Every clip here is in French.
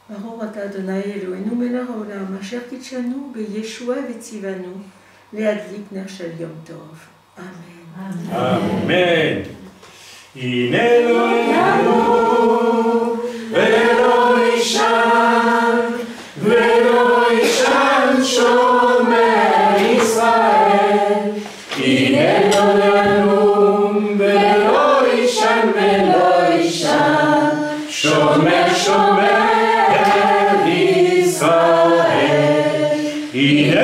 Baruch ata Adonai Eloheinu melech haolam asher kitshanu beyeshua v'tzivanu leadlik ner shel Yom Tov. Amen. Amen. Hine Eloheinu velo ishan shomer Israel. Hine Eloheinu velo ishan shomer Israel. Hine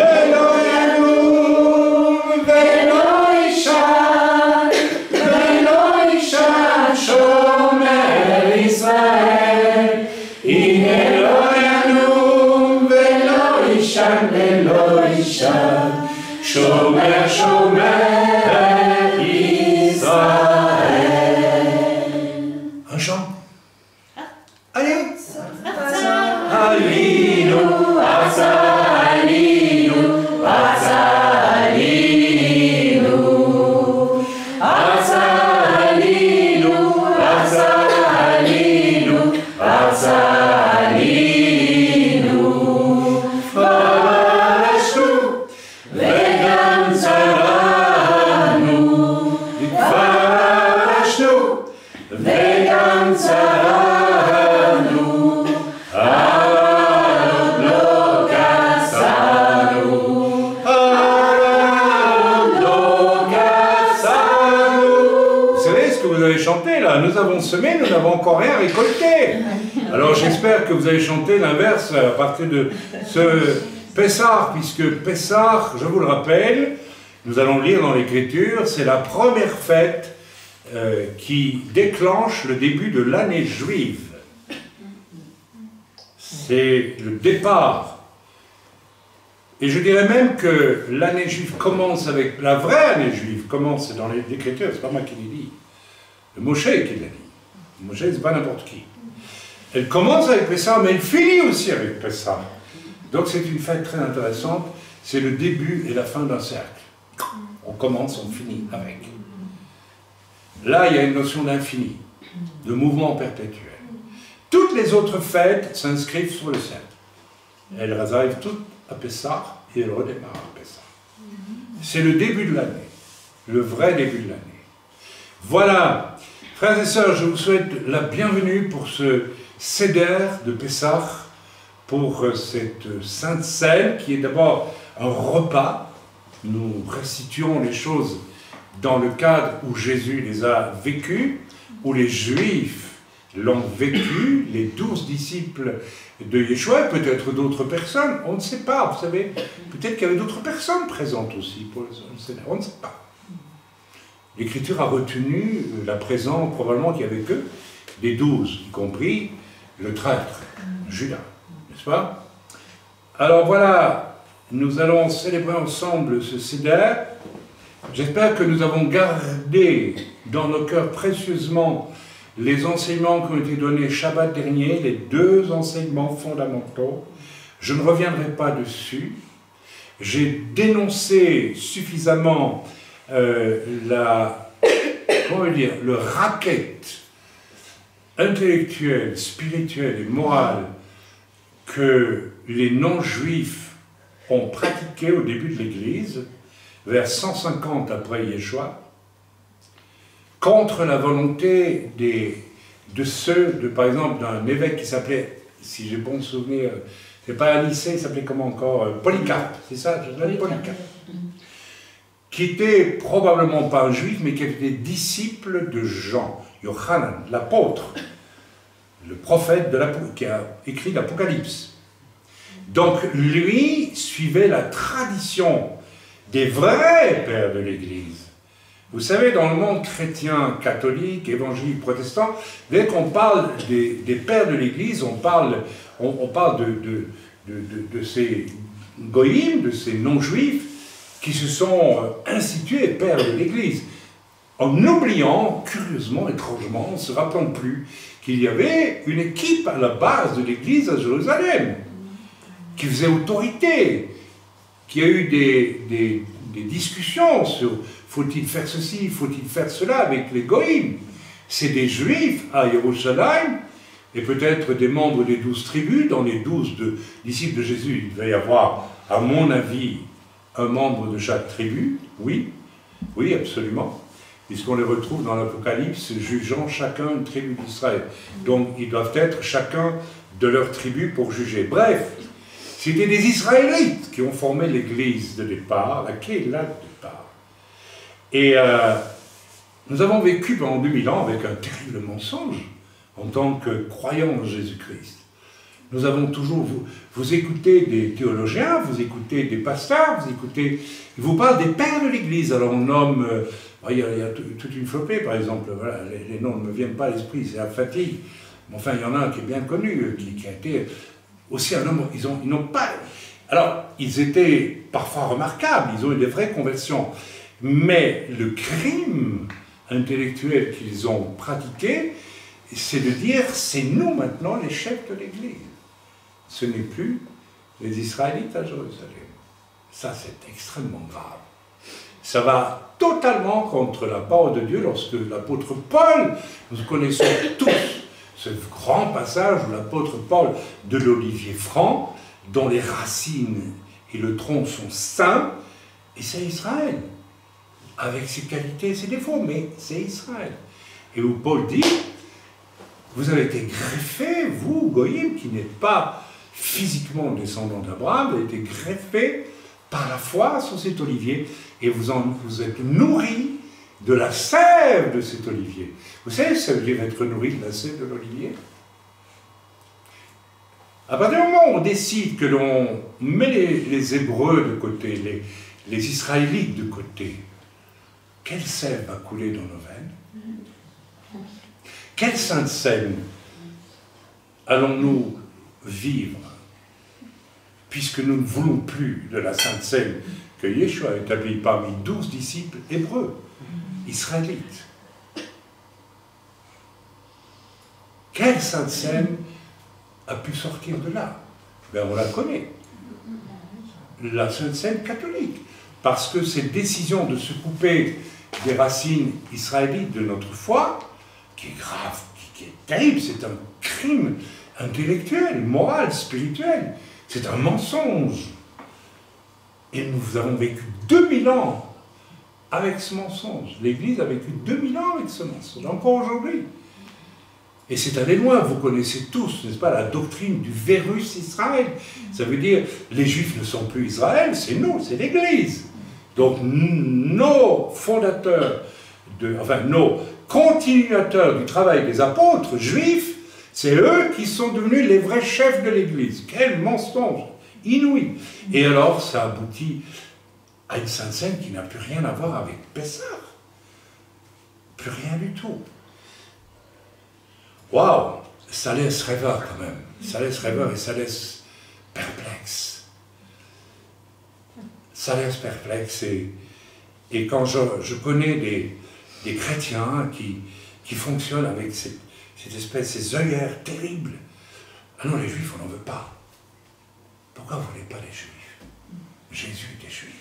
Shomer, Shomer Israël. Un chant? Allez! Alinu, Asa, Alinu, Asa, Alinu, Asa, Alinu, Asa, Alinu, Asa, Alinu. Nous avons semé, nous n'avons encore rien récolté. Alors j'espère que vous avez chanté l'inverse à partir de ce Pessah, puisque Pessah, je vous le rappelle, nous allons lire dans l'Écriture, c'est la première fête qui déclenche le début de l'année juive. C'est le départ. Et je dirais même que l'année juive commence avec, la vraie année juive commence dans l'Écriture, c'est pas moi qui l'ai dit. Le Moshe qui l'a dit. Le Moshe, c'est pas n'importe qui. Elle commence avec Pessah, mais elle finit aussi avec Pessah. Donc c'est une fête très intéressante. C'est le début et la fin d'un cercle. On commence, on finit avec. Là, il y a une notion d'infini, de mouvement perpétuel. Toutes les autres fêtes s'inscrivent sur le cercle. Elles arrivent toutes à Pessah et elles redémarrent à Pessah. C'est le début de l'année. Le vrai début de l'année. Voilà, frères et sœurs, je vous souhaite la bienvenue pour ce Seder de Pessah, pour cette Sainte Seine, qui est d'abord un repas. Nous restituons les choses dans le cadre où Jésus les a vécues, où les Juifs l'ont vécu, les 12 disciples de Yeshua, peut-être d'autres personnes, on ne sait pas, vous savez, peut-être qu'il y avait d'autres personnes présentes aussi pour le Seder, on ne sait pas. L'Écriture a retenu la présence, probablement qu'il n'y avait que des 12, y compris le traître, Judas, n'est-ce pas? Alors voilà, nous allons célébrer ensemble ce Seder. J'espère que nous avons gardé dans nos cœurs précieusement les enseignements qui ont été donnés Shabbat dernier, les 2 enseignements fondamentaux. Je ne reviendrai pas dessus. J'ai dénoncé suffisamment le racket intellectuel, spirituel et moral que les non-juifs ont pratiqué au début de l'Église, vers 150 après Yeshua, contre la volonté par exemple, d'un évêque qui s'appelait, si j'ai bon souvenir, c'est pas Anicée, il s'appelait comment encore, Polycarpe, c'est ça, Polycarpe. Qui était probablement pas un juif, mais qui était disciple de Jean, Yochanan, l'apôtre, le prophète qui a écrit l'Apocalypse. Donc lui suivait la tradition des vrais pères de l'Église. Vous savez, dans le monde chrétien, catholique, évangélique, protestant, dès qu'on parle des pères de l'Église, on parle de ces goïms, de ces non-juifs, qui se sont institués pères de l'Église, en oubliant, curieusement, étrangement, en ne se rappelant plus qu'il y avait une équipe à la base de l'Église à Jérusalem, qui faisait autorité, qui a eu des discussions sur faut-il faire ceci, faut-il faire cela avec les goïms. C'est des Juifs à Jérusalem et peut-être des membres des 12 tribus. Dans les 12 disciples de Jésus, il va y avoir, à mon avis, un membre de chaque tribu. Oui, oui, absolument. Puisqu'on les retrouve dans l'Apocalypse, jugeant chacun une tribu d'Israël. Donc, ils doivent être chacun de leur tribu pour juger. Bref, c'était des Israélites qui ont formé l'Église de départ, la clé est là de départ. Et nous avons vécu pendant 2000 ans avec un terrible mensonge en tant que croyants en Jésus-Christ. Nous avons toujours, vous écoutez des théologiens, vous écoutez des pasteurs, ils vous parlent des pères de l'Église. Alors on nomme, il y a toute une flopée par exemple, voilà, les noms ne me viennent pas à l'esprit, c'est la fatigue. Mais enfin, il y en a un qui est bien connu, qui a été aussi un homme, ils n'ont pas... Alors, ils étaient parfois remarquables, ils ont eu des vraies conversions, mais le crime intellectuel qu'ils ont pratiqué, c'est de dire, c'est nous maintenant les chefs de l'Église. Ce n'est plus les Israélites à Jérusalem. Ça, c'est extrêmement grave. Ça va totalement contre la parole de Dieu lorsque l'apôtre Paul, nous connaissons tous ce grand passage où l'apôtre Paul de l'olivier franc, dont les racines et le tronc sont saints, et c'est Israël, avec ses qualités et ses défauts, mais c'est Israël. Et où Paul dit, vous avez été greffés, vous, Goïm, qui n'êtes pas physiquement descendant d'Abraham, vous avez été greffés par la foi sur cet olivier, et vous êtes nourris de la sève de cet olivier. Vous savez, ça veut dire être nourri de la sève de l'olivier. À partir du moment où on décide que l'on met les Hébreux de côté, les Israélites de côté, quelle sève va couler dans nos veines? Quelle sainte scène allons-nous vivre, puisque nous ne voulons plus de la sainte scène que Yeshua a établie parmi 12 disciples hébreux, israélites? Quelle sainte scène a pu sortir de là? Ben, on la connaît. La sainte scène catholique. Parce que cette décision de se couper des racines israélites de notre foi, qui est grave, qui est terrible, c'est un crime intellectuel, moral, spirituel. C'est un mensonge. Et nous avons vécu 2000 ans avec ce mensonge. L'Église a vécu 2000 ans avec ce mensonge, encore aujourd'hui. Et c'est allé loin, vous connaissez tous, n'est-ce pas, la doctrine du Vérus Israël. Ça veut dire, les Juifs ne sont plus Israël, c'est nous, c'est l'Église. Donc nos fondateurs, nos continuateurs du travail des apôtres juifs, c'est eux qui sont devenus les vrais chefs de l'Église. Quel mensonge inouï. Et alors, ça aboutit à une sainte scène qui n'a plus rien à voir avec Pessah. Plus rien du tout. Waouh, ça laisse rêveur quand même. Ça laisse rêveur et ça laisse perplexe. Ça laisse perplexe. Et quand je connais des chrétiens qui fonctionnent avec cette espèce, ces œillères terribles. Ah non, les Juifs, on n'en veut pas. Pourquoi vous ne voulez pas les Juifs? Jésus était Juif.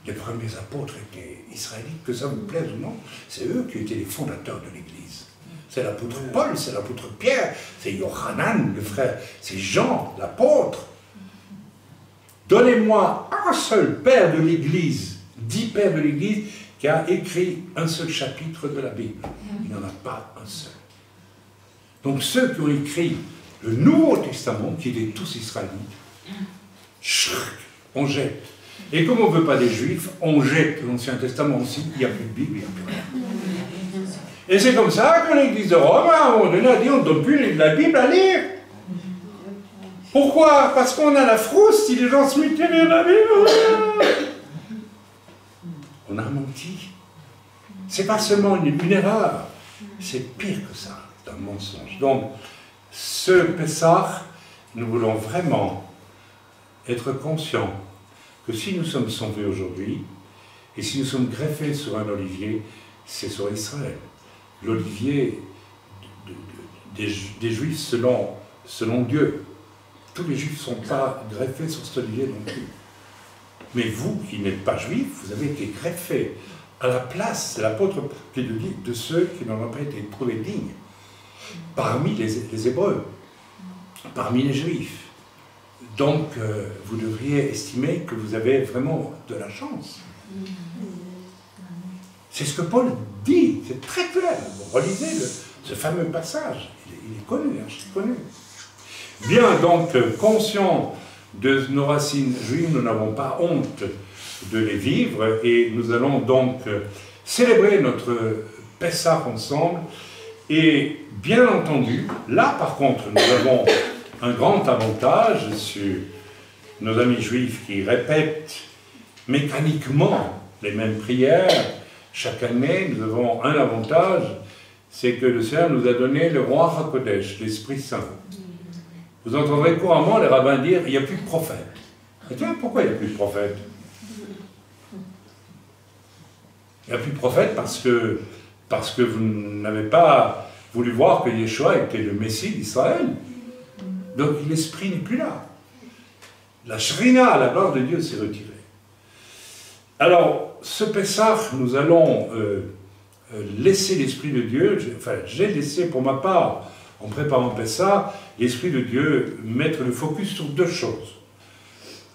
Les premiers apôtres étaient israélites, que ça vous plaise ou non. C'est eux qui étaient les fondateurs de l'Église. C'est l'apôtre Paul, c'est l'apôtre Pierre, c'est Yohanan, le frère, c'est Jean, l'apôtre. Donnez-moi un seul père de l'Église, 10 pères de l'Église, qui a écrit un seul chapitre de la Bible. Il n'y en a pas un seul. Donc ceux qui ont écrit le Nouveau Testament, qui étaient tous israélites, on jette. Et comme on ne veut pas des Juifs, on jette l'Ancien Testament aussi, il n'y a plus de Bible, il n'y a plus rien. Et c'est comme ça que l'Église de Rome, à un moment donné, a dit on ne donne plus la Bible à lire. Pourquoi? Parce qu'on a la frousse si les gens se mettent à lire la Bible. On a menti. C'est pas seulement une erreur, c'est pire que ça, c'est un mensonge. Donc, ce Pessah, nous voulons vraiment être conscients que si nous sommes sauvés aujourd'hui, et si nous sommes greffés sur un olivier, c'est sur Israël. L'olivier des Juifs selon Dieu. Tous les Juifs ne sont pas greffés sur cet olivier non plus. Mais vous, qui n'êtes pas Juifs, vous avez été greffés à la place, c'est l'apôtre qui le dit, de ceux qui n'en ont pas été trouvés dignes. parmi les Hébreux, parmi les Juifs. Donc, vous devriez estimer que vous avez vraiment de la chance. C'est ce que Paul dit, c'est très clair. Vous relisez ce fameux passage, il est connu, archi connu. Bien, donc, conscient de nos racines juives, nous n'avons pas honte de les vivre, et nous allons donc célébrer notre Pessah ensemble. Et bien entendu, là par contre, nous avons un grand avantage sur nos amis juifs qui répètent mécaniquement les mêmes prières chaque année. Nous avons un avantage, c'est que le Seigneur nous a donné le roi HaKodesh, l'Esprit Saint. Vous entendrez couramment les rabbins dire il n'y a plus de prophète. Et tiens, pourquoi il n'y a plus de prophète? Il n'y a plus de prophète parce que vous n'avez pas voulu voir que Yeshua était le Messie d'Israël. Donc l'Esprit n'est plus là. La Shrina, la gloire de Dieu, s'est retirée. Alors, ce Pessah, nous allons laisser l'Esprit de Dieu, j'ai laissé pour ma part, en préparant Pessah, l'Esprit de Dieu mettre le focus sur deux choses.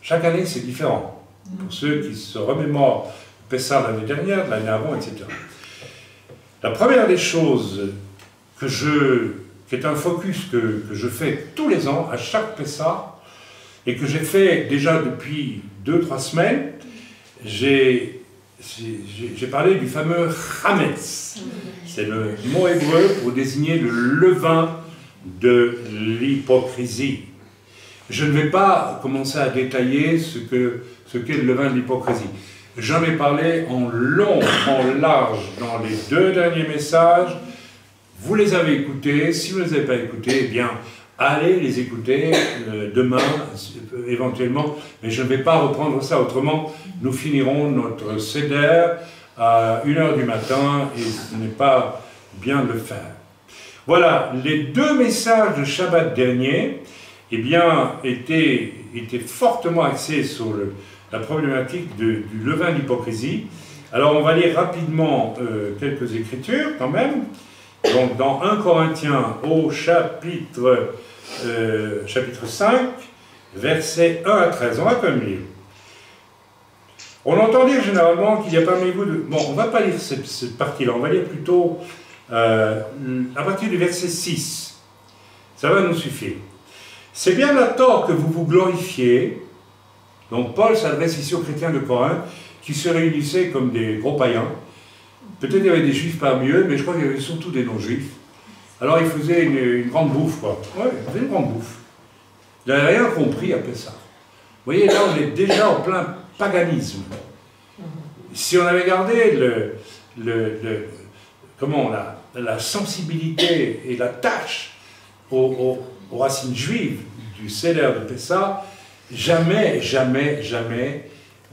Chaque année, c'est différent. Pour ceux qui se remémorent Pessah l'année dernière, l'année avant, etc. La première des choses qui est un focus que je fais tous les ans, à chaque Pessah, et que j'ai fait déjà depuis 2-3 semaines, j'ai parlé du fameux Hametz. C'est le mot hébreu pour désigner le levain de l'hypocrisie. Je ne vais pas commencer à détailler ce qu'est le levain de l'hypocrisie. J'en ai parlé en long, en large dans les 2 derniers messages. Vous les avez écoutés. Si vous ne les avez pas écoutés, eh bien, allez les écouter demain, éventuellement. Mais je ne vais pas reprendre ça. Autrement, nous finirons notre Seder à 1h du matin et ce n'est pas bien de le faire. Voilà, les 2 messages de Shabbat dernier, eh bien, étaient fortement axés sur la problématique du levain d'hypocrisie. Alors, on va lire rapidement quelques écritures, quand même. Donc, dans 1 Corinthiens, au chapitre 5, versets 1 à 13. On va quand même lire. On entend dire généralement qu'il y a parmi vous de... Bon, on ne va pas lire cette partie-là, on va lire plutôt à partir du verset 6. Ça va nous suffire. C'est bien à tort que vous vous glorifiez. Donc Paul s'adresse ici aux chrétiens de Corinthe qui se réunissaient comme des gros païens. Peut-être il y avait des juifs parmi eux, mais je crois qu'il y avait surtout des non-juifs. Alors ils faisaient une grande bouffe, quoi. Ouais, ils faisaient une grande bouffe. Ils n'avaient rien compris après ça. Vous voyez, là on est déjà en plein paganisme. Si on avait gardé la sensibilité et la tâche aux racines juives du Seder de Pessah, jamais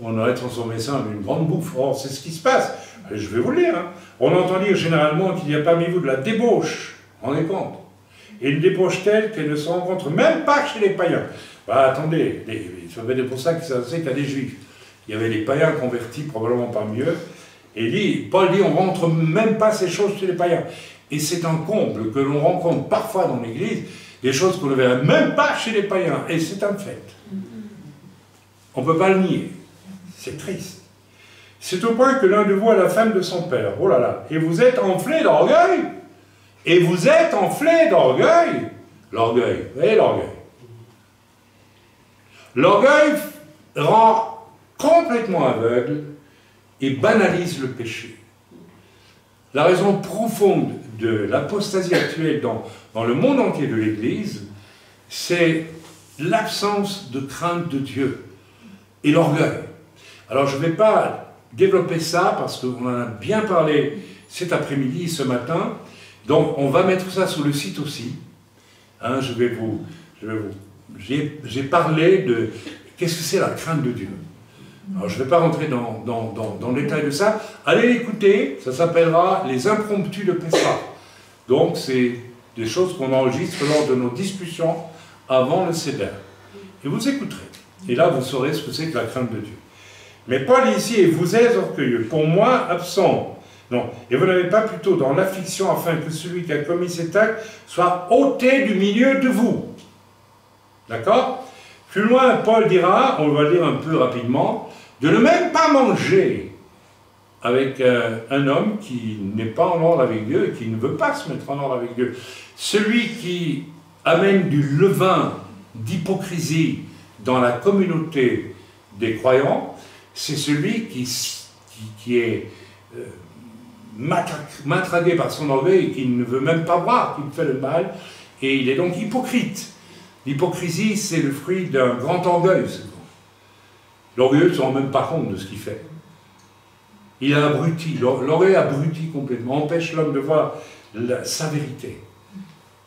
on aurait transformé ça en une grande bouffe. Or, c'est ce qui se passe. Je vais vous le lire. Hein. On entend dire généralement qu'il y a parmi vous de la débauche, rendez compte, et une débauche telle qu'elle ne se rencontre même pas chez les païens. Bah, attendez, ça veut dire pour ça qu'il s'adressait qu'à des juifs. Il y avait des païens convertis probablement parmi eux, et Paul dit on ne rentre même pas ces choses chez les païens. Et c'est un comble que l'on rencontre parfois dans l'Église, des choses qu'on ne verrait même pas chez les païens, et c'est un fait. On ne peut pas le nier. C'est triste. C'est au point que l'un de vous a la femme de son père. Oh là là. Et vous êtes enflé d'orgueil. Et vous êtes enflé d'orgueil. L'orgueil. Vous voyez l'orgueil. L'orgueil rend complètement aveugle et banalise le péché. La raison profonde de l'apostasie actuelle dans le monde entier de l'Église, c'est l'absence de crainte de Dieu et l'orgueil. Alors je ne vais pas développer ça parce qu'on en a bien parlé cet après-midi, ce matin. Donc on va mettre ça sur le site aussi. Hein, j'ai parlé de qu'est-ce que c'est la crainte de Dieu. Alors je ne vais pas rentrer dans le détail de ça. Allez l'écouter, ça s'appellera les impromptus de Pessah. Donc c'est des choses qu'on enregistre lors de nos discussions avant le Seder. Et vous écouterez. Et là vous saurez ce que c'est que la crainte de Dieu. Mais Paul ici, et vous êtes orgueilleux. Pour moi, absent Non. Et vous n'avez pas plutôt dans l'affliction afin que celui qui a commis cet acte soit ôté du milieu de vous. D'accord? Plus loin, Paul dira, on va le lire un peu rapidement, de ne même pas manger avec un homme qui n'est pas en ordre avec Dieu et qui ne veut pas se mettre en ordre avec Dieu. Celui qui amène du levain d'hypocrisie dans la communauté des croyants, c'est celui qui est matraqué par son orgueil et qui ne veut même pas voir qu'il fait le mal, et il est donc hypocrite. L'hypocrisie, c'est le fruit d'un grand orgueil. L'orgueilleux ne se rend même pas compte de ce qu'il fait. Il est abruti, l'orgueil abruti complètement, empêche l'homme de voir sa vérité.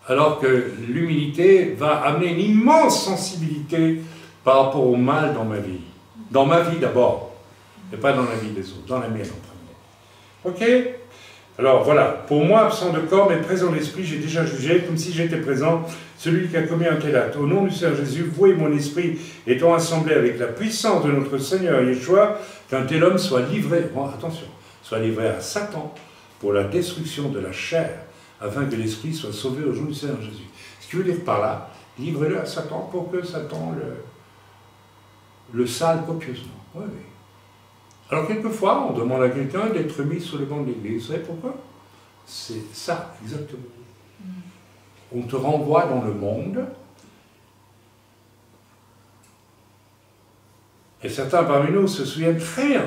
Alors que l'humilité va amener une immense sensibilité par rapport au mal dans ma vie. Dans ma vie d'abord, et pas dans la vie des autres, dans la mienne en premier. Ok? Alors voilà, pour moi, absent de corps, mais présent d'esprit, j'ai déjà jugé, comme si j'étais présent, celui qui a commis un tel acte. Au nom du Seigneur Jésus, vous et mon esprit étant assemblés avec la puissance de notre Seigneur Yeshua, qu'un tel homme soit livré, bon, attention, soit livré à Satan pour la destruction de la chair, afin que l'esprit soit sauvé au jour du Seigneur Jésus. Ce qui veut dire par là, livrez-le à Satan pour que Satan le sale copieusement. Oui, oui. Alors quelquefois, on demande à quelqu'un d'être mis sous le banc de l'église. Vous savez pourquoi? C'est ça, exactement. On te renvoie dans le monde, et certains parmi nous se souviennent très bien.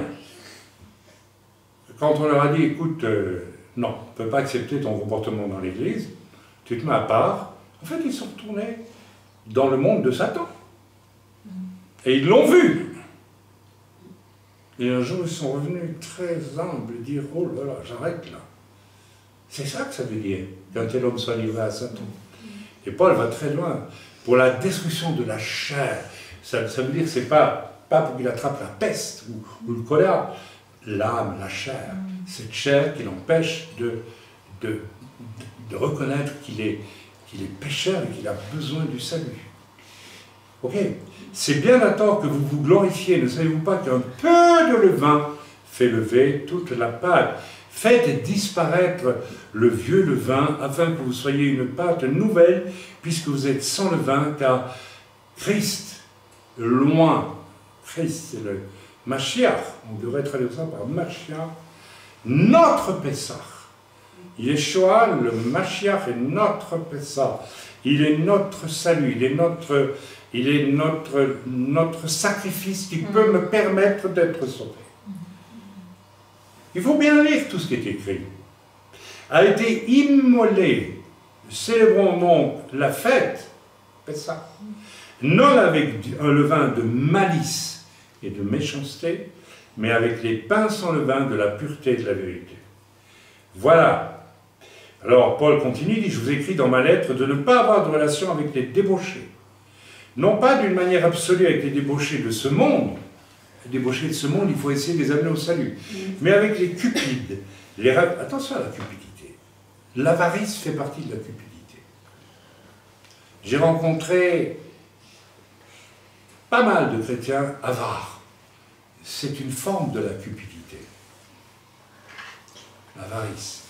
Quand on leur a dit, écoute, non, on ne peut pas accepter ton comportement dans l'église, tu te mets à part, en fait, ils sont retournés dans le monde de Satan. Et ils l'ont vu. Et un jour, ils sont revenus très humbles, dire, oh là là, j'arrête là. C'est ça que ça veut dire, qu'un tel homme soit livré à Satan. Et Paul va très loin. Pour la destruction de la chair, ça veut dire que ce n'est pas pour qu'il attrape la peste ou le choléra, l'âme, la chair. Cette chair qui l'empêche de reconnaître qu'il est pécheur et qu'il a besoin du salut. Ok? C'est bien d'attendre que vous vous glorifiez. Ne savez-vous pas qu'un peu de levain fait lever toute la pâte? Faites disparaître le vieux levain, afin que vous soyez une pâte nouvelle, puisque vous êtes sans levain, car Christ, loin, Christ, c'est le Mashiach, on devrait traduire ça par Mashiach, notre Pessah. Yeshua, le Mashiach, est notre Pessah. Il est notre salut, il est notre sacrifice qui peut me permettre d'être sauvé. Il faut bien lire tout ce qui est écrit. A été immolé, célébrons donc la fête, Pessah, non avec un levain de malice et de méchanceté, mais avec les pains sans levain de la pureté et de la vérité. Voilà. Alors Paul continue, il dit, je vous écris dans ma lettre de ne pas avoir de relation avec les débauchés. Non pas d'une manière absolue avec les débauchés de ce monde. Les débauchés de ce monde, il faut essayer de les amener au salut. Mais avec les cupides. Attention à la cupidité. L'avarice fait partie de la cupidité. J'ai rencontré pas mal de chrétiens avares. C'est une forme de la cupidité. L'avarice.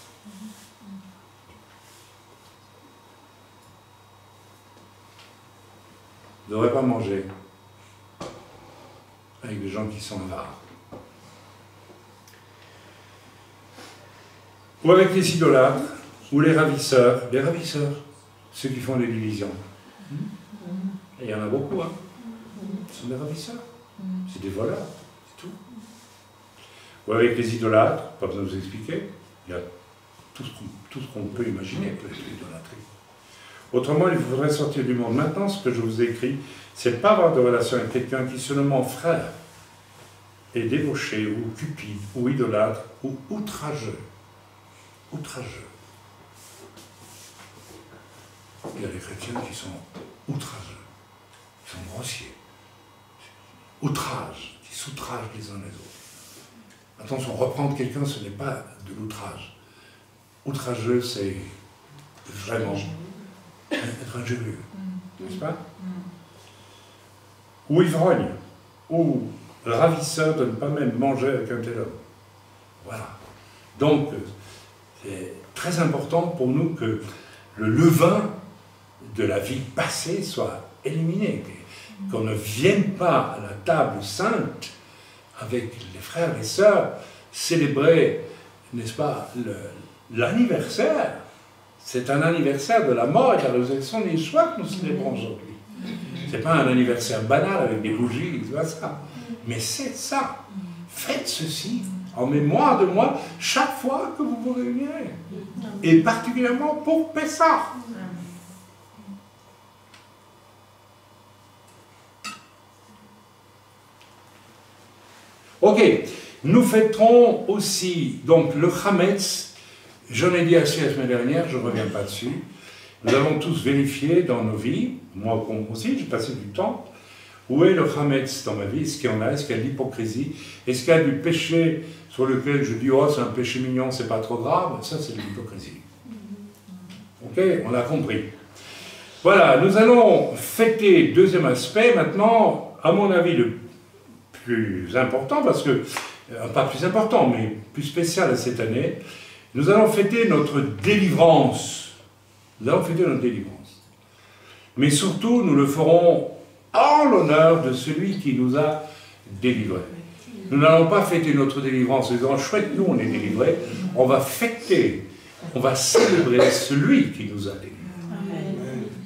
Vous ne devrez pas manger avec des gens qui sont avares. Ou avec les idolâtres, ou les ravisseurs, ceux qui font des divisions. Et il y en a beaucoup, hein. Ce sont des ravisseurs, c'est des voleurs, c'est tout. Ou avec les idolâtres, pas besoin de vous expliquer, il y a tout ce qu'on peut imaginer pour l'idolâtrie. Autrement, il faudrait sortir du monde. Maintenant, ce que je vous ai écrit, c'est de ne pas avoir de relation avec quelqu'un qui se nomme frère est débauché, ou cupide, ou idolâtre, ou outrageux. Outrageux. Il y a des chrétiens qui sont outrageux, qui sont grossiers. Outrage, qui s'outragent les uns les autres. Attention, reprendre quelqu'un, ce n'est pas de l'outrage. Outrageux, c'est vraiment être injurieux, n'est-ce pas? Ou ivrogne, ou ravisseur de ne pas même manger avec un tel homme. Voilà. Donc, c'est très important pour nous que le levain de la vie passée soit éliminé, qu'on ne vienne pas à la table sainte avec les frères et sœurs célébrer, n'est-ce pas, l'anniversaire. C'est un anniversaire de la mort et de la résurrection de Yeshua que nous célébrons aujourd'hui. Ce n'est pas un anniversaire banal avec des bougies, c'est pas ça. Mais c'est ça. Faites ceci en mémoire de moi chaque fois que vous vous réunirez. Et particulièrement pour Pessah. Ok, nous fêterons aussi donc le Chametz. J'en ai dit assez la semaine dernière, je ne reviens pas dessus. Nous avons tous vérifié dans nos vies, moi aussi, j'ai passé du temps. Où est le Chametz dans ma vie? Est-ce qu'il y en a? Est-ce qu'il y a de l'hypocrisie? Est-ce qu'il y a du péché sur lequel je dis, oh, c'est un péché mignon, c'est pas trop grave? Ça, c'est de l'hypocrisie. Ok, on a compris. Voilà, nous allons fêter, deuxième aspect, maintenant, à mon avis, le plus important, parce que, pas plus important, mais plus spécial cette année, nous allons fêter notre délivrance. Nous allons fêter notre délivrance. Mais surtout, nous le ferons en l'honneur de celui qui nous a délivrés. Nous n'allons pas fêter notre délivrance en disant, chouette, nous on est délivrés. On va fêter, on va célébrer celui qui nous a délivrés.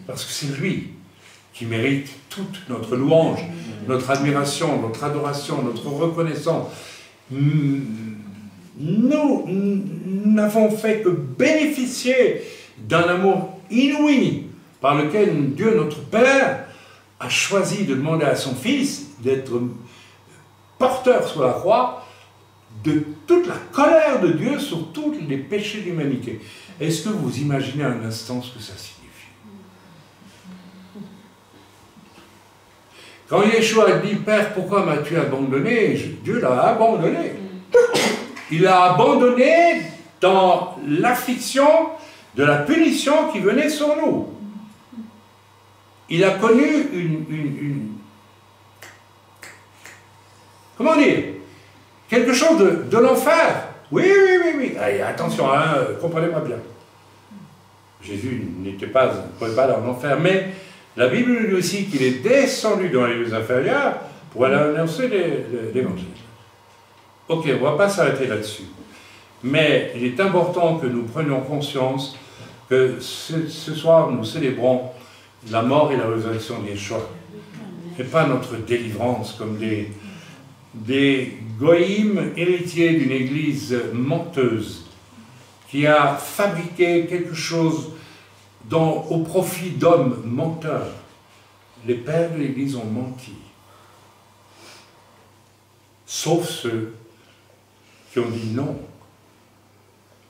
Parce que c'est lui qui mérite toute notre louange, notre admiration, notre adoration, notre reconnaissance. Nous n'avons fait que bénéficier d'un amour inouï par lequel Dieu, notre Père, a choisi de demander à son Fils d'être porteur sur la croix de toute la colère de Dieu sur tous les péchés de l'humanité. Est-ce que vous imaginez un instant ce que ça signifie? Quand Yeshua dit, Père, pourquoi m'as-tu abandonné? Dieu l'a abandonné. Il l'a abandonné dans l'affliction de la punition qui venait sur nous. Il a connu comment dire? Quelque chose de l'enfer. Oui. Allez, attention, hein, comprenez-moi bien. Jésus n'était pas dans l'enfer, mais la Bible nous dit aussi qu'il est descendu dans les lieux inférieurs pour aller annoncer l'évangile. Ok, on ne va pas s'arrêter là-dessus. Mais il est important que nous prenions conscience que ce soir, nous célébrons la mort et la résurrection de Yeshua. Et pas notre délivrance comme des goïms héritiers d'une église menteuse qui a fabriqué quelque chose au profit d'hommes menteurs. Les pères de l'église ont menti. Sauf ceux qui ont dit non.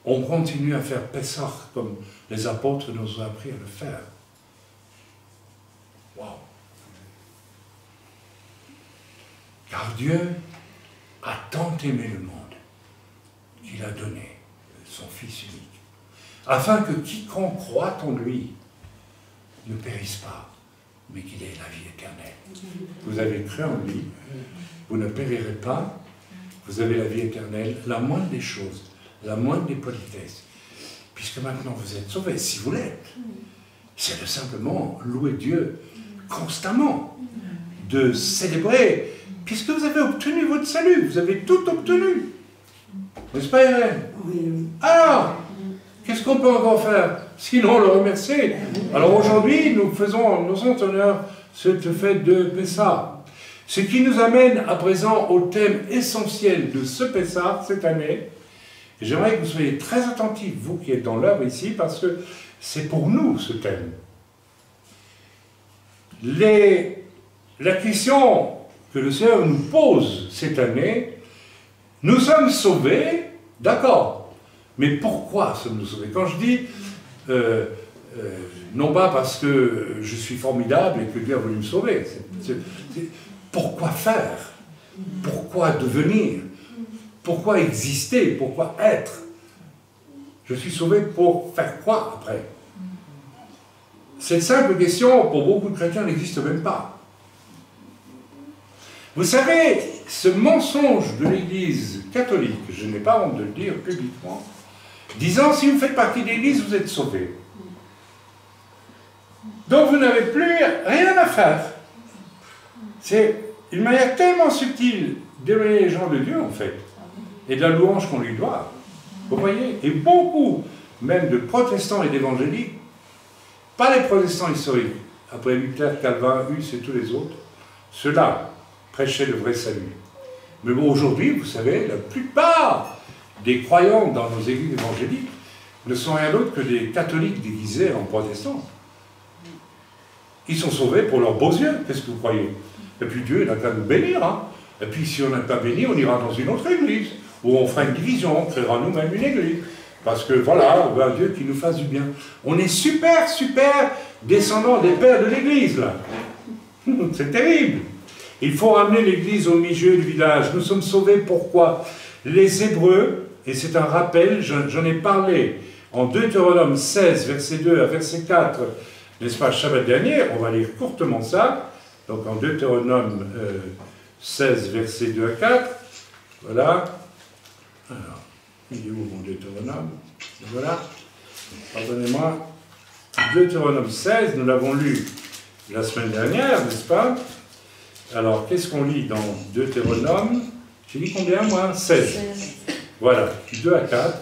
On continue à faire Pessah comme les apôtres nous ont appris à le faire. Wow. Car Dieu a tant aimé le monde qu'il a donné son Fils unique, afin que quiconque croit en lui ne périsse pas, mais qu'il ait la vie éternelle. Vous avez cru en lui, vous ne périrez pas, vous avez la vie éternelle, la moindre des choses, la moindre des politesses, puisque maintenant vous êtes sauvés, si vous l'êtes. C'est de simplement louer Dieu constamment, de célébrer, puisque vous avez obtenu votre salut, vous avez tout obtenu. N'est-ce pas, Irène? Oui. Alors, qu'est-ce qu'on peut encore faire? Sinon le remercier. Alors aujourd'hui, nous faisons en honneur cette fête de Pessah. Ce qui nous amène à présent au thème essentiel de ce Pessah cette année. J'aimerais que vous soyez très attentifs, vous qui êtes dans l'œuvre ici, parce que c'est pour nous ce thème. La question que le Seigneur nous pose cette année, nous sommes sauvés, d'accord, mais pourquoi sommes-nous sauvés? Quand je dis, non pas parce que je suis formidable et que Dieu a voulu me sauver, c'est pourquoi faire? Pourquoi devenir? Pourquoi exister? Pourquoi être? Je suis sauvé pour faire quoi après? Cette simple question, pour beaucoup de chrétiens, n'existe même pas. Vous savez, ce mensonge de l'Église catholique, je n'ai pas honte de le dire publiquement, disant si vous faites partie de l'Église, vous êtes sauvés. Donc vous n'avez plus rien à faire. C'est une manière tellement subtile d'éloigner les gens de Dieu, en fait, et de la louange qu'on lui doit. Vous voyez? Et beaucoup, même de protestants et d'évangéliques, pas les protestants historiques, après Luther, Calvin, Hus et tous les autres, ceux-là prêchaient le vrai salut. Mais bon, aujourd'hui, vous savez, la plupart des croyants dans nos églises évangéliques ne sont rien d'autre que des catholiques déguisés en protestants. Ils sont sauvés pour leurs beaux yeux, qu'est-ce que vous croyez? Et puis Dieu n'a qu'à nous bénir, hein. Et puis si on n'a pas béni, on ira dans une autre église, où on fera une division, on créera nous-mêmes une église. Parce que voilà, on veut un Dieu qui nous fasse du bien. On est super, super descendants des pères de l'église, là. C'est terrible. Il faut ramener l'église au milieu du village. Nous sommes sauvés, pourquoi? Les Hébreux, et c'est un rappel, j'en ai parlé en Deutéronome 16, verset 2 à verset 4, n'est-ce pas, Shabbat dernier, on va lire courtement ça, donc en Deutéronome 16, verset 2 à 4, voilà, alors, il est où mon Deutéronome? Voilà, pardonnez-moi, Deutéronome 16, nous l'avons lu la semaine dernière, n'est-ce pas? Alors, qu'est-ce qu'on lit dans Deutéronome? J'ai dit combien, moi? 16. Voilà, 2 à 4.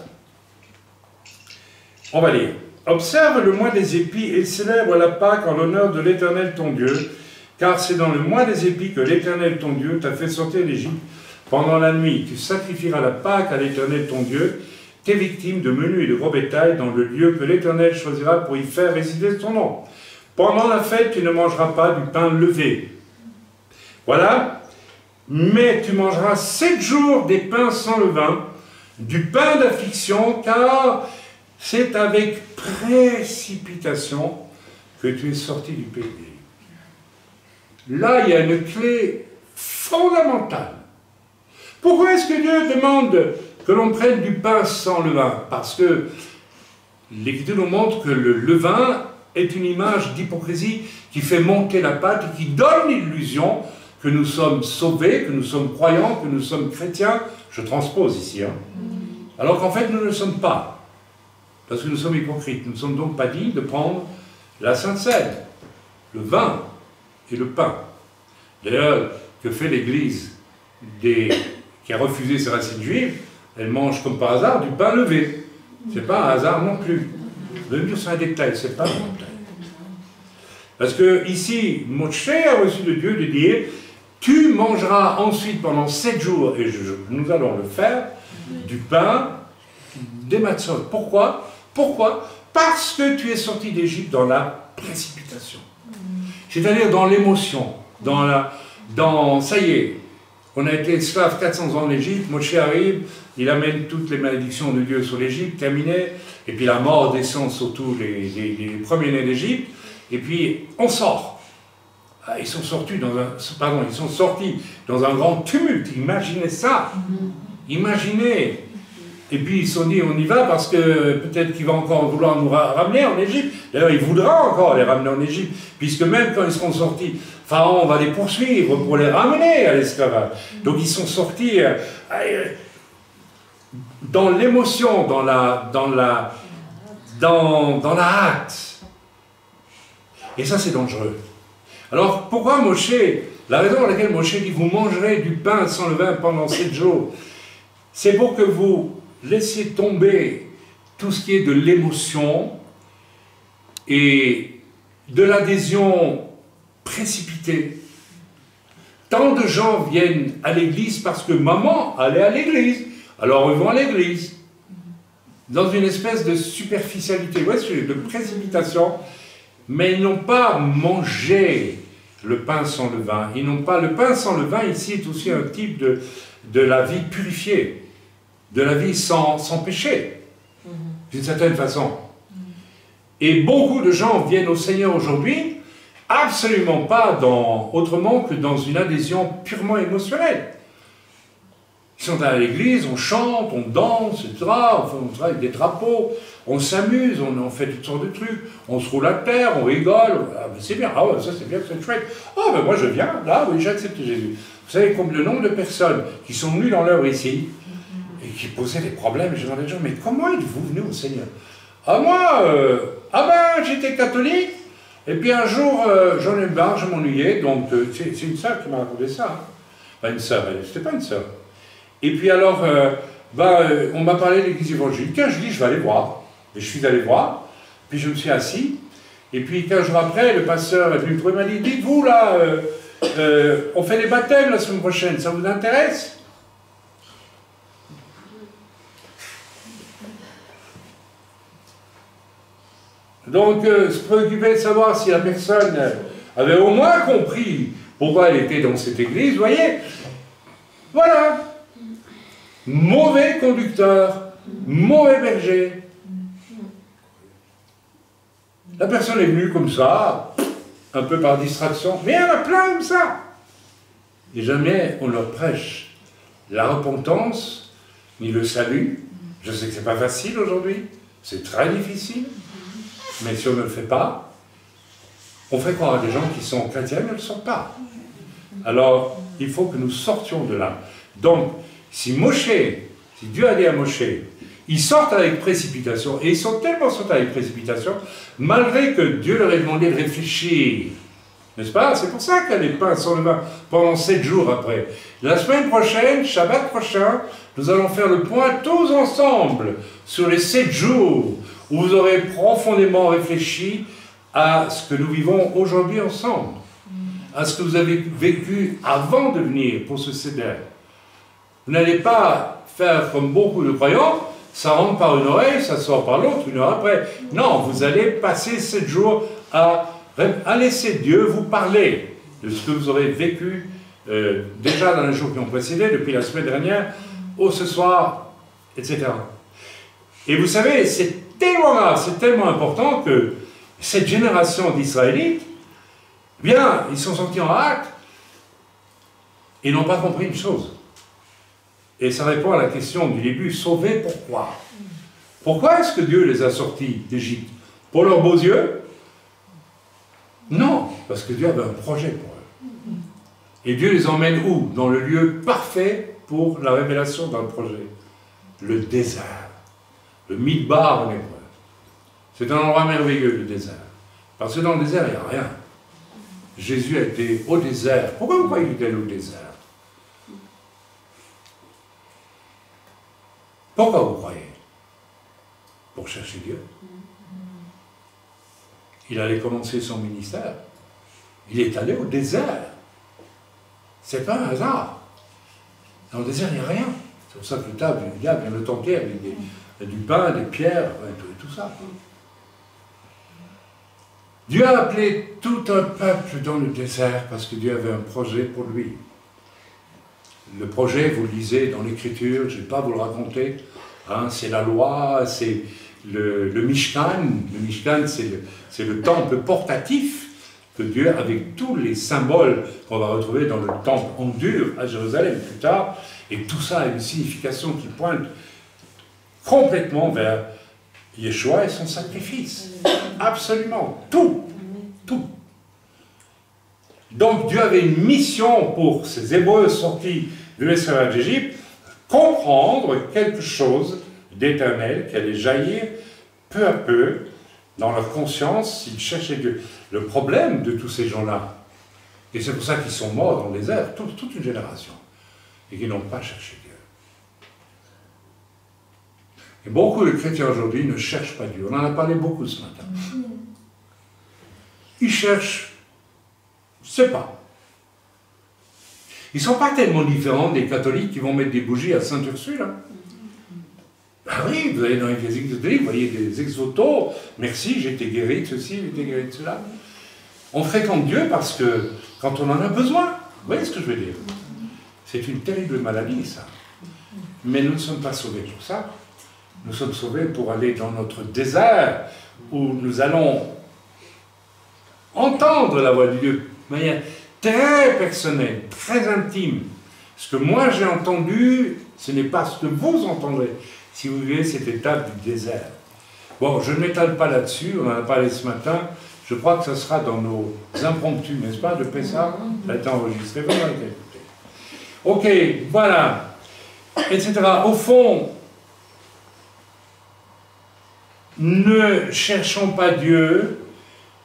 On va lire. Observe le mois des épis et célèbre la Pâque en l'honneur de l'Éternel ton Dieu, car c'est dans le mois des épis que l'Éternel ton Dieu t'a fait sortir d'Égypte. Pendant la nuit, tu sacrifieras la Pâque à l'Éternel ton Dieu, tes victimes de menu et de gros bétail, dans le lieu que l'Éternel choisira pour y faire résider son nom. Pendant la fête, tu ne mangeras pas du pain levé. Voilà. Mais tu mangeras 7 jours des pains sans levain, du pain d'affliction, car c'est avec précipitation que tu es sorti du pays. Là, il y a une clé fondamentale. Pourquoi est-ce que Dieu demande que l'on prenne du pain sans levain? Parce que l'Écriture nous montre que le levain est une image d'hypocrisie qui fait monter la pâte et qui donne l'illusion que nous sommes sauvés, que nous sommes croyants, que nous sommes chrétiens. Je transpose ici, hein. Alors qu'en fait, nous ne le sommes pas. Parce que nous sommes hypocrites. Nous ne sommes donc pas dignes de prendre la Sainte Seine, le vin et le pain. D'ailleurs, que fait l'Église qui a refusé ses racines juives? Elle mange comme par hasard du pain levé. Ce n'est pas un hasard non plus. Le mieux, c'est un détail, c'est pas un détail. Parce que ici, Moshe a reçu de Dieu de dire « Tu mangeras ensuite pendant 7 jours, et nous allons le faire, du pain des matzot. » Pourquoi? Pourquoi? Parce que tu es sorti d'Égypte dans la précipitation. C'est-à-dire dans l'émotion, ça y est, on a été esclave 400 ans en Égypte, Moshe arrive, il amène toutes les malédictions de Dieu sur l'Égypte, terminé, et puis la mort descend sur tous les premiers-nés d'Égypte, et puis on sort. Ils sont sortis dans un grand tumulte, imaginez ça, imaginez. Et puis ils se sont dit, on y va parce que peut-être qu'il va encore vouloir nous ramener en Égypte. D'ailleurs, il voudra encore les ramener en Égypte, puisque même quand ils seront sortis, Pharaon va les poursuivre pour les ramener à l'esclavage. Donc ils sont sortis dans l'émotion, dans la hâte. Et ça, c'est dangereux. Alors, pourquoi Moshe, la raison pour laquelle Moshe dit, vous mangerez du pain sans levain pendant 7 jours, c'est pour que vous laissiez tomber tout ce qui est de l'émotion et de l'adhésion précipitée. Tant de gens viennent à l'église parce que maman allait à l'église, alors ils vont à l'église. Dans une espèce de superficialité, de précipitation, mais ils n'ont pas mangé le pain sans levain. Ils n'ont pas le pain sans levain, ici est aussi un type de la vie purifiée, de la vie sans péché, d'une certaine façon. Et beaucoup de gens viennent au Seigneur aujourd'hui, absolument pas autrement que dans une adhésion purement émotionnelle. Ils sont à l'église, on chante, on danse, etc. On travaille avec des drapeaux, on s'amuse, on fait toutes sortes de trucs, on se roule à terre, on rigole. Ah, ben c'est bien, ah ouais, ça c'est bien, c'est chouette. Ah ben moi je viens, là, oui, j'accepte Jésus. Vous savez, comme le nombre de personnes qui sont venues dans l'œuvre ici, et qui posaient des problèmes, je demandais aux gens, mais comment êtes-vous venus au Seigneur? Ah moi, j'étais catholique, et puis un jour, j'en ai marre, je m'ennuyais, donc c'est une sœur qui m'a raconté ça. Hein. Pas une sœur, c'était pas une sœur. Et puis alors, on m'a parlé de l'église évangélique. 15 jours, je vais aller voir. Et je suis allé voir, puis je me suis assis, et puis 15 jours après, le pasteur est venu me trouver, il m'a dit, dites-vous là, on fait les baptêmes la semaine prochaine, ça vous intéresse? Donc, se préoccuper de savoir si la personne avait au moins compris pourquoi elle était dans cette église, vous voyez? Voilà. Mauvais conducteur, mauvais berger. La personne est venue comme ça, un peu par distraction, mais il y en a plein comme ça. Et jamais on leur prêche la repentance, ni le salut. Je sais que c'est pas facile aujourd'hui, c'est très difficile, mais si on ne le fait pas, on fait croire à des gens qui sont chrétiens, mais ne le sont pas. Alors, il faut que nous sortions de là. Donc, si Dieu a dit à Moshe, ils sortent avec précipitation, et ils sont tellement sortis avec précipitation, malgré que Dieu leur ait demandé de réfléchir. N'est-ce pas? C'est pour ça qu'il y a les pains sans levain pendant 7 jours après. La semaine prochaine, Shabbat prochain, nous allons faire le point tous ensemble sur les 7 jours où vous aurez profondément réfléchi à ce que nous vivons aujourd'hui ensemble, à ce que vous avez vécu avant de venir pour ce Seder. Vous n'allez pas faire comme beaucoup de croyants, ça rentre par une oreille, ça sort par l'autre une heure après. Non, vous allez passer 7 jours à laisser Dieu vous parler de ce que vous aurez vécu déjà dans les jours qui ont précédé, depuis la semaine dernière, au ce soir, etc. Et vous savez, c'est tellement grave, c'est tellement important que cette génération d'Israélites, bien, ils sont sortis en hâte et n'ont pas compris une chose. Et ça répond à la question du début, sauvés pourquoi? Pourquoi est-ce que Dieu les a sortis d'Égypte? Pour leurs beaux yeux? Non, parce que Dieu avait un projet pour eux. Et Dieu les emmène où? Dans le lieu parfait pour la révélation d'un projet. Le désert. Le Midbar en hébreu. C'est un endroit merveilleux, le désert. Parce que dans le désert, il n'y a rien. Jésus a été au désert. Pourquoi vous croyez qu'il est allé au désert? Pourquoi vous croyez? Pour chercher Dieu. Il allait commencer son ministère. Il est allé au désert. C'est pas un hasard. Dans le désert, il n'y a rien. C'est pour ça que le diable vient le tenter avec du pain, des pierres, tout ça. Dieu a appelé tout un peuple dans le désert parce que Dieu avait un projet pour lui. Le projet, vous le lisez dans l'Écriture, je ne vais pas vous le raconter, hein, c'est la loi, c'est le Mishkan. Le Mishkan, c'est le temple portatif que Dieu, avec tous les symboles qu'on va retrouver dans le temple en dur à Jérusalem plus tard, et tout ça a une signification qui pointe complètement vers Yeshua et son sacrifice. Absolument, tout. Donc Dieu avait une mission pour ces Hébreux sortis de l'esclavage d'Égypte, comprendre quelque chose d'éternel qui allait jaillir peu à peu dans leur conscience s'ils cherchaient Dieu. Le problème de tous ces gens-là, et c'est pour ça qu'ils sont morts dans le désert, toute une génération, et qu'ils n'ont pas cherché Dieu. Et beaucoup de chrétiens aujourd'hui ne cherchent pas Dieu. On en a parlé beaucoup ce matin. Ils cherchent, je ne sais pas. Ils ne sont pas tellement différents des catholiques qui vont mettre des bougies à Sainte-Ursule. Hein. Ah oui, vous allez dans les églises catholiques, vous voyez des ex-voto, merci, j'ai été guéri de ceci, j'ai été guéri de cela. On fréquente Dieu parce que quand on en a besoin, vous voyez ce que je veux dire? C'est une terrible maladie, ça. Mais nous ne sommes pas sauvés pour ça. Nous sommes sauvés pour aller dans notre désert, où nous allons entendre la voix de Dieu de manière très personnelle, très intime, Ce que moi j'ai entendu, ce n'est pas ce que vous entendrez si vous vivez cette étape du désert. Bon, je ne m'étale pas là-dessus, on en a parlé ce matin, je crois que ce sera dans nos impromptus, n'est-ce pas, de Pessah, ça a été enregistré, vous l'avez écouté. Ok, voilà, etc. Au fond, ne cherchons pas Dieu,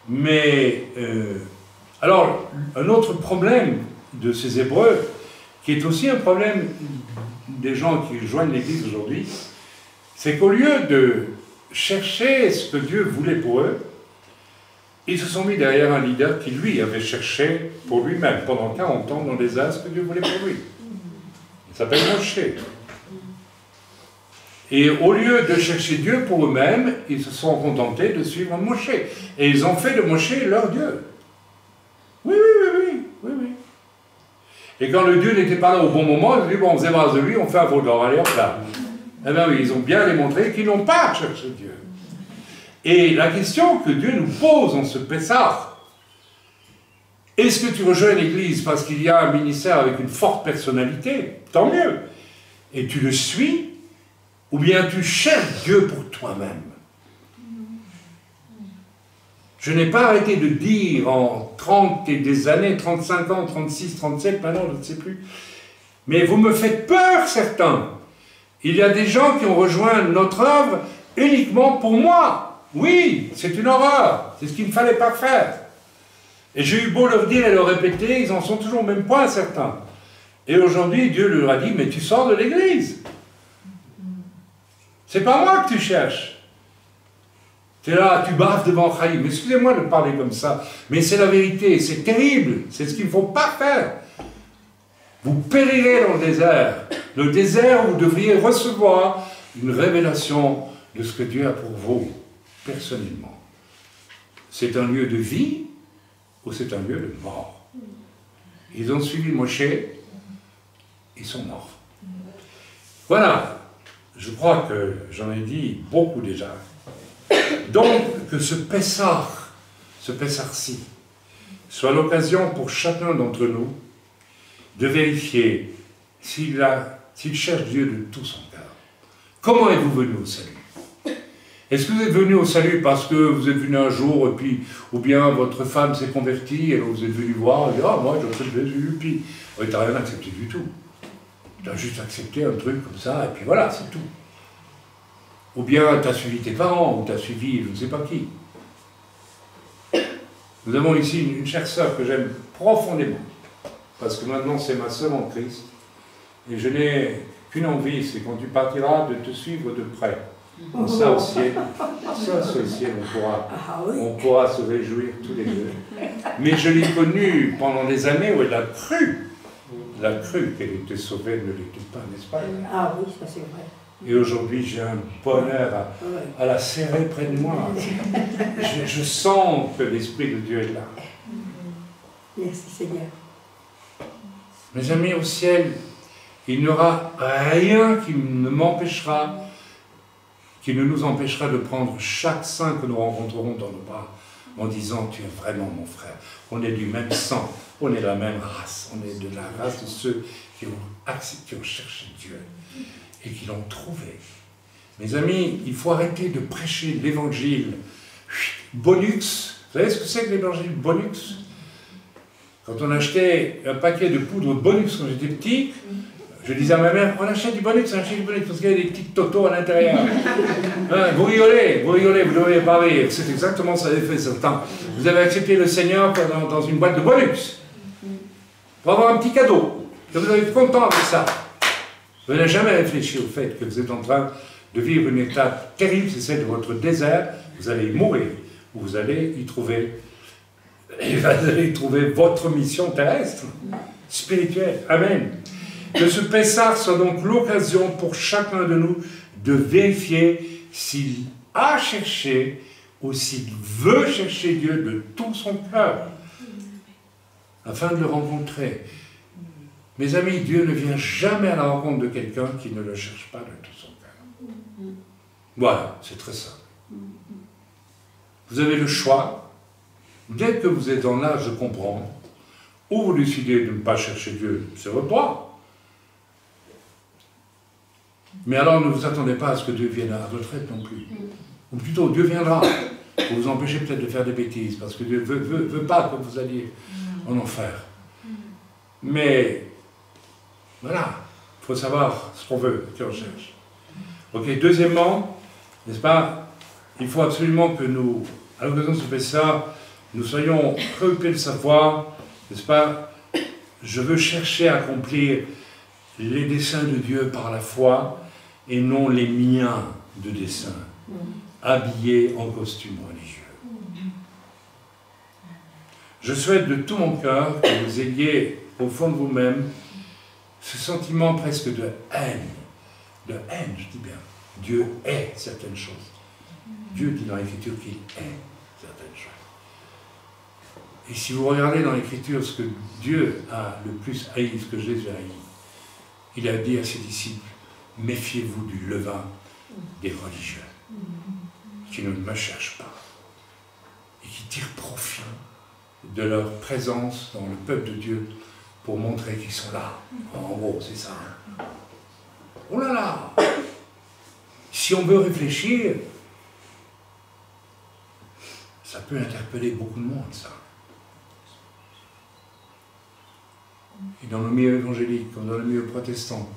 mais... alors, un autre problème de ces Hébreux, qui est aussi un problème des gens qui joignent l'Église aujourd'hui, c'est qu'au lieu de chercher ce que Dieu voulait pour eux, ils se sont mis derrière un leader qui, lui, avait cherché pour lui-même pendant 40 ans dans le désert ce que Dieu voulait pour lui. Il s'appelle Moshe. Et au lieu de chercher Dieu pour eux-mêmes, ils se sont contentés de suivre Moshe. Et ils ont fait de Moshe leur Dieu. Oui. Et quand le Dieu n'était pas là au bon moment, ils ont dit, bon, on se débarrasse de lui, on fait un veau d'or, allez hop là. Eh bien oui, ils ont bien démontré qu'ils n'ont pas cherché Dieu. Et la question que Dieu nous pose en ce Pessah, est-ce que tu rejoins l'Église parce qu'il y a un ministère avec une forte personnalité? Tant mieux. Et tu le suis, ou bien tu cherches Dieu pour toi-même? Je n'ai pas arrêté de dire en 30 et des années, 35 ans, 36, 37, maintenant je ne sais plus. Mais vous me faites peur, certains. Il y a des gens qui ont rejoint notre œuvre uniquement pour moi. Oui, c'est une horreur. C'est ce qu'il ne fallait pas faire. Et j'ai eu beau leur dire et leur répéter, ils en sont toujours au même point, certains. Et aujourd'hui, Dieu leur a dit, mais tu sors de l'Église. C'est pas moi que tu cherches. Tu es là, tu baves devant Chaim. Excusez-moi de parler comme ça, mais c'est la vérité, c'est terrible, c'est ce qu'il ne faut pas faire. Vous périrez dans le désert où vous devriez recevoir une révélation de ce que Dieu a pour vous, personnellement. C'est un lieu de vie ou c'est un lieu de mort? Ils ont suivi Moshe, ils sont morts. Voilà, je crois que j'en ai dit beaucoup déjà. Donc, que ce Pessah-ci, soit l'occasion pour chacun d'entre nous de vérifier s'il cherche Dieu de tout son cœur. Comment êtes-vous venu au salut? Est-ce que vous êtes venu au salut parce que vous êtes venu un jour, et puis, ou bien votre femme s'est convertie, et vous êtes venu voir, et dit, ah, moi j'accepte Jésus, puis tu n'as rien accepté du tout. Tu as juste accepté un truc comme ça, et puis voilà, c'est tout. Ou bien tu as suivi tes parents, ou tu as suivi je ne sais pas qui. Nous avons ici une chère sœur que j'aime profondément, parce que maintenant c'est ma sœur en Christ, et je n'ai qu'une envie, c'est quand tu partiras de te suivre de près. Ça au ciel, on pourra se réjouir tous les deux. Mais je l'ai connue pendant des années où elle a cru qu'elle était sauvée, elle ne l'était pas, n'est-ce pas? Ah oui, ça c'est vrai. Et aujourd'hui, j'ai un bonheur à la serrer près de moi. Je sens que l'Esprit de Dieu est là. Merci Seigneur. Mes amis, au ciel, il n'y aura rien qui ne nous empêchera de prendre chaque saint que nous rencontrerons dans nos bras en disant, tu es vraiment mon frère. On est du même sang, on est de la même race, on est de la race de ceux qui ont cherché Dieu et qui l'ont trouvé. Mes amis, il faut arrêter de prêcher l'évangile Bonux. Vous savez ce que c'est que l'évangile Bonux? Quand on achetait un paquet de poudre Bonux quand j'étais petit, je disais à ma mère, on achète du Bonux, parce qu'il y a des petites totos à l'intérieur. Hein, vous rigolez, vous devriez pas rire. C'est exactement ça que vous avez fait ce temps. Vous avez accepté le Seigneur dans une boîte de Bonux pour avoir un petit cadeau. Et vous allez être content avec ça. Vous n'avez jamais réfléchi au fait que vous êtes en train de vivre une étape terrible, c'est celle de votre désert. Vous allez y mourir, vous allez y trouver, votre mission terrestre, spirituelle. Amen. Que ce Pessah soit donc l'occasion pour chacun de nous de vérifier s'il a cherché ou s'il veut chercher Dieu de tout son cœur, afin de le rencontrer. Mes amis, Dieu ne vient jamais à la rencontre de quelqu'un qui ne le cherche pas de tout son cœur. Voilà, c'est très simple. Vous avez le choix, dès que vous êtes en l'âge de comprendre, ou vous décidez de ne pas chercher Dieu, c'est votre droit. Mais alors ne vous attendez pas à ce que Dieu vienne à la retraite non plus. Ou plutôt, Dieu viendra pour vous empêcher peut-être de faire des bêtises, parce que Dieu ne veut pas que vous alliez en enfer. Mais, voilà, il faut savoir ce qu'on veut, ce qu'on cherche. Ok, deuxièmement, n'est-ce pas, il faut absolument que nous, à l'occasion de ce PSA, nous soyons préoccupés de savoir, n'est-ce pas, je veux chercher à accomplir les desseins de Dieu par la foi et non les miens de dessein, habillés en costume religieux. Je souhaite de tout mon cœur que vous ayez au fond de vous-même ce sentiment presque de haine, je dis bien. Dieu est certaines choses. Dieu dit dans l'Écriture qu'il est certaines choses. Et si vous regardez dans l'Écriture ce que Dieu a le plus haï, ce que Jésus a haï, il a dit à ses disciples, méfiez-vous du levain des religieux, qui ne me cherchent pas, et qui tirent profit de leur présence dans le peuple de Dieu pour montrer qu'ils sont là. En gros, c'est ça. Oh là là! Si on veut réfléchir, ça peut interpeller beaucoup de monde, ça. Et dans le milieu évangélique, comme dans le milieu protestant,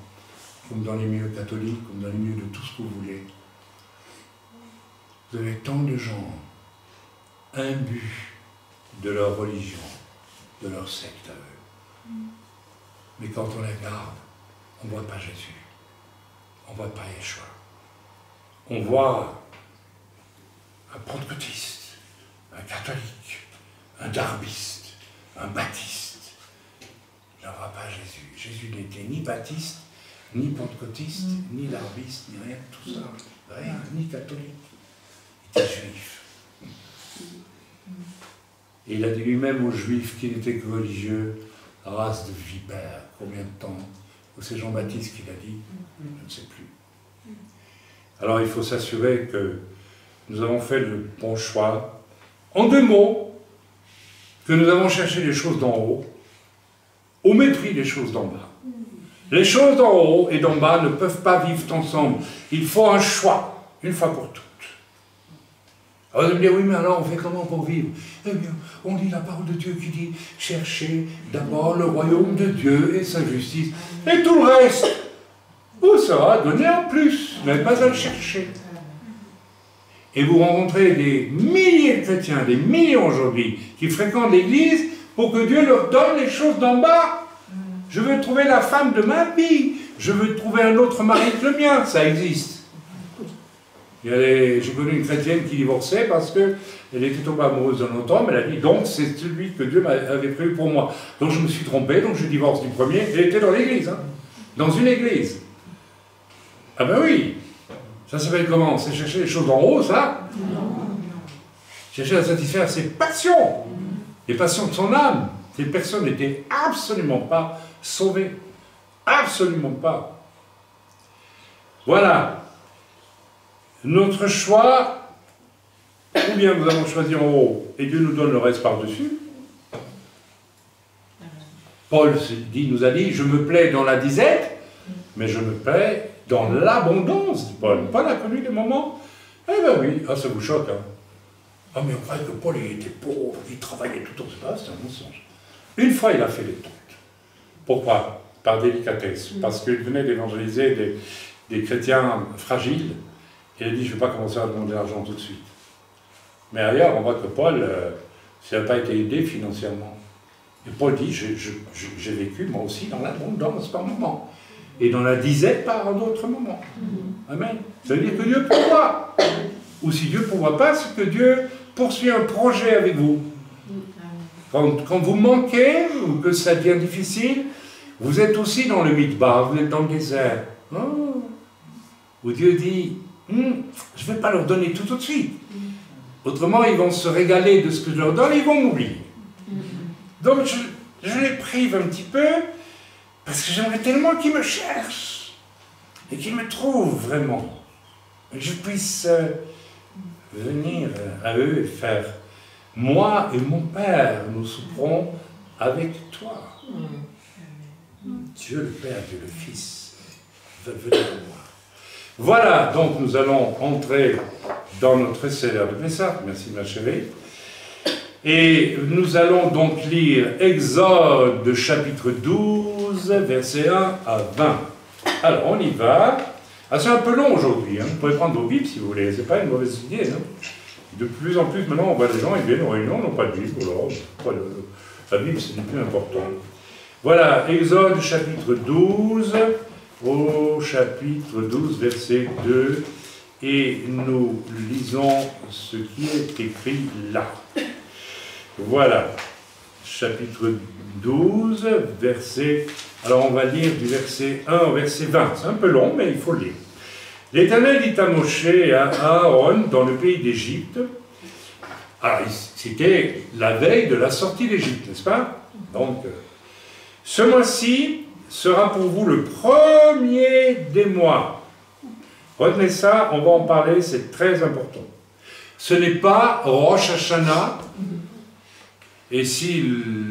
comme dans les milieux catholiques, comme dans les milieux de tout ce que vous voulez, vous avez tant de gens imbus de leur religion, de leur secte à eux. Mais quand on les regarde, on ne voit pas Jésus, on ne voit pas Yeshua. On voit un pentecôtiste, un catholique, un darbiste, un baptiste. On ne voit pas Jésus. Jésus n'était ni baptiste, ni pentecôtiste, ni darbiste, ni rien de tout ça. Rien, ni catholique. Il était juif. Et il a dit lui-même aux Juifs qu'il n'était que religieux, race de vipères. Combien de temps? Ou c'est Jean-Baptiste qui l'a dit? Je ne sais plus. Alors il faut s'assurer que nous avons fait le bon choix. En deux mots, que nous avons cherché les choses d'en haut, au mépris des choses d'en bas. Les choses d'en haut et d'en bas ne peuvent pas vivre ensemble. Il faut un choix, une fois pour toutes. Alors vous allez me dire, oui, mais alors on fait comment pour vivre? Eh bien, on lit la parole de Dieu qui dit, cherchez d'abord le royaume de Dieu et sa justice. Et tout le reste, vous sera donné en plus. Vous n'avez pas à le chercher. Et vous rencontrez des milliers de chrétiens, des millions aujourd'hui, qui fréquentent l'église pour que Dieu leur donne les choses d'en bas. Je veux trouver la femme de ma vie. Je veux trouver un autre mari que le mien. Ça existe. J'ai connu une chrétienne qui divorçait parce qu'elle était tombée amoureuse d'un autre homme. Elle a dit, donc c'est celui que Dieu avait prévu pour moi. Donc je me suis trompé, donc je divorce du premier. Elle était dans l'église, hein, dans une église. Ah ben oui. Ça s'appelle comment? C'est chercher les choses d'en haut, ça? Chercher à satisfaire ses passions. Les passions de son âme. Ces personnes n'étaient absolument pas sauvées. Absolument pas. Voilà. Notre choix, ou bien nous allons choisir en haut, et Dieu nous donne le reste par-dessus. Paul nous a dit, je me plais dans la disette, mais je me plais dans l'abondance, dit Paul. Paul a connu des moments, eh ben oui, ah, ça vous choque, hein. Ah, mais on croyait que Paul, il était pauvre, il travaillait tout le temps, c'est un mensonge. Une fois, il a fait les tontes. Pourquoi? Par délicatesse, parce qu'il venait d'évangéliser des chrétiens fragiles. Et il a dit, je ne vais pas commencer à demander l'argent tout de suite. Mais ailleurs, on voit que Paul, ça n'a pas été aidé financièrement. Et Paul dit, j'ai vécu moi aussi dans l'abondance par moment. Et dans la disette par un autre moment. Amen. Ça veut dire que Dieu pourvoit. Ou si Dieu ne pourvoit pas, c'est que Dieu poursuit un projet avec vous. Quand vous manquez, ou que ça devient difficile, vous êtes aussi dans le midbar, vous êtes dans le désert. Oh. Où Dieu dit, je ne vais pas leur donner tout de suite. Autrement, ils vont se régaler de ce que je leur donne et ils vont m'oublier. Donc, je les prive un petit peu, parce que j'aimerais tellement qu'ils me cherchent et qu'ils me trouvent vraiment. Et que je puisse venir à eux et faire, moi et mon Père, nous souperons avec toi. Dieu le Père, Dieu le Fils, veulent venir à moi. Voilà, donc nous allons entrer dans notre Seder de Pessah. Merci ma chérie. Et nous allons donc lire Exode chapitre 12, versets 1 à 20. Alors, on y va. Ah, c'est un peu long aujourd'hui, hein. Vous pouvez prendre vos Bibles si vous voulez, c'est pas une mauvaise idée. Hein. De plus en plus, maintenant, on voit des gens, ils viennent aux réunions, n'ont pas de Bible, alors, la Bible, c'est le plus important. Voilà, Exode chapitre 12, au chapitre 12, verset 2, et nous lisons ce qui est écrit là. Voilà, chapitre 12, verset... Alors on va lire du verset 1 au verset 20. C'est un peu long, mais il faut le lire. L'Éternel dit à Moshe et à Aaron dans le pays d'Égypte. Alors, c'était la veille de la sortie d'Égypte, n'est-ce pas? Donc, ce mois-ci sera pour vous le premier des mois. Retenez ça, on va en parler, c'est très important. Ce n'est pas Rosh Hashanah. Et si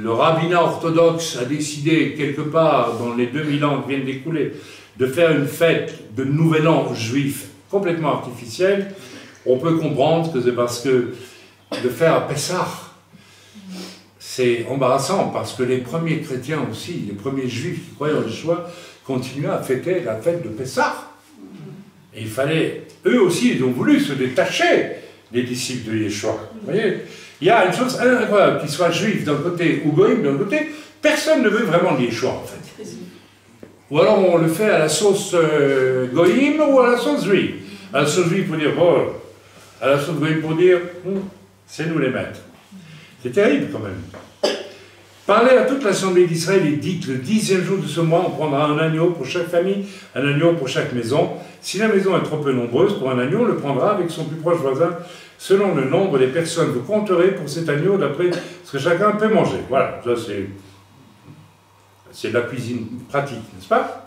le rabbinat orthodoxe a décidé, quelque part, dans les 2000 ans qui viennent d'écouler, de faire une fête de Nouvel An juif complètement artificielle, on peut comprendre que c'est parce que de faire Pessah, c'est embarrassant, parce que les premiers chrétiens aussi, les premiers juifs qui croyaient en Yeshua, continuaient à fêter la fête de Pessah. Et il fallait, eux aussi, ils ont voulu se détacher des disciples de Yeshua. Vous voyez ? Il y a une chose incroyable, qu'ils soient juifs d'un côté ou goïm d'un côté, personne ne veut vraiment de Yeshua en fait. Ou alors on le fait à la sauce goïm ou à la sauce juive. À la sauce juive pour dire, oh, à la sauce goïm pour dire, c'est nous les maîtres. C'est terrible quand même. Parlez à toute l'assemblée d'Israël et dites, le 10e jour de ce mois, on prendra un agneau pour chaque famille, un agneau pour chaque maison. Si la maison est trop peu nombreuse, pour un agneau, on le prendra avec son plus proche voisin, selon le nombre des personnes. Vous compterez pour cet agneau d'après ce que chacun peut manger. Voilà, ça c'est de la cuisine pratique, n'est-ce pas?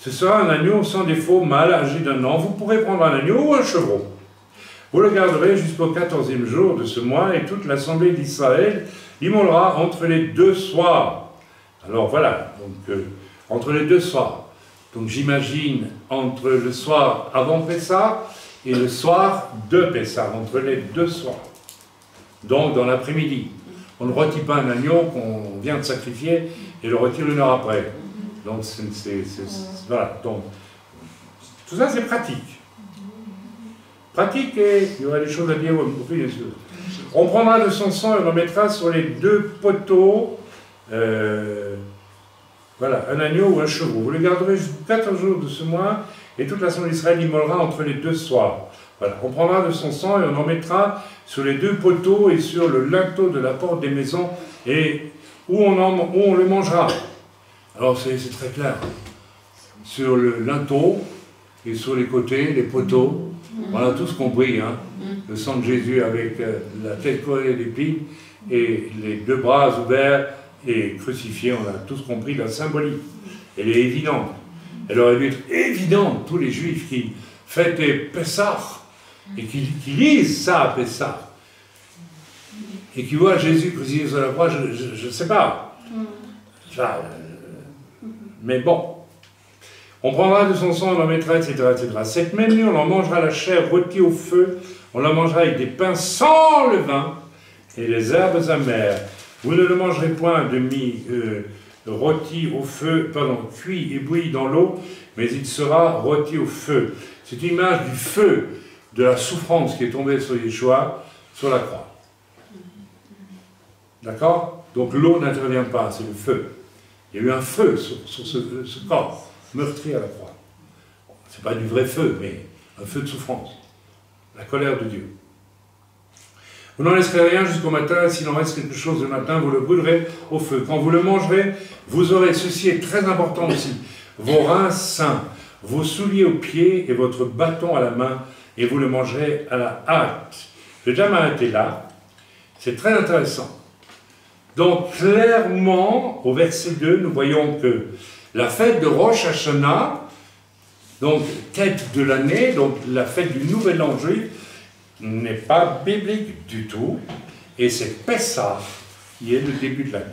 Ce sera un agneau sans défaut, mâle, âgé d'1 an. Vous pourrez prendre un agneau ou un chevreau. Vous le garderez jusqu'au 14e jour de ce mois, et toute l'assemblée d'Israël immolera entre les 2 soirs. Alors voilà, donc entre les 2 soirs. Donc j'imagine entre le soir avant Pessah et le soir de Pessah, entre les 2 soirs. Donc dans l'après-midi. On ne rôtit pas un agneau qu'on vient de sacrifier et le retire 1 heure après. Donc voilà. Donc, tout ça c'est pratique. Pratique, et il y aura des choses à dire au plus bien sûr. On prendra de son sang et on en mettra sur les 2 poteaux, voilà, un agneau ou un chevreau. Vous le garderez jusqu'aux 14 jours de ce mois, et toute l'assemblée d'Israël immolera entre les 2 soirs. Voilà, on prendra de son sang et on en mettra sur les 2 poteaux et sur le linteau de la porte des maisons, et où on le mangera. Alors c'est très clair. Sur le linteau et sur les côtés, les poteaux, on a tous compris, hein, le sang de Jésus avec la tête collée d'épines et les 2 bras ouverts et crucifié, on a tous compris la symbolique. Elle est évidente. Elle aurait dû être évidente, tous les Juifs qui fêtaient Pessah et qui lisent ça à Pessah et qui voient Jésus crucifié sur la croix, je ne sais pas. Mais bon. On prendra de son sang, on en mettra, etc., etc. Cette même nuit, on en mangera la chair rôtie au feu, on la mangera avec des pains sans levain et les herbes amères. Vous ne le mangerez point rôti au feu, cuit et bouilli dans l'eau, mais il sera rôti au feu. C'est une image du feu, de la souffrance qui est tombée sur Yeshua, sur la croix. D'accord? Donc l'eau n'intervient pas, c'est le feu. Il y a eu un feu sur ce corps meurtri à la croix. Ce n'est pas du vrai feu, mais un feu de souffrance. La colère de Dieu. Vous n'en laisserez rien jusqu'au matin, s'il en reste quelque chose le matin, vous le brûlerez au feu. Quand vous le mangerez, vous aurez, ceci est très important aussi, vos reins sains, vos souliers aux pieds et votre bâton à la main, et vous le mangerez à la hâte. Je vais déjà m'arrêter là. C'est très intéressant. Donc, clairement, au verset 2, nous voyons que la fête de Rosh Hashanah, donc tête de l'année, donc la fête du Nouvel An juif, n'est pas biblique du tout, et c'est Pessah qui est le début de l'année.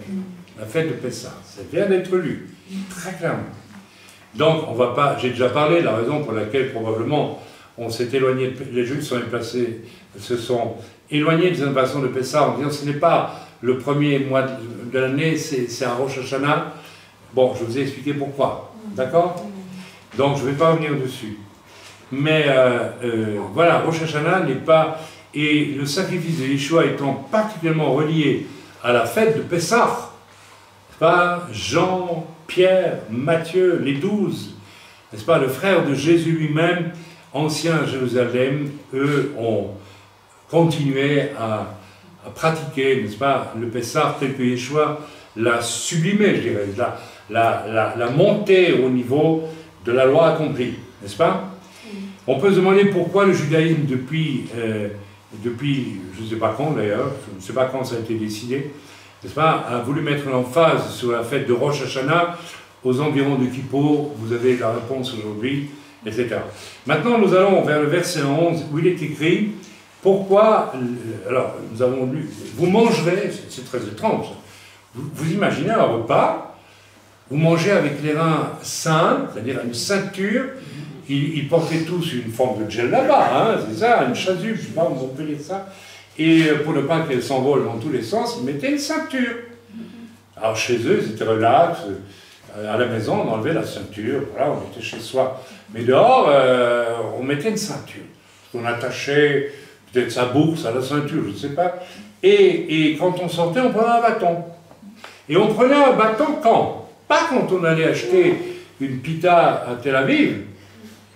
La fête de Pessah, ça vient d'être lu, très clairement. Donc, on va pas, j'ai déjà parlé de la raison pour laquelle probablement on s'est éloigné, les Juifs se sont éloignés des invasions de Pessah en disant ce n'est pas le premier mois de l'année, c'est un Rosh Hashanah. Bon, je vous ai expliqué pourquoi, d'accord? Donc, je ne vais pas revenir dessus. Mais voilà, Rosh Hashanah n'est pas... Et le sacrifice de Yeshua étant particulièrement relié à la fête de Pessah, pas Jean, Pierre, Matthieu, les 12, n'est-ce pas, le frère de Jésus lui-même, ancien Jérusalem, eux ont continué à pratiquer, n'est-ce pas, le Pessah tel que Yeshua l'a sublimé, je dirais, la montée au niveau de la loi accomplie, n'est-ce pas? On peut se demander pourquoi le judaïsme, depuis je ne sais pas quand d'ailleurs, je ne sais pas quand ça a été décidé, n'est-ce pas, a voulu mettre l'emphase sur la fête de Rosh Hashanah aux environs de Kippour. Vous avez la réponse aujourd'hui, etc. Maintenant, nous allons vers le verset 11 où il est écrit pourquoi. Alors, nous avons lu, vous mangerez, c'est très étrange, vous imaginez un repas, vous mangez avec les reins saints, c'est-à-dire une ceinture. Ils portaient tous une forme de gel là-bas, hein, c'est ça, une chasuble, je ne sais pas, on peut dire ça. Et pour ne pas qu'elle s'envole dans tous les sens, ils mettaient une ceinture. Alors chez eux, c'était relax. À la maison, on enlevait la ceinture, voilà, on était chez soi. Mais dehors, on mettait une ceinture. On attachait peut-être sa bourse à la ceinture, je ne sais pas. Et quand on sortait, on prenait un bâton. Et on prenait un bâton quand? Pas quand on allait acheter une pita à Tel Aviv.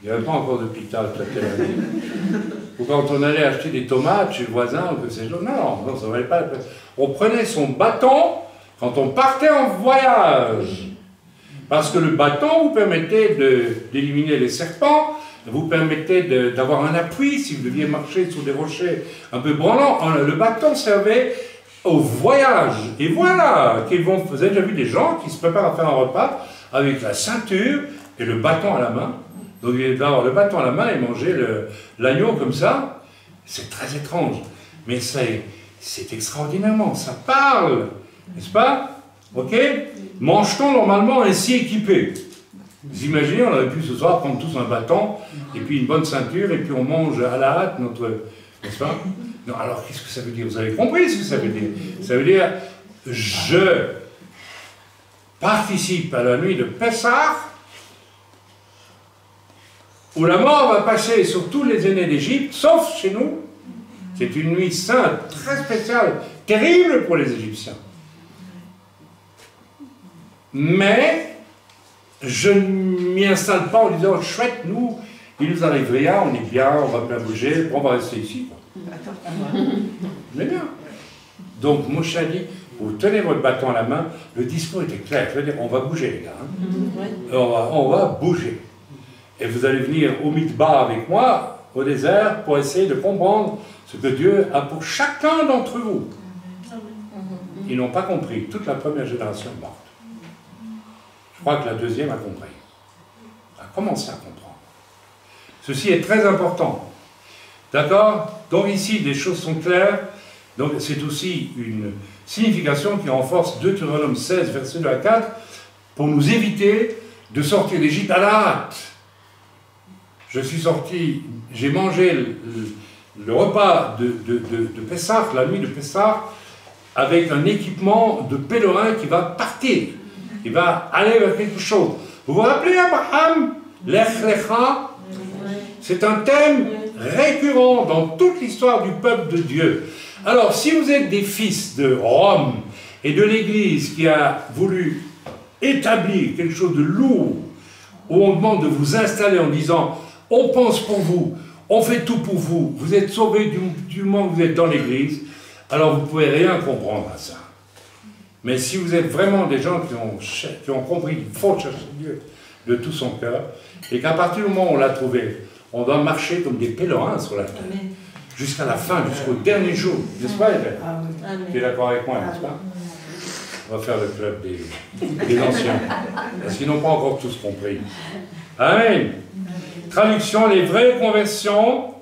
Il n'y avait pas encore de pita à Tel Aviv. Ou quand on allait acheter des tomates chez le voisin, ou que c'est non, ça ne valait pas la peine. On prenait son bâton quand on partait en voyage. Parce que le bâton vous permettait d'éliminer les serpents, vous permettait d'avoir un appui si vous deviez marcher sur des rochers un peu branlants. Le bâton servait au voyage. Et voilà, vous avez déjà vu des gens qui se préparent à faire un repas avec la ceinture et le bâton à la main. Donc il va avoir le bâton à la main et manger l'agneau comme ça. C'est très étrange. Mais c'est extraordinairement, ça parle, n'est-ce pas? Ok? Mange-t-on normalement ainsi équipé? Vous imaginez, on aurait pu ce soir prendre tous un bâton, et puis une bonne ceinture, et puis on mange à la hâte notre... N'est-ce pas? Non, alors qu'est-ce que ça veut dire? Vous avez compris ce que ça veut dire? Ça veut dire, je participe à la nuit de Pessah, où la mort va passer sur tous les aînés d'Égypte, sauf chez nous. C'est une nuit sainte, très spéciale, terrible pour les Égyptiens. Mais je ne m'y installe pas en disant, chouette, nous, il nous arrive rien, on est bien, on va bien bouger, on va rester ici. On est bien. Donc Moshe a dit, vous tenez votre bâton à la main, le discours était clair, je veux dire, on va bouger les gars. Hein. On va bouger. Et vous allez venir au Midbar avec moi, au désert, pour essayer de comprendre ce que Dieu a pour chacun d'entre vous. Ils n'ont pas compris. Toute la première génération est morte. Je crois que la deuxième a compris. A commencé à comprendre. Ceci est très important. D'accord? Donc ici, les choses sont claires. Donc c'est aussi une signification qui renforce Deutéronome 16, verset 2 à 4, pour nous éviter de sortir d'Égypte à la hâte. Je suis sorti, j'ai mangé le repas de Pessah, la nuit de Pessah, avec un équipement de pèlerin qui va partir, qui va aller vers quelque chose. Vous vous rappelez Abraham, Lech Lecha? C'est un thème récurrent dans toute l'histoire du peuple de Dieu. Alors, si vous êtes des fils de Rome et de l'Église qui a voulu établir quelque chose de lourd, où on demande de vous installer en disant « on pense pour vous, on fait tout pour vous, vous êtes sauvés du moment que vous êtes dans l'Église », alors vous ne pouvez rien comprendre à ça. Mais si vous êtes vraiment des gens qui ont compris qu'il faut chercher Dieu de tout son cœur, et qu'à partir du moment où on l'a trouvé, on doit marcher comme des pèlerins sur la terre, jusqu'à la fin, jusqu'au dernier jour, n'est-ce pas, Hélène? Tu es d'accord avec moi, n'est-ce pas? On va faire le club des anciens, parce qu'ils n'ont pas encore tous compris. Amen. Traduction, les vraies conversions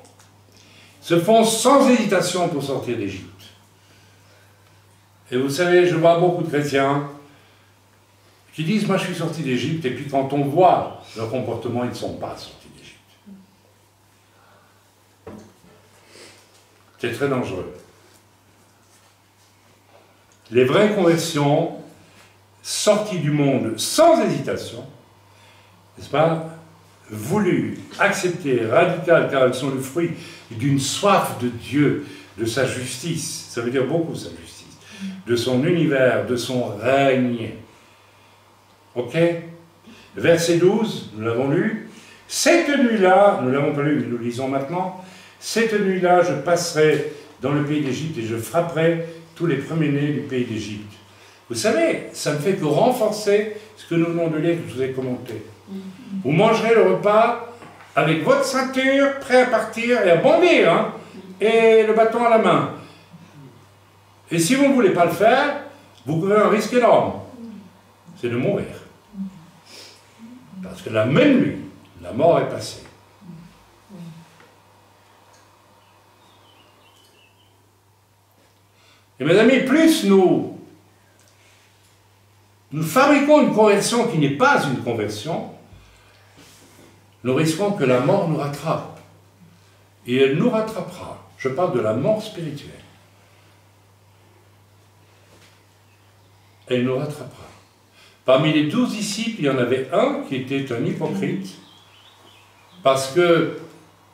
se font sans hésitation pour sortir d'Égypte. Et vous savez, je vois beaucoup de chrétiens qui disent « moi je suis sorti d'Égypte » et puis quand on voit leur comportement, ils ne sont pas sortis d'Égypte. C'est très dangereux. Les vraies conversions, sorties du monde sans hésitation, n'est-ce pas, voulues, acceptées, radicales, car elles sont le fruit d'une soif de Dieu, de sa justice, ça veut dire beaucoup sa justice, de son univers, de son règne. Ok? Verset 12, nous l'avons lu. Cette nuit-là, nous ne l'avons pas lu, mais nous le lisons maintenant. Cette nuit-là, je passerai dans le pays d'Égypte et je frapperai tous les premiers-nés du pays d'Égypte. Vous savez, ça ne fait que renforcer ce que nous venons de lire, que je vous ai commenté. Vous mangerez le repas avec votre ceinture, prêt à partir et à bondir, hein, et le bâton à la main. Et si vous ne voulez pas le faire, vous courez un risque énorme. C'est de mourir. Parce que la même nuit, la mort est passée. Et mes amis, plus nous fabriquons une conversion qui n'est pas une conversion, nous risquons que la mort nous rattrape. Et elle nous rattrapera. Je parle de la mort spirituelle. Elle nous rattrapera. Parmi les 12 disciples, il y en avait un qui était un hypocrite, parce que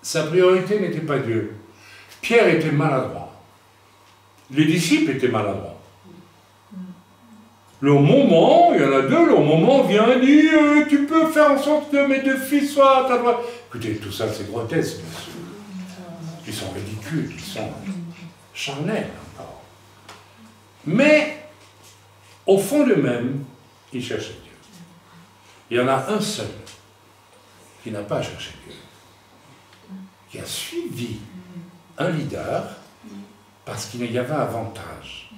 sa priorité n'était pas Dieu. Pierre était maladroit. Les disciples étaient maladroits. Le moment, il y en a deux, le moment vient et dit tu peux faire en sorte que mes deux fils soient à ta droite. Écoutez, tout ça c'est grotesque, bien sûr. Ils sont ridicules, ils sont charnels encore. Mais, au fond d'eux-mêmes, ils cherchaient Dieu. Il y en a un seul qui n'a pas cherché Dieu, qui a suivi un leader parce qu'il y avait avantage.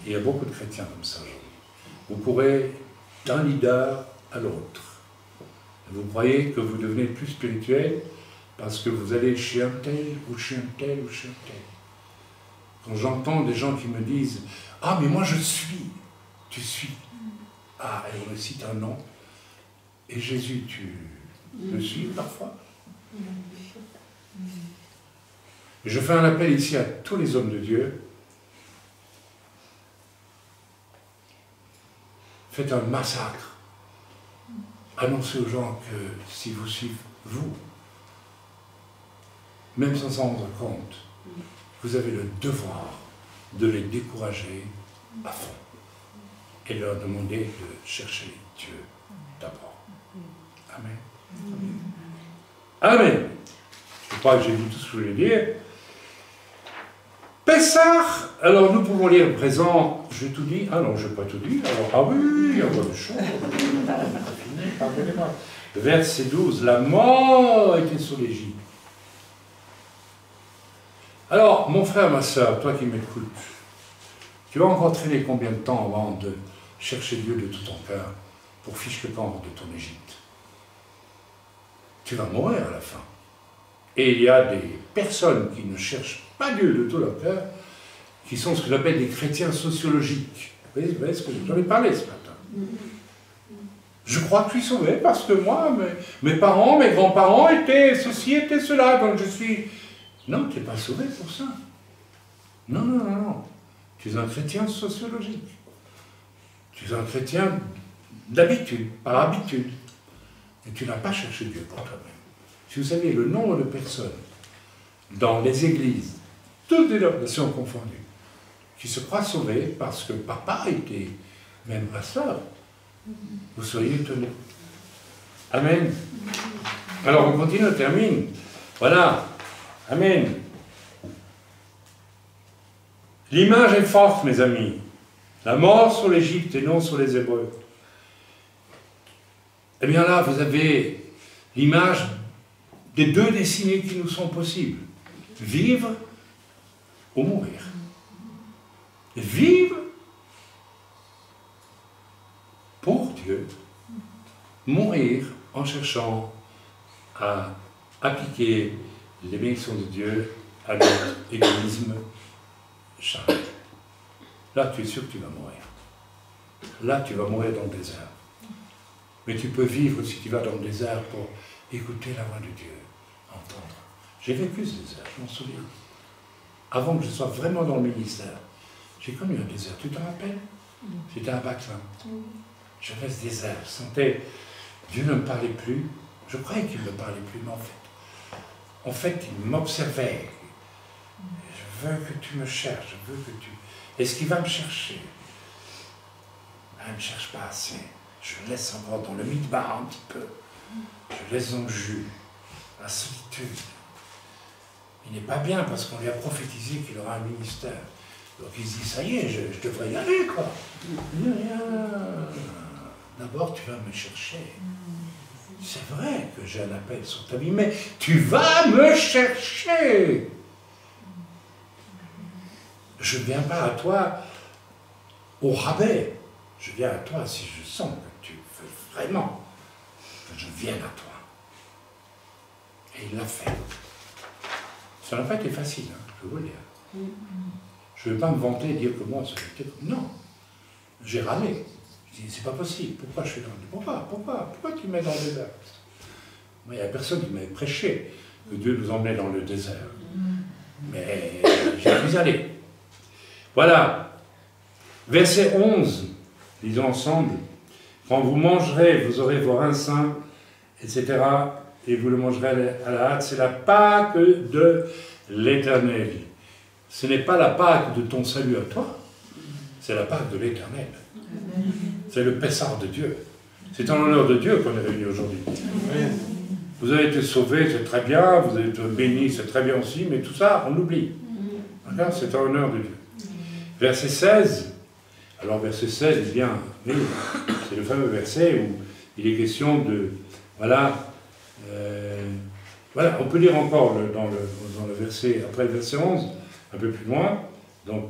Et il y a beaucoup de chrétiens comme ça aujourd'hui. Vous courez d'un leader à l'autre. Vous croyez que vous devenez plus spirituel parce que vous allez chez un tel, ou chez un tel, ou chez un tel. Quand j'entends des gens qui me disent « Ah, mais moi je suis !» Tu suis. Ah, et on me cite un nom. Et Jésus, tu le suis parfois? Je fais un appel ici à tous les hommes de Dieu. Faites un massacre. Annoncez aux gens que si vous suivez, vous, même sans s'en rendre compte, vous avez le devoir de les décourager à fond et leur demander de chercher Dieu d'abord. Amen. Amen. Je crois que j'ai dit tout ce que je voulais dire. Pessah, alors nous pouvons lire le présent, j'ai tout dit, ah non, je n'ai pas tout dit, alors, ah oui, il y a pas de choses, pardonnez-moi. Verset 12, la mort était sur l'Égypte. Alors, mon frère, ma soeur, toi qui m'écoutes, tu vas encore traîner combien de temps avant de chercher Dieu de tout ton cœur pour fiche le camp de ton Égypte? Tu vas mourir à la fin. Et il y a des personnes qui ne cherchent pas Dieu de tout leur cœur, qui sont ce que j'appelle des chrétiens sociologiques. Vous voyez ce que j'en ai parlé ce matin. Je crois que je suis sauvé parce que moi, mes parents, mes grands-parents étaient ceci, étaient cela, donc je suis... Non, tu n'es pas sauvé pour ça. Non, non, non, non. Tu es un chrétien sociologique. Tu es un chrétien d'habitude, par habitude. Et tu n'as pas cherché Dieu pour toi-même. Si vous savez le nombre de personnes dans les églises, toutes dénominations confondues, qui se croient sauvées parce que papa était même pasteur, vous seriez étonnés. Amen. Alors on continue, on termine. Voilà. Amen. L'image est forte, mes amis. La mort sur l'Égypte et non sur les Hébreux. Eh bien là, vous avez l'image des deux destinées qui nous sont possibles. Vivre ou mourir. Vivre pour Dieu. Mourir en cherchant à appliquer les bénédictions de Dieu à notre égoïsme charnel. Là, tu es sûr que tu vas mourir. Là, tu vas mourir dans le désert. Mais tu peux vivre si tu vas dans le désert pour écouter la voix de Dieu, entendre. J'ai vécu ce désert, je m'en souviens. Avant que je sois vraiment dans le ministère, j'ai connu un désert. Tu te rappelles? J'étais à Baclin. J'avais ce désert. Je sentais, Dieu ne me parlait plus. Je croyais qu'il ne me parlait plus, mais en fait, il m'observait. Je veux que tu me cherches, je veux que tu... Est-ce qu'il va me chercher? Il ne me cherche pas assez. Je le laisse encore dans le midbar un petit peu. Je laisse dans le jus, la solitude. Il n'est pas bien parce qu'on lui a prophétisé qu'il aura un ministère. Donc il se dit, ça y est, je devrais y aller, quoi. D'abord, tu vas me chercher. C'est vrai que j'ai un appel sur ta vie, mais tu vas me chercher. Je ne viens pas à toi au rabais. Je viens à toi si je sens que tu veux vraiment que je vienne à toi. Et il l'a fait. Ça n'a pas été facile, hein, je peux vous le dire. Je ne vais pas me vanter et dire que moi, c'était... Non. J'ai râlé. Je dis, c'est pas possible. Pourquoi je suis dans le... Pourquoi tu me mets dans le désert? Moi, il n'y a personne qui m'avait prêché que Dieu nous emmenait dans le désert. Mais j'ai pu y aller. Voilà. Verset 11. Lisons ensemble. Quand vous mangerez, vous aurez vos reins sains, etc. Et vous le mangerez à la hâte. C'est la Pâque de l'Éternel. Ce n'est pas la Pâque de ton salut à toi. C'est la Pâque de l'Éternel. C'est le Pessah de Dieu. C'est en l'honneur de Dieu qu'on est réunis aujourd'hui. Vous avez été sauvés, c'est très bien. Vous avez été bénis, c'est très bien aussi. Mais tout ça, on oublie. C'est en l'honneur de Dieu. Verset 16. Alors verset 16, eh bien, oui, c'est le fameux verset où il est question de... Voilà, voilà, on peut lire encore dans le verset, après le verset 11, un peu plus loin. Donc,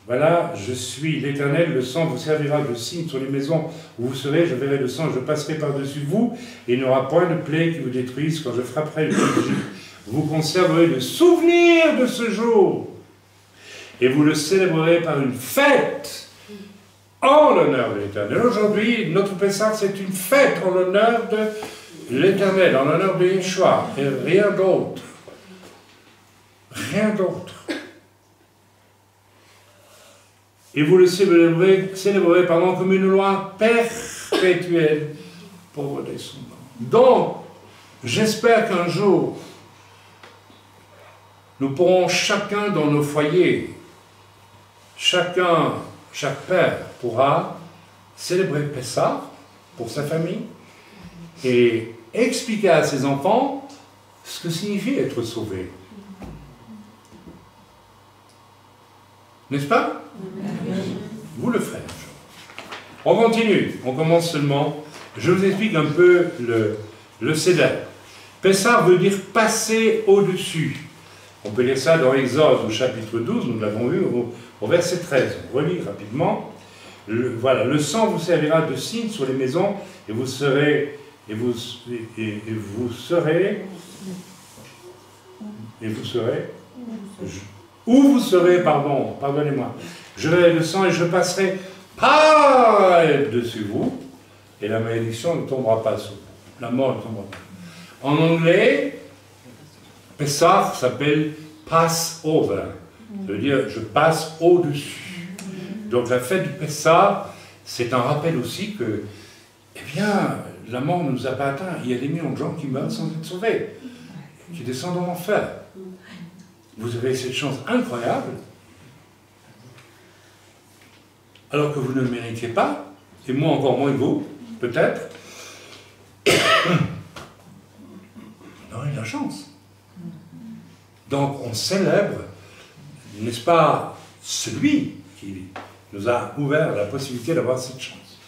voilà, je suis l'Éternel, le sang vous servira de signe sur les maisons où vous serez, je verrai le sang, je passerai par-dessus vous, et il n'y aura point de plaie qui vous détruise quand je frapperai le pays d'Égypte. Vous conserverez le souvenir de ce jour, et vous le célébrerez par une fête en l'honneur de l'Éternel. Aujourd'hui, notre Pessah, c'est une fête en l'honneur de l'Éternel, en l'honneur de Yeshua, et rien d'autre. Rien d'autre. Et vous le célébrerez comme une loi perpétuelle pour vos descendants. Donc, j'espère qu'un jour, nous pourrons chacun dans nos foyers, chaque père pourra célébrer Pessah pour sa famille et expliquer à ses enfants ce que signifie être sauvé. N'est-ce pas? Vous le ferez. On continue, on commence seulement. Je vous explique un peu le Seder. Pessah veut dire passer au-dessus. On peut lire ça dans Exode au chapitre 12, nous l'avons vu au verset 13. On relit rapidement. Voilà, le sang vous servira de signe sur les maisons et vous serez où vous serez, pardonnez-moi. Je verrai le sang et je passerai par-dessus vous et la malédiction ne tombera pas sur vous. La mort ne tombera pas. En anglais, Pessah s'appelle Passover. Ça veut dire je passe au-dessus. Donc la fête du Pessah, c'est un rappel aussi que, eh bien, la mort ne nous a pas atteints. Il y a des millions de gens qui meurent sans être sauvés, qui descendent en enfer. Vous avez cette chance incroyable, alors que vous ne le méritiez pas, et moi encore moins que vous, peut-être. On aurait de la chance. Donc on célèbre, n'est-ce pas, celui qui nous a ouvert la possibilité d'avoir cette chance.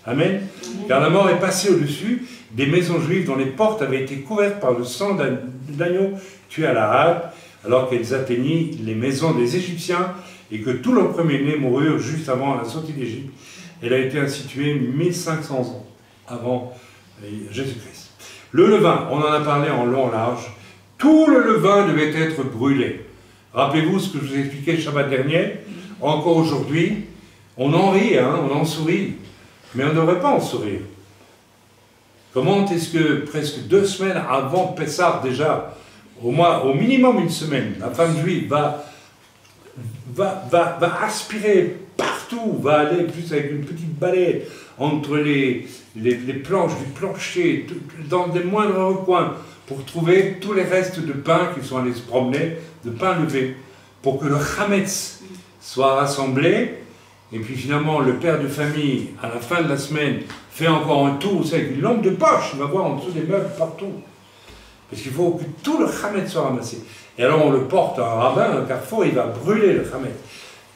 Amen. Car la mort est passée au-dessus des maisons juives dont les portes avaient été couvertes par le sang d'agneau tué à la hâte, alors qu'elles atteignirent les maisons des Égyptiens et que tous leurs premiers-nés moururent juste avant la sortie d'Égypte. Elle a été instituée 1500 ans avant Jésus-Christ. Le levain, on en a parlé en long en large, tout le levain devait être brûlé. Rappelez-vous ce que je vous ai expliqué le Shabbat dernier. Encore aujourd'hui, on en rit, hein, on en sourit, mais on ne devrait pas en sourire. Comment est-ce que presque 2 semaines avant Pessah déjà, au minimum une semaine, la femme juive va aspirer partout, va aller plus avec une petite balai entre les planches du plancher, dans des moindres recoins, pour trouver tous les restes de pain qui sont allés se promener, de pain levé, pour que le chametz soit rassemblé. Et puis finalement, le père de famille, à la fin de la semaine, fait encore un tour avec une lampe de poche, il va voir en dessous des meubles partout. Parce qu'il faut que tout le chametz soit ramassé. Et alors on le porte à un rabbin, à un carrefour, il va brûler le chametz.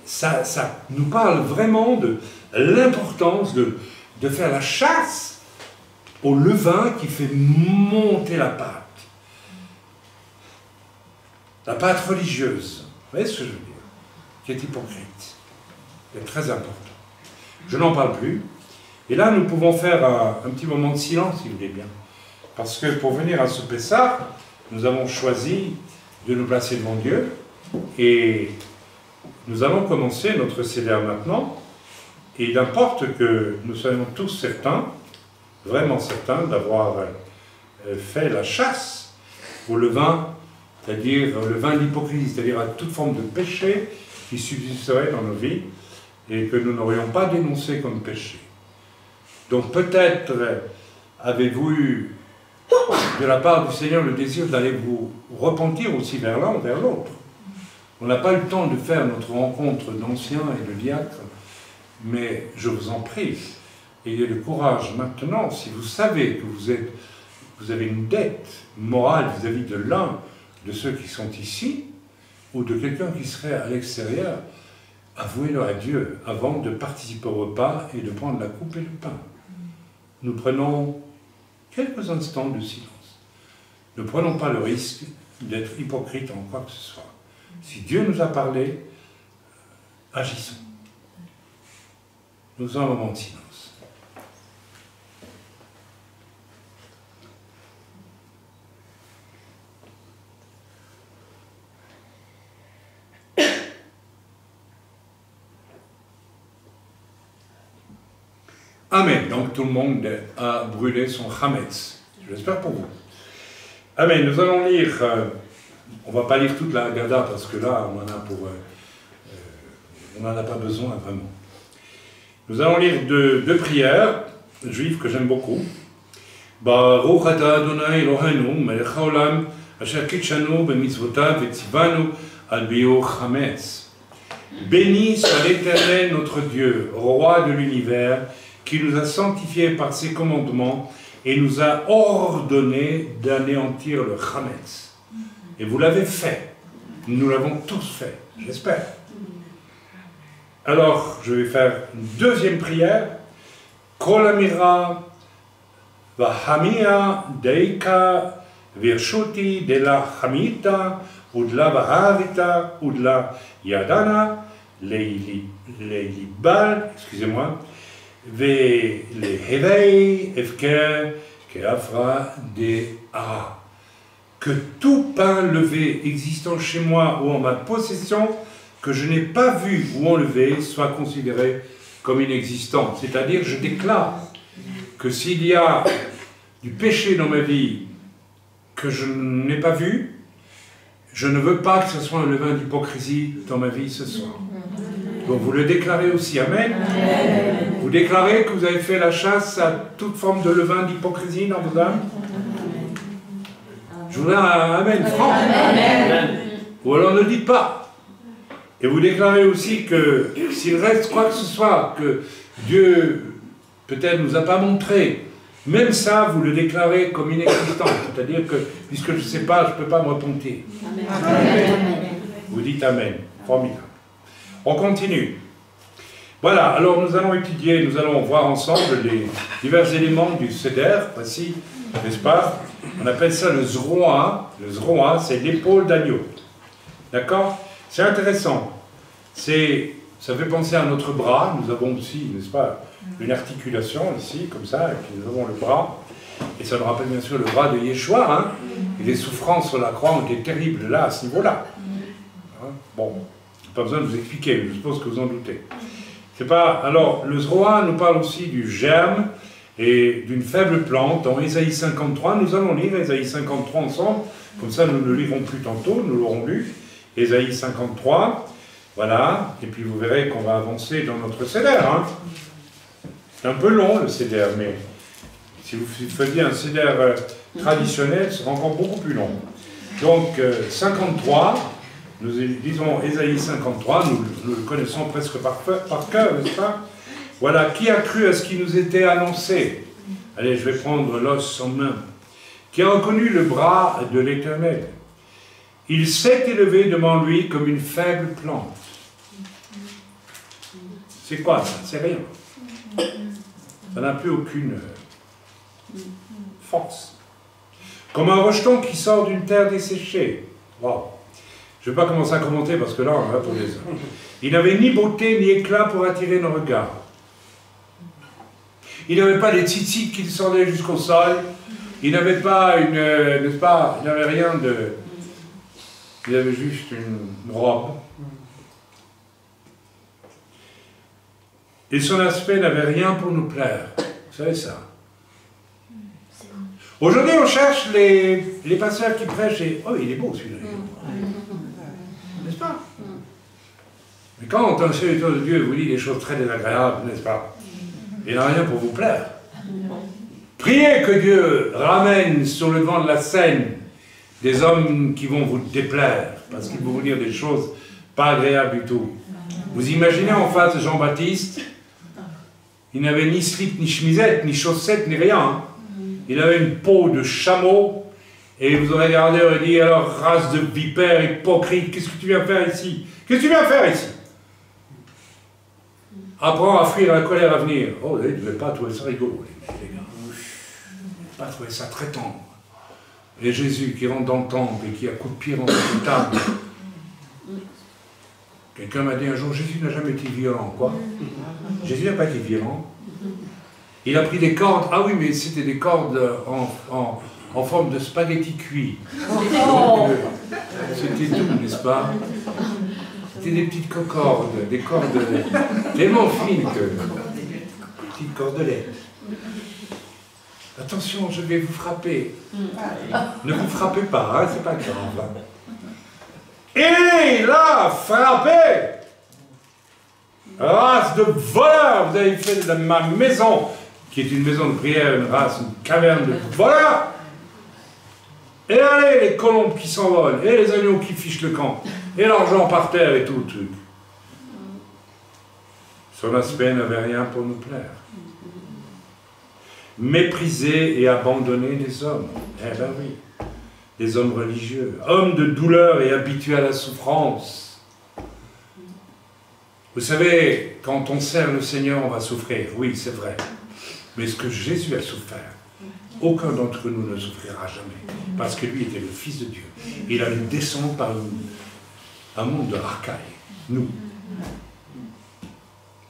Ça nous parle vraiment de l'importance de faire la chasse au levain qui fait monter la pâte. La pâte religieuse, vous voyez ce que je veux dire, qui est hypocrite. C'est très important. Je n'en parle plus. Et là, nous pouvons faire un petit moment de silence, si vous voulez bien. Parce que pour venir à ce Pessah, nous avons choisi de nous placer devant Dieu. Et nous allons commencer notre Seder maintenant. Et il importe que nous soyons tous certains, vraiment certains, d'avoir fait la chasse au levain, c'est-à-dire le vin d'hypocrisie, c'est-à-dire à toute forme de péché qui subsisterait dans nos vies et que nous n'aurions pas dénoncé comme péché. Donc peut-être avez-vous eu de la part du Seigneur le désir d'aller vous repentir aussi vers l'un ou vers l'autre. On n'a pas eu le temps de faire notre rencontre d'anciens et de diacres, mais je vous en prie, ayez le courage maintenant, si vous savez que vous avez une dette morale vis-à-vis de l'un de ceux qui sont ici, ou de quelqu'un qui serait à l'extérieur, avouez-le à Dieu avant de participer au repas et de prendre la coupe et le pain. Nous prenons quelques instants de silence. Ne prenons pas le risque d'être hypocrite en quoi que ce soit. Si Dieu nous a parlé, agissons. Nous avons un moment de silence. Amen. Donc tout le monde a brûlé son chametz. J'espère pour vous. Amen. Nous allons lire, on ne va pas lire toute la Haggadah parce que là, on n'en a pas besoin vraiment. Nous allons lire deux prières juives que j'aime beaucoup. Baruch ata Adonai Eloheinu melech haolam asher kitshanu b'mitzvotav v'tzivanu al biur chametz. Béni soit l'Éternel notre Dieu, roi de l'univers, qui nous a sanctifiés par ses commandements et nous a ordonné d'anéantir le chametz. Et vous l'avez fait. Nous l'avons tous fait, j'espère. Alors, je vais faire une deuxième prière. Kol amira v'hamia deika virshuti de la hamita udla v'havita udla yadana leilibal, excusez-moi, ve'lehevei evker ke'afra de'ara. Que tout pain levé existant chez moi ou en ma possession, que je n'ai pas vu ou enlevé, soit considéré comme inexistant. C'est-à-dire, je déclare que s'il y a du péché dans ma vie que je n'ai pas vu, je ne veux pas que ce soit un levain d'hypocrisie dans ma vie ce soir. Donc vous le déclarez aussi, amen. Vous déclarez que vous avez fait la chasse à toute forme de levain d'hypocrisie dans vos âmes. Je voudrais un amen franc. Amen. Ou alors ne dites pas. Et vous déclarez aussi que s'il reste quoi que ce soit que Dieu peut-être nous a pas montré, même ça vous le déclarez comme inexistant. C'est-à-dire que puisque je ne sais pas, je ne peux pas me repentir. Amen. Vous dites amen. Formidable. On continue. Voilà, alors nous allons étudier, nous allons voir ensemble les divers éléments du Seder. Voici, n'est-ce pas? On appelle ça le zroa. Le zroa, c'est l'épaule d'agneau. D'accord? C'est intéressant. Ça fait penser à notre bras. Nous avons aussi, n'est-ce pas, une articulation ici, comme ça, et puis nous avons le bras. Et ça nous rappelle bien sûr le bras de Yeshua. Hein? Et les souffrances sur la croix ont été terribles là, à ce niveau-là. Hein? Bon, pas besoin de vous expliquer, je suppose que vous en doutez. C'est pas. Alors, le zroa nous parle aussi du germe, et d'une faible plante. Dans Ésaïe 53, nous allons lire Ésaïe 53 ensemble, comme ça nous ne le lirons plus tantôt, nous l'aurons lu. Ésaïe 53, voilà, et puis vous verrez qu'on va avancer dans notre Seder. Hein. C'est un peu long le Seder, mais si vous faisiez un Seder traditionnel, ce sera encore beaucoup plus long. Donc 53, nous disons Ésaïe 53, nous le connaissons presque par cœur, n'est-ce pas? Voilà, qui a cru à ce qui nous était annoncé? Allez, je vais prendre l'os en main. Qui a reconnu le bras de l'Éternel? Il s'est élevé devant lui comme une faible plante. C'est quoi ça? C'est rien. Ça n'a plus aucune force. Comme un rejeton qui sort d'une terre desséchée. Wow. Je ne vais pas commencer à commenter parce que là, on va pour les heures. Il n'avait ni beauté ni éclat pour attirer nos regards. Il n'avait pas des tzitzit qui descendaient jusqu'au sol. Il n'avait pas une... n'est-ce pas? Il n'avait rien de... Il avait juste une robe. Et son aspect n'avait rien pour nous plaire. Vous savez ça? Aujourd'hui, on cherche les pasteurs qui prêchent et... Oh, il est beau celui-là. N'est-ce pas? Mais quand un serviteur de Dieu vous dit des choses très désagréables, n'est-ce pas? Il n'a rien pour vous plaire. Priez que Dieu ramène sur le devant de la scène des hommes qui vont vous déplaire, parce qu'ils vont vous dire des choses pas agréables du tout. Vous imaginez en face de Jean-Baptiste, il n'avait ni slip, ni chemisette, ni chaussettes, ni rien. Hein. Il avait une peau de chameau, et vous aurez regardé et dit, alors, race de vipère, hypocrite, qu'est-ce que tu viens faire ici? Qu'est-ce que tu viens faire ici? Apprends à fuir la colère à venir. Oh, vous ne devez pas trouver ça rigolo, les gars. Vous ne devez pas trouver ça très tendre. Et Jésus qui rentre dans le temple et qui a coup de pied dans une table. Quelqu'un m'a dit un jour, Jésus n'a jamais été violent. Quoi? Jésus n'a pas été violent. Il a pris des cordes. Ah oui, mais c'était des cordes en forme de spaghetti cuit. C'était tout, n'est-ce pas? C'était des petites cordes, des cordes tellement fines que... Petites cordelettes. Attention, je vais vous frapper. Ne vous frappez pas, hein, c'est pas grave. Et là, frappé! Race de voleurs! Vous avez fait de ma maison, qui est une maison de prière, une race, une caverne de voleurs! Et allez, les colombes qui s'envolent, et les agneaux qui fichent le camp, et l'argent par terre et tout le truc. Son aspect n'avait rien pour nous plaire. Méprisé et abandonné des hommes. Eh ben oui, des hommes religieux, hommes de douleur et habitués à la souffrance. Vous savez, quand on sert le Seigneur, on va souffrir. Oui, c'est vrai. Mais ce que Jésus a souffert, aucun d'entre nous ne souffrira jamais. Parce que lui était le Fils de Dieu. Il allait descendre par un monde de racailles. Nous.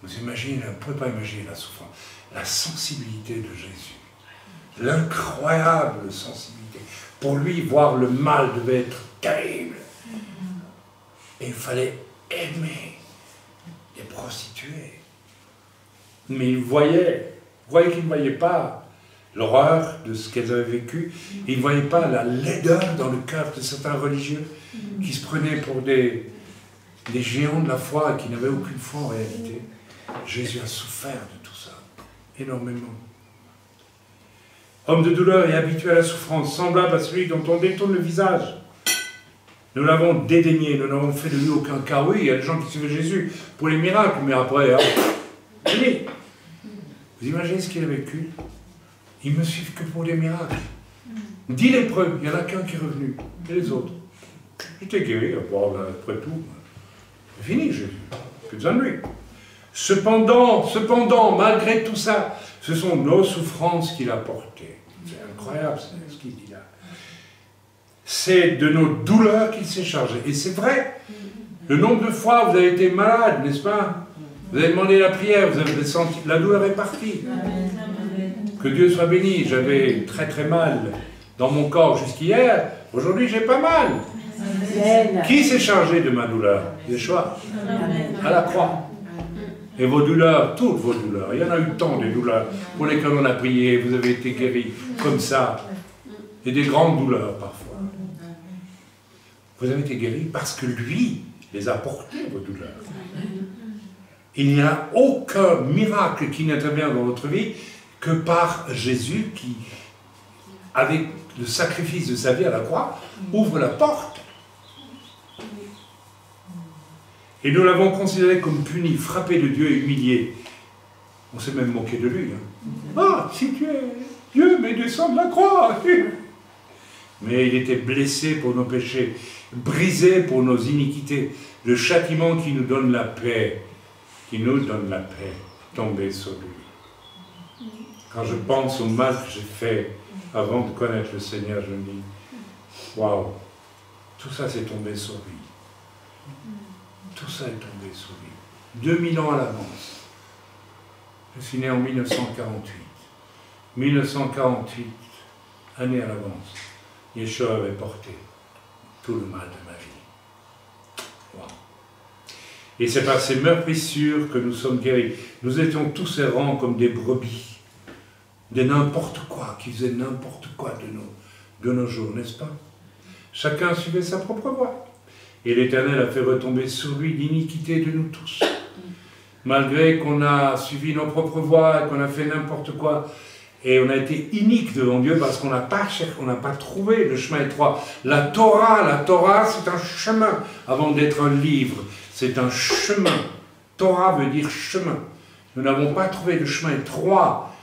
Vous imaginez, vous ne pouvez pas imaginer la souffrance. La sensibilité de Jésus. L'incroyable sensibilité. Pour lui, voir le mal devait être terrible. Et il fallait aimer les prostituées. Mais il voyait qu'il ne voyait pas l'horreur de ce qu'elles avaient vécu. Il ne voyait pas la laideur dans le cœur de certains religieux qui se prenaient pour des géants de la foi et qui n'avaient aucune foi en réalité. Jésus a souffert de tout ça, énormément. Homme de douleur et habitué à la souffrance, semblable à celui dont on détourne le visage. Nous l'avons dédaigné, nous n'avons fait de lui aucun cas. Oui, il y a des gens qui suivent Jésus pour les miracles, mais après, fini. Vous imaginez ce qu'il a vécu? Ils ne me suivent que pour des miracles. 10 lépreux, il n'y en a qu'un qui est revenu. Et les autres? J'étais guéri, après tout. C'est fini, Jésus. Plus besoin de lui. Cependant, malgré tout ça, ce sont nos souffrances qu'il a portées. C'est incroyable ce qu'il dit là. C'est de nos douleurs qu'il s'est chargé. Et c'est vrai. Le nombre de fois vous avez été malade, n'est-ce pas? Vous avez demandé la prière, vous avez senti, la douleur est partie. Que Dieu soit béni. J'avais très très mal dans mon corps jusqu'hier. Aujourd'hui, j'ai pas mal. Amen. Qui s'est chargé de ma douleur? Yeshua. À la croix. Et vos douleurs, toutes vos douleurs, il y en a eu tant des douleurs pour lesquelles on a prié, vous avez été guéris comme ça. Et des grandes douleurs parfois. Vous avez été guéris parce que lui les a portées, vos douleurs. Il n'y a aucun miracle qui n'intervient dans votre vie que par Jésus qui, avec le sacrifice de sa vie à la croix, ouvre la porte. Et nous l'avons considéré comme puni, frappé de Dieu et humilié. On s'est même moqué de lui. Ah, si tu es Dieu, mais descends de la croix. Mais il était blessé pour nos péchés, brisé pour nos iniquités. Le châtiment qui nous donne la paix, tombé sur lui. Quand je pense au mal que j'ai fait avant de connaître le Seigneur, je me dis, waouh, tout ça c'est tombé sur lui. Tout ça est tombé sur lui. 2000 ans à l'avance. Je suis né en 1948. 1948, année à l'avance, Yeshua avait porté tout le mal de ma vie. Wow. Et c'est par ces meurtrissures que nous sommes guéris. Nous étions tous errants comme des brebis, de n'importe quoi, qui faisaient n'importe quoi de nos jours, n'est-ce pas? Chacun suivait sa propre voie. Et l'Éternel a fait retomber sur lui l'iniquité de nous tous. Malgré qu'on a suivi nos propres voies, qu'on a fait n'importe quoi, et on a été inique devant Dieu parce qu'on n'a pas cherché, on n'a pas trouvé le chemin étroit. La Torah, c'est un chemin avant d'être un livre. C'est un chemin. Torah veut dire chemin. Nous n'avons pas trouvé le chemin étroit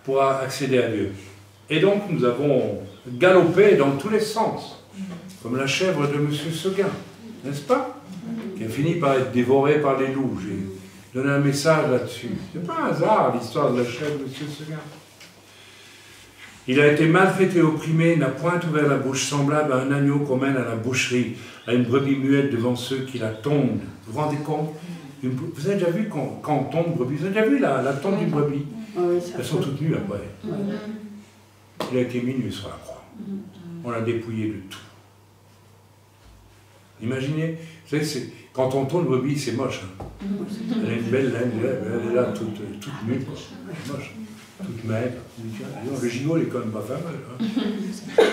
pour accéder à Dieu. Et donc nous avons galopé dans tous les sens. Comme la chèvre de M. Seguin, n'est-ce pas? Qui a fini par être dévorée par les loups. J'ai donné un message là-dessus. C'est pas un hasard l'histoire de la chèvre de M. Seguin. Il a été maltraité, opprimé, n'a point ouvert la bouche, semblable à un agneau qu'on mène à la boucherie, à une brebis muette devant ceux qui la tondent. Vous vous rendez compte? Vous avez déjà vu quand on tombe une brebis? Vous avez déjà vu la tonde d'une brebis? Elles sont toutes nues après. Il a été mis nu sur la croix. On l'a dépouillé de tout. Imaginez, vous savez, quand on tourne une brebis, c'est moche. Hein. Elle a une belle laine, elle est là toute nue, c'est moche, toute maigre. Le gigot, il est quand même pas fameux. Hein.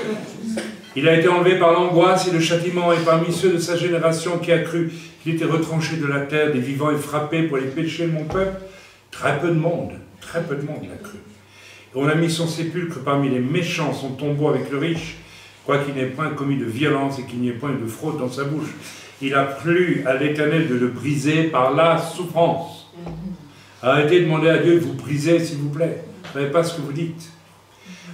Il a été enlevé par l'angoisse et le châtiment, et parmi ceux de sa génération qui a cru qu'il était retranché de la terre des vivants et frappé pour les péchés de mon peuple, très peu de monde l'a cru. Et on a mis son sépulcre parmi les méchants, son tombeau avec le riche, quoiqu'il n'ait point commis de violence et qu'il n'y ait point eu de fraude dans sa bouche. Il a plu à l'Éternel de le briser par la souffrance. Arrêtez de demander à Dieu de vous briser, s'il vous plaît. Vous ne savez pas ce que vous dites.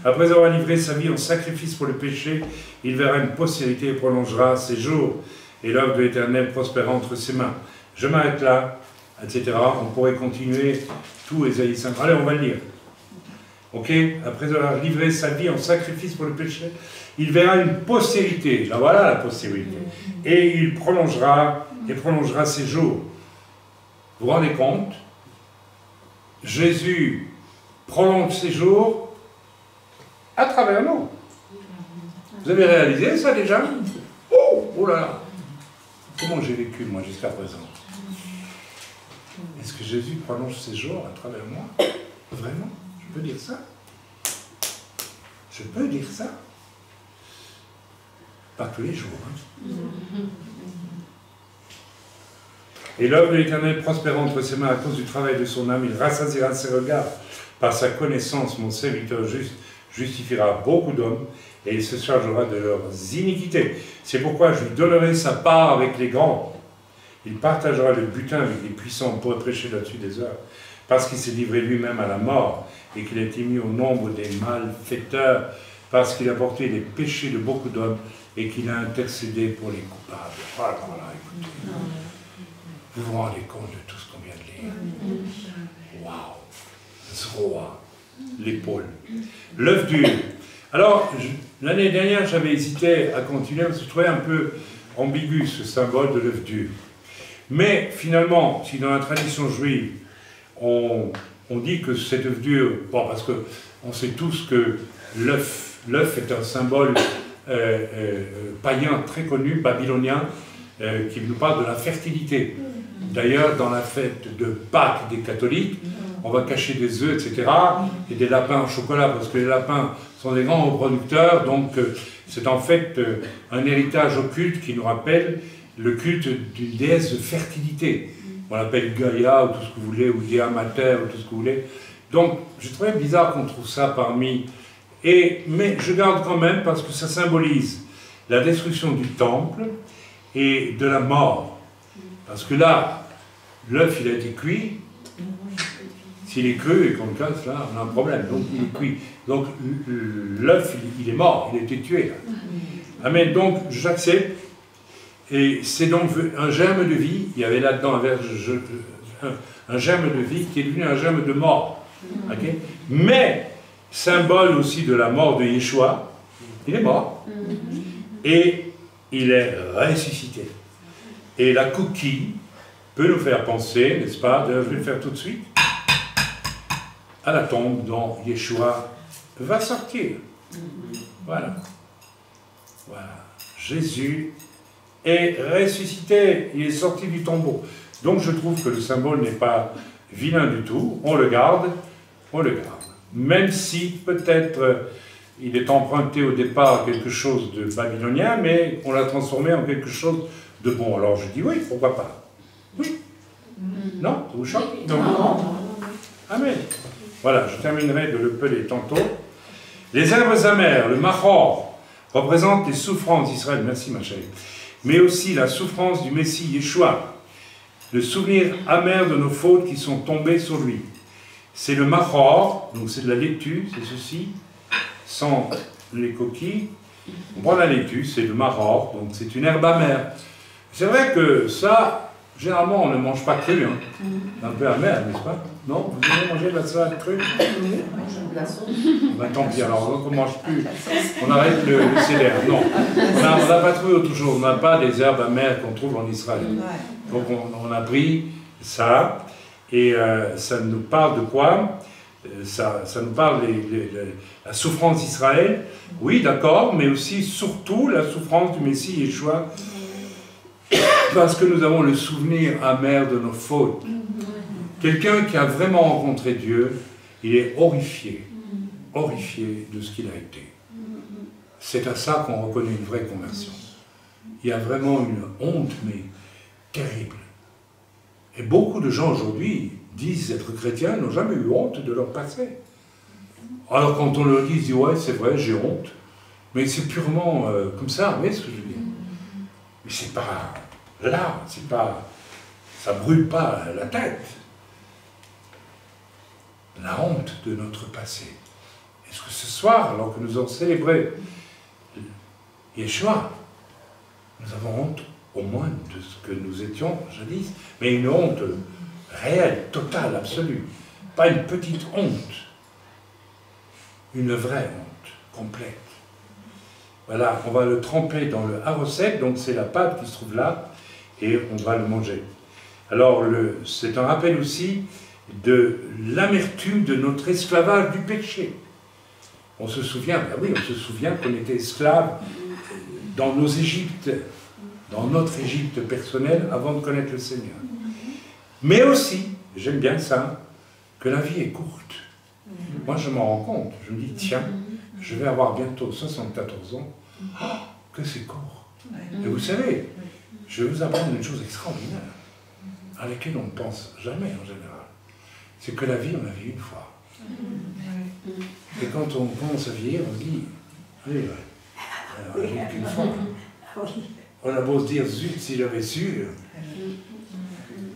Après avoir livré sa vie en sacrifice pour le péché, il verra une postérité et prolongera ses jours. Et l'œuvre de l'Éternel prospérera entre ses mains. Je m'arrête là, etc. On pourrait continuer tout Ésaïe 5. Allez, on va le lire. Ok? Après avoir livré sa vie en sacrifice pour le péché, il verra une postérité. Là, voilà la postérité. Et il prolongera ses jours. Vous vous rendez compte? Jésus prolonge ses jours à travers nous. Vous avez réalisé ça déjà? Oh là là! Comment j'ai vécu, moi, jusqu'à présent? Est-ce que Jésus prolonge ses jours à travers moi? Vraiment? Je peux dire ça? Je peux dire ça? Pas tous les jours. Hein. Et l'œuvre de l'Éternel prospère entre ses mains à cause du travail de son âme. Il rassasiera ses regards. Par sa connaissance, mon serviteur juste justifiera beaucoup d'hommes et il se chargera de leurs iniquités. C'est pourquoi je lui donnerai sa part avec les grands. Il partagera le butin avec les puissants. On pourrait prêcher là-dessus des heures. Parce qu'il s'est livré lui-même à la mort et qu'il a été mis au nombre des malfaiteurs. Parce qu'il a porté les péchés de beaucoup d'hommes et qu'il a intercédé pour les coupables. Voilà, écoutez. Vous vous rendez compte de tout ce qu'on vient de lire? Waouh! Zroa, l'épaule. L'œuf dur. Alors, l'année dernière, j'avais hésité à continuer parce que je trouvais un peu ambigu ce symbole de l'œuf dur. Mais finalement, si dans la tradition juive, on dit que cet œuf dur, bon, parce qu'on sait tous que l'œuf est un symbole païen très connu, babylonien, qui nous parle de la fertilité. D'ailleurs, dans la fête de Pâques des catholiques, on va cacher des œufs, etc. et des lapins au chocolat, parce que les lapins sont des grands reproducteurs, donc c'est en fait un héritage occulte qui nous rappelle le culte d'une déesse de fertilité. On l'appelle Gaïa, ou tout ce que vous voulez, ou Dea Mater, ou tout ce que vous voulez. Donc, je trouvais bizarre qu'on trouve ça parmi... mais je garde quand même, parce que ça symbolise la destruction du temple et de la mort. Parce que là, l'œuf, il a été cuit. S'il est cru et qu'on le casse, là, on a un problème. Donc, il est cuit. Donc, l'œuf, il est mort, il a été tué. Là. Amen. Donc, j'accepte. Et c'est donc un germe de vie. Il y avait là-dedans un germe de vie qui est devenu un germe de mort. Okay? Mais, symbole aussi de la mort de Yeshua, il est mort. Et il est ressuscité. Et la coquille peut nous faire penser, n'est-ce pas, je vais le faire tout de suite, à la tombe dont Yeshua va sortir. Voilà. Voilà. Jésus est ressuscité, il est sorti du tombeau. Donc je trouve que le symbole n'est pas vilain du tout, on le garde. Même si peut-être il est emprunté au départ à quelque chose de babylonien, mais on l'a transformé en quelque chose de bon. Alors je dis oui, pourquoi pas. Oui. Non, ça vous choque? Non. Amen. Voilà, je terminerai de le peler tantôt. Les herbes amères, le mahor, représentent les souffrances d'Israël. Merci ma chérie. Mais aussi la souffrance du Messie Yeshua. Le souvenir amer de nos fautes qui sont tombées sur lui. C'est le mahor, donc c'est de la laitue, c'est ceci, sans les coquilles. On prend la laitue, c'est le mahor, donc c'est une herbe amère. C'est vrai que ça, généralement, on ne mange pas cru, hein. C'est un peu amer, n'est-ce pas? Non? Vous aimez manger de la salade crue? Ben, tant pis, alors on ne mange plus. On arrête le céleri. Non. On n'a pas trouvé autre chose. On n'a pas des herbes amères qu'on trouve en Israël. Donc on a pris ça, et ça nous parle de quoi? Ça nous parle de la souffrance d'Israël. Oui, d'accord, mais aussi, surtout, la souffrance du Messie Yeshua. Parce que nous avons le souvenir amer de nos fautes. Quelqu'un qui a vraiment rencontré Dieu, il est horrifié de ce qu'il a été. C'est à ça qu'on reconnaît une vraie conversion. Il y a vraiment une honte, mais terrible. Et beaucoup de gens aujourd'hui disent être chrétiens, n'ont jamais eu honte de leur passé. Alors quand on leur dit, ils disent, ouais, c'est vrai, j'ai honte. Mais c'est purement comme ça, vous voyez ce que je veux dire? Mais c'est pas là, c'est pas... ça brûle pas la tête. La honte de notre passé. Est-ce que ce soir, alors que nous avons célébré Yeshua, nous avons honte au moins de ce que nous étions jadis, mais une honte réelle, totale, absolue. Pas une petite honte, une vraie honte, complète. Voilà, on va le tremper dans le haroset, donc c'est la pâte qui se trouve là, et on va le manger. Alors, c'est un rappel aussi de l'amertume de notre esclavage du péché. On se souvient, ben oui, on se souvient qu'on était esclaves dans nos Égyptes, dans notre Égypte personnelle, avant de connaître le Seigneur. Mais aussi, j'aime bien ça, que la vie est courte. Moi, je m'en rends compte. Je me dis, tiens, je vais avoir bientôt 74 ans. Oh, que c'est court. Et vous savez, je vais vous apprendre une chose extraordinaire, à laquelle on ne pense jamais en général. C'est que la vie, on la vit une fois. Et quand on commence à vieillir, on se dit, allez, alors, j'ai vu qu'une fois. On a beau se dire, zut, si j'avais su,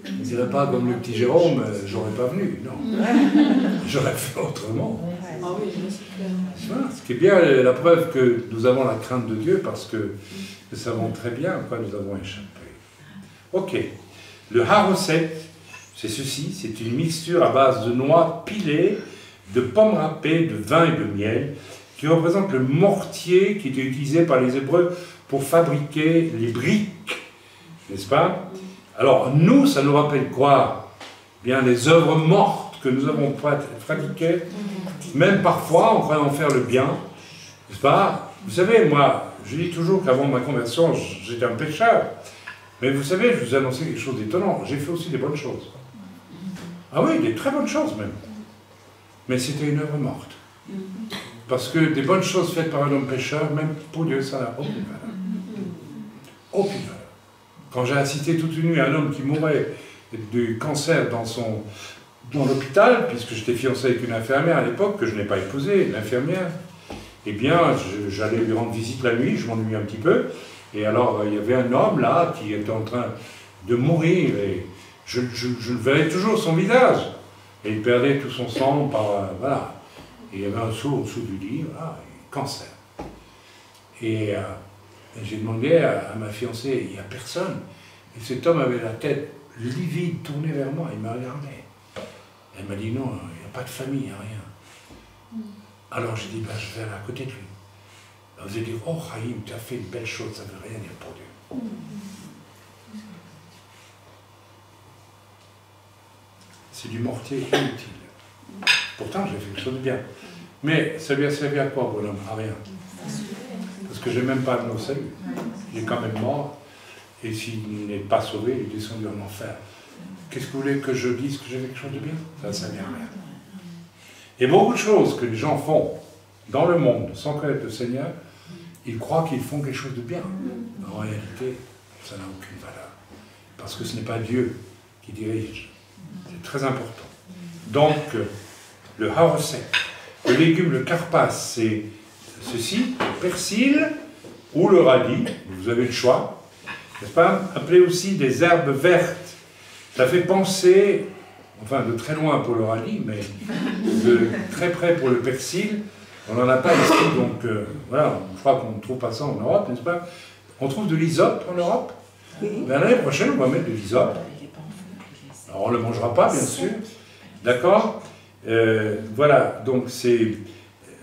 je ne dirais pas comme le petit Jérôme, j'aurais pas venu. Non. J'aurais fait autrement. Voilà, ce qui est bien la preuve que nous avons la crainte de Dieu, parce que nous savons très bien à quoi nous avons échappé. Ok. Le haroset, c'est ceci, c'est une mixture à base de noix pilées, de pommes râpées, de vin et de miel, qui représente le mortier qui était utilisé par les Hébreux pour fabriquer les briques, n'est-ce pas? Alors, nous, ça nous rappelle quoi? Bien, les œuvres mortes que nous avons pratiquées, même parfois, en croyant faire le bien, n'est-ce pas? Vous savez, moi, je dis toujours qu'avant ma conversion, j'étais un pécheur. Mais vous savez, je vous ai annoncé quelque chose d'étonnant. J'ai fait aussi des bonnes choses. Ah oui, des très bonnes choses même. Mais c'était une œuvre morte. Parce que des bonnes choses faites par un homme pécheur, même pour Dieu, ça n'a aucune valeur. Aucune valeur. Quand j'ai assisté toute une nuit à un homme qui mourait du cancer dans l'hôpital, puisque j'étais fiancé avec une infirmière à l'époque, que je n'ai pas épousée, l'infirmière, eh bien, j'allais lui rendre visite la nuit, je m'ennuyais un petit peu, et alors il y avait un homme là qui était en train de mourir, et je verrais toujours son visage, et il perdait tout son sang par... voilà. Et il y avait un seau au-dessous du lit, voilà, cancer. Et j'ai demandé à ma fiancée, il n'y a personne. Et cet homme avait la tête livide, tournée vers moi, il m'a regardé. Elle m'a dit non, il n'y a pas de famille, il n'y a rien. Alors j'ai dit, ben, je vais aller à côté de lui. Alors j'ai dit, oh Chaim, tu as fait une belle chose, ça ne veut rien dire pour Dieu. C'est du mortier inutile. Pourtant, j'ai fait quelque chose de bien. Mais ça lui a servi à quoi, bonhomme? À rien. Parce que je n'ai même pas amené au salut. Il est quand même mort. Et s'il n'est pas sauvé, il est descendu en enfer. Qu'est-ce que vous voulez que je dise? Que j'ai fait quelque chose de bien? Ça ne sert à rien. Et beaucoup de choses que les gens font dans le monde sans connaître le Seigneur, ils croient qu'ils font quelque chose de bien. En réalité, ça n'a aucune valeur. Parce que ce n'est pas Dieu qui dirige. C'est très important. Donc, le haroset, le légume, le karpas, c'est ceci, le persil ou le radis, vous avez le choix, n'est-ce pas? Appelé aussi des herbes vertes. Ça fait penser, enfin de très loin pour le radis, mais de très près pour le persil. On n'en a pas ici, donc voilà, je crois qu'on ne trouve pas ça en Europe, n'est-ce pas? On trouve de l'hysope en Europe. Mais l'année prochaine, on va mettre de l'hysope. Alors on ne le mangera pas, bien sûr. D'accord? Voilà, donc c'est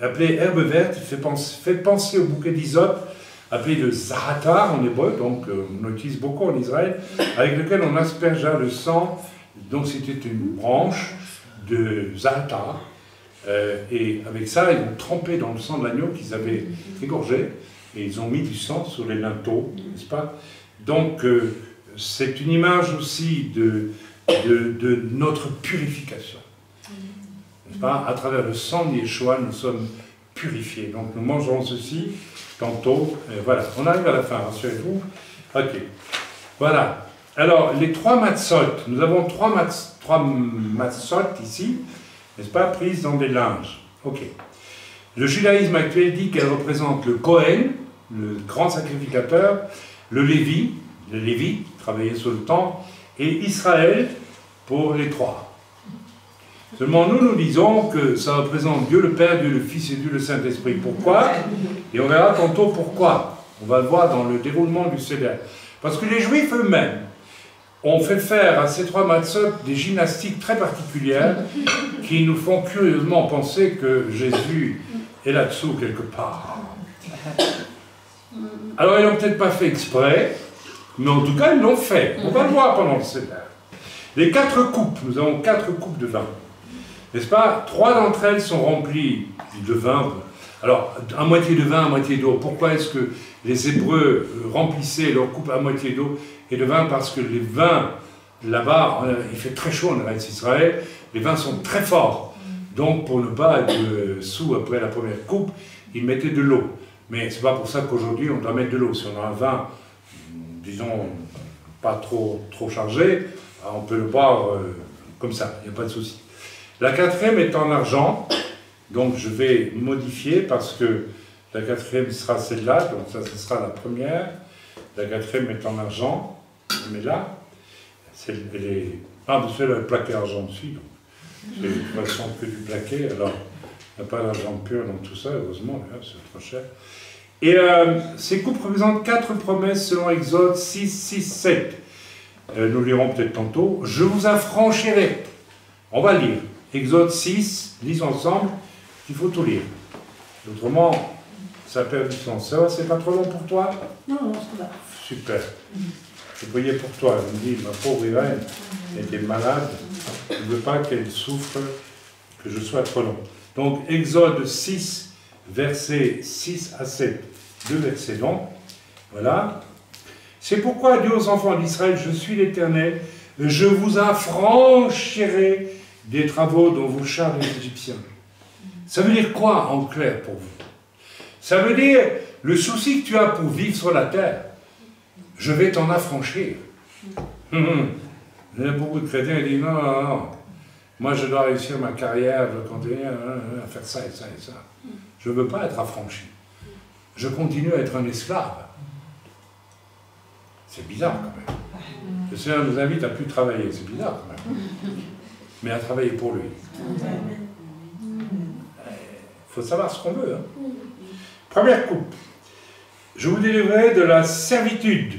appelé herbe verte, fait penser au bouquet d'hysope, appelé le zahatar en hébreu, donc on l'utilise beaucoup en Israël, avec lequel on aspergea le sang, donc c'était une branche de zahatar, et avec ça, ils ont trempé dans le sang de l'agneau qu'ils avaient égorgé, et ils ont mis du sang sur les linteaux, n'est-ce pas? Donc c'est une image aussi de notre purification. N'est-ce pas? À travers le sang de Yeshua, nous sommes purifiés. Donc nous mangerons ceci tantôt. Voilà, on arrive à la fin, rassurez-vous. Ok. Voilà. Alors, les trois matzot, nous avons trois matzot ici, n'est-ce pas, prises dans des linges. Ok. Le judaïsme actuel dit qu'elle représente le Kohen, le grand sacrificateur, le Lévi, travaillait sur le temple, et Israël pour les trois. Seulement, nous disons que ça représente Dieu le Père, Dieu le Fils et Dieu le Saint-Esprit. Pourquoi? Et on verra tantôt pourquoi. On va le voir dans le déroulement du Seder. Parce que les Juifs eux-mêmes ont fait faire à ces trois matzot des gymnastiques très particulières qui nous font curieusement penser que Jésus est là-dessous quelque part. Alors, ils l'ont peut-être pas fait exprès, mais en tout cas, ils l'ont fait. On va le voir pendant le Seder. Les 4 coupes, nous avons 4 coupes de vin. N'est-ce pas? 3 d'entre elles sont remplies de vin. Alors, à moitié de vin, à moitié d'eau. Pourquoi est-ce que les Hébreux remplissaient leur coupe à moitié d'eau et de vin? Parce que les vins, là-bas, il fait très chaud en Israël, les vins sont très forts. Donc, pour ne pas être sous après la première coupe, ils mettaient de l'eau. Mais ce n'est pas pour ça qu'aujourd'hui, on doit mettre de l'eau. Si on a un vin, disons, pas trop chargé, on peut le boire comme ça, il n'y a pas de souci. La 4e est en argent, donc je vais modifier parce que la 4e sera celle-là, donc ça ce sera la première. La 4e est en argent, mais là, c'est le plaqué argent aussi, donc c'est de toute façon que du plaqué, alors il n'y a pas d'argent pur dans tout ça, heureusement, c'est trop cher. Et ces coupes représentent 4 promesses selon Exode 6, 6, 7. Nous lirons peut-être tantôt. Je vous affranchirai. On va lire. Exode 6, lisons ensemble. Il faut tout lire. Autrement, ça perd du sens. Ça va, c'est pas trop long pour toi? Non, ça va. Super. Je priais pour toi. Je me dis, ma pauvre Irène, elle était malade. Je ne veux pas qu'elle souffre, que je sois trop long. Donc, Exode 6, versets 6 à 7. 2 versets donc. Voilà. C'est pourquoi Dieu aux enfants d'Israël, je suis l'Éternel, je vous affranchirai des travaux dont vous chargez les Égyptiens. Ça veut dire quoi en clair pour vous? Ça veut dire le souci que tu as pour vivre sur la terre, je vais t'en affranchir. Il y a beaucoup de chrétiens qui disent non, non, non, moi je dois réussir ma carrière, je continue à faire ça et ça et ça. Je ne veux pas être affranchi. Je continue à être un esclave. C'est bizarre quand même. Le Seigneur nous invite à plus travailler, c'est bizarre quand même. Mais à travailler pour lui. Il faut savoir ce qu'on veut. Hein. Première coupe. Je vous délivrerai de la servitude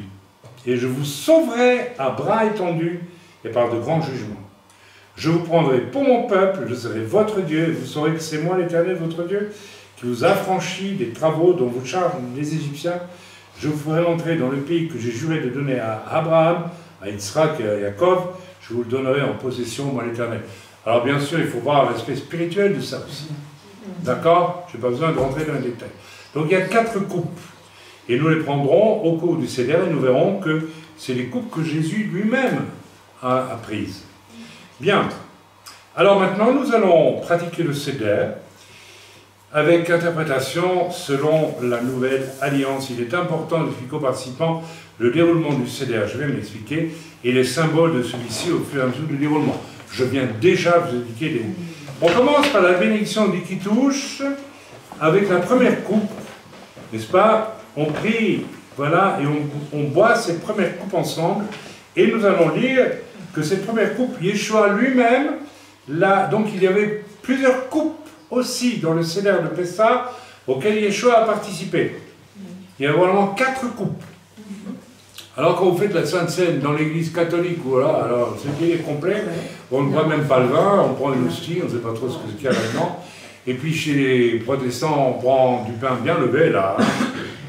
et je vous sauverai à bras étendus et par de grands jugements. Je vous prendrai pour mon peuple, je serai votre Dieu, et vous saurez que c'est moi l'Éternel, votre Dieu, qui vous affranchit des travaux dont vous chargent les Égyptiens. Je vous ferai entrer dans le pays que j'ai juré de donner à Abraham, à Isaac et à Jacob. Je vous le donnerai en possession, moi l'Éternel. Alors bien sûr, il faut voir l'aspect spirituel de ça aussi. D'accord? Je n'ai pas besoin de rentrer dans les détails. Donc il y a 4 coupes. Et nous les prendrons au cours du Seder et nous verrons que c'est les coupes que Jésus lui-même a prises. Bien. Alors maintenant, nous allons pratiquer le Seder avec interprétation selon la nouvelle alliance. Il est important d'expliquer aux participants le déroulement du Seder. Je vais m'expliquer et les symboles de celui-ci au fur et à mesure du déroulement. Je viens déjà vous indiquer les... On commence par la bénédiction du Kitouche avec la première coupe, n'est-ce pas? On prie, voilà, et on boit cette première coupe ensemble, et nous allons lire que cette première coupe, Yeshua lui-même, donc il y avait plusieurs coupes aussi dans le Seder de Pessah auxquelles Yeshua a participé. Il y a vraiment 4 coupes. Alors quand vous faites la Sainte Seine dans l'église catholique, voilà, alors c'est bien complet, on ne boit même pas le vin, on prend une hostie, on ne sait pas trop ce qu'il y a là-dedans. Et puis chez les protestants, on prend du pain bien levé, là,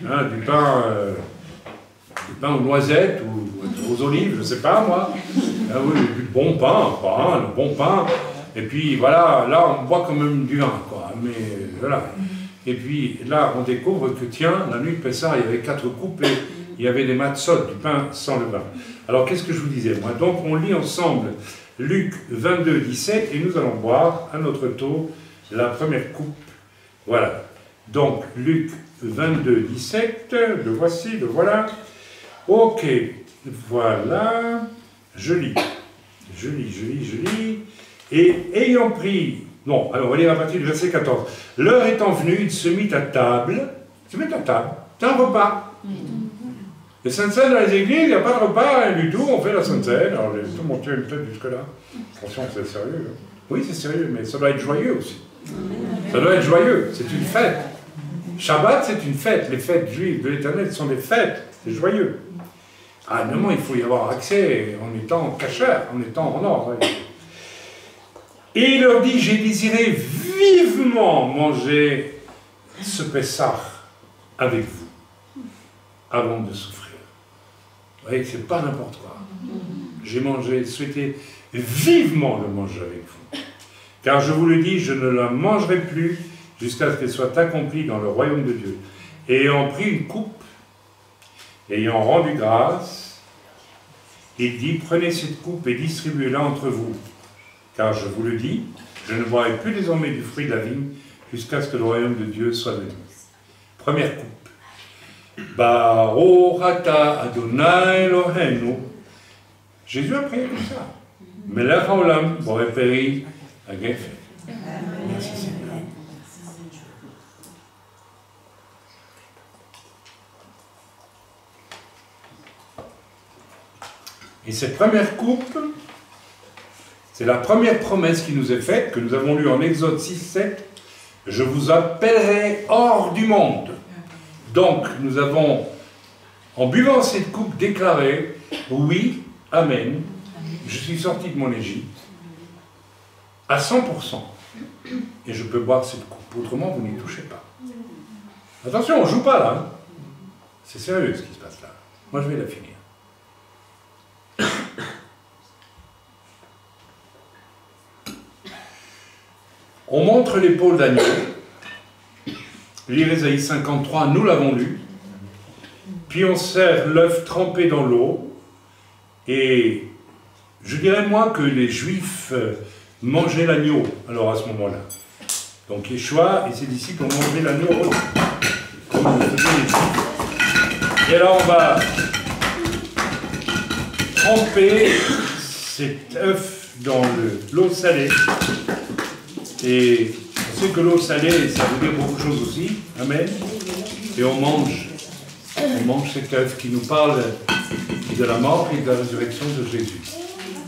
hein, du pain aux noisettes ou aux olives, je ne sais pas moi. Ah oui, du bon pain, le bon pain. Et puis voilà, là on boit quand même du vin, quoi. Mais voilà. Et puis là on découvre que tiens, la nuit de Pessah, il y avait 4 coupes et il y avait des matzot, du pain sans le vin. Alors qu'est-ce que je vous disais moi? Donc on lit ensemble Luc 22, 17 et nous allons boire à notre tour la première coupe. Voilà. Donc Luc 22, 17, le voici, le voilà. Ok, voilà. Je lis. Et ayant pris... Non, alors on va lire à partir du verset 14. L'heure étant venue, il se mit à table. C'est un repas. Les Sainte Seine dans les églises, il n'y a pas de repas, rien du tout, on fait la Sainte Seine. Alors tout le monde tient une tête jusque-là. Attention, c'est sérieux. Hein. Oui, c'est sérieux, mais ça doit être joyeux aussi. Ça doit être joyeux, c'est une fête. Shabbat, c'est une fête. Les fêtes juives de l'Éternel sont des fêtes. C'est joyeux. Ah, non, il faut y avoir accès en étant cachère, en étant en ordre. Et il leur dit, j'ai désiré vivement manger ce Pessah avec vous, avant de souffrir. Vous voyez que ce n'est pas n'importe quoi. J'ai souhaité vivement le manger avec vous. Car je vous le dis, je ne la mangerai plus jusqu'à ce qu'elle soit accomplie dans le royaume de Dieu. Et ayant pris une coupe, ayant rendu grâce, il dit, prenez cette coupe et distribuez-la entre vous. Car je vous le dis, je ne boirai plus désormais du fruit de la vigne jusqu'à ce que le royaume de Dieu soit venu. Première coupe. Baruch ata Adonai Eloheinu. Jésus a prié comme ça. Melech haolam borei peri hagefet. Merci Seigneur. Et cette première coupe, c'est la première promesse qui nous est faite, que nous avons lue en Exode 6, 7. Je vous appellerai hors du monde. Donc, nous avons, en buvant cette coupe, déclaré, oui, amen, je suis sorti de mon Égypte, à 100%, et je peux boire cette coupe. Autrement, vous n'y touchez pas. Attention, on ne joue pas là. Hein. C'est sérieux ce qui se passe là. Moi, je vais la finir. On montre l'épaule d'agneau. Lire Ésaïe 53, nous l'avons lu. puis on sert l'œuf trempé dans l'eau, et je dirais moi que les Juifs mangeaient l'agneau, alors à ce moment-là. Donc Yeshua et ses disciples ont mangé l'agneau, comme le faisaient les Juifs. Et alors on va tremper cet œuf dans l'eau salée, et on sait que l'eau salée, ça veut dire beaucoup de choses aussi, amen, et on mange cet œuf qui nous parle de la mort et de la résurrection de Jésus.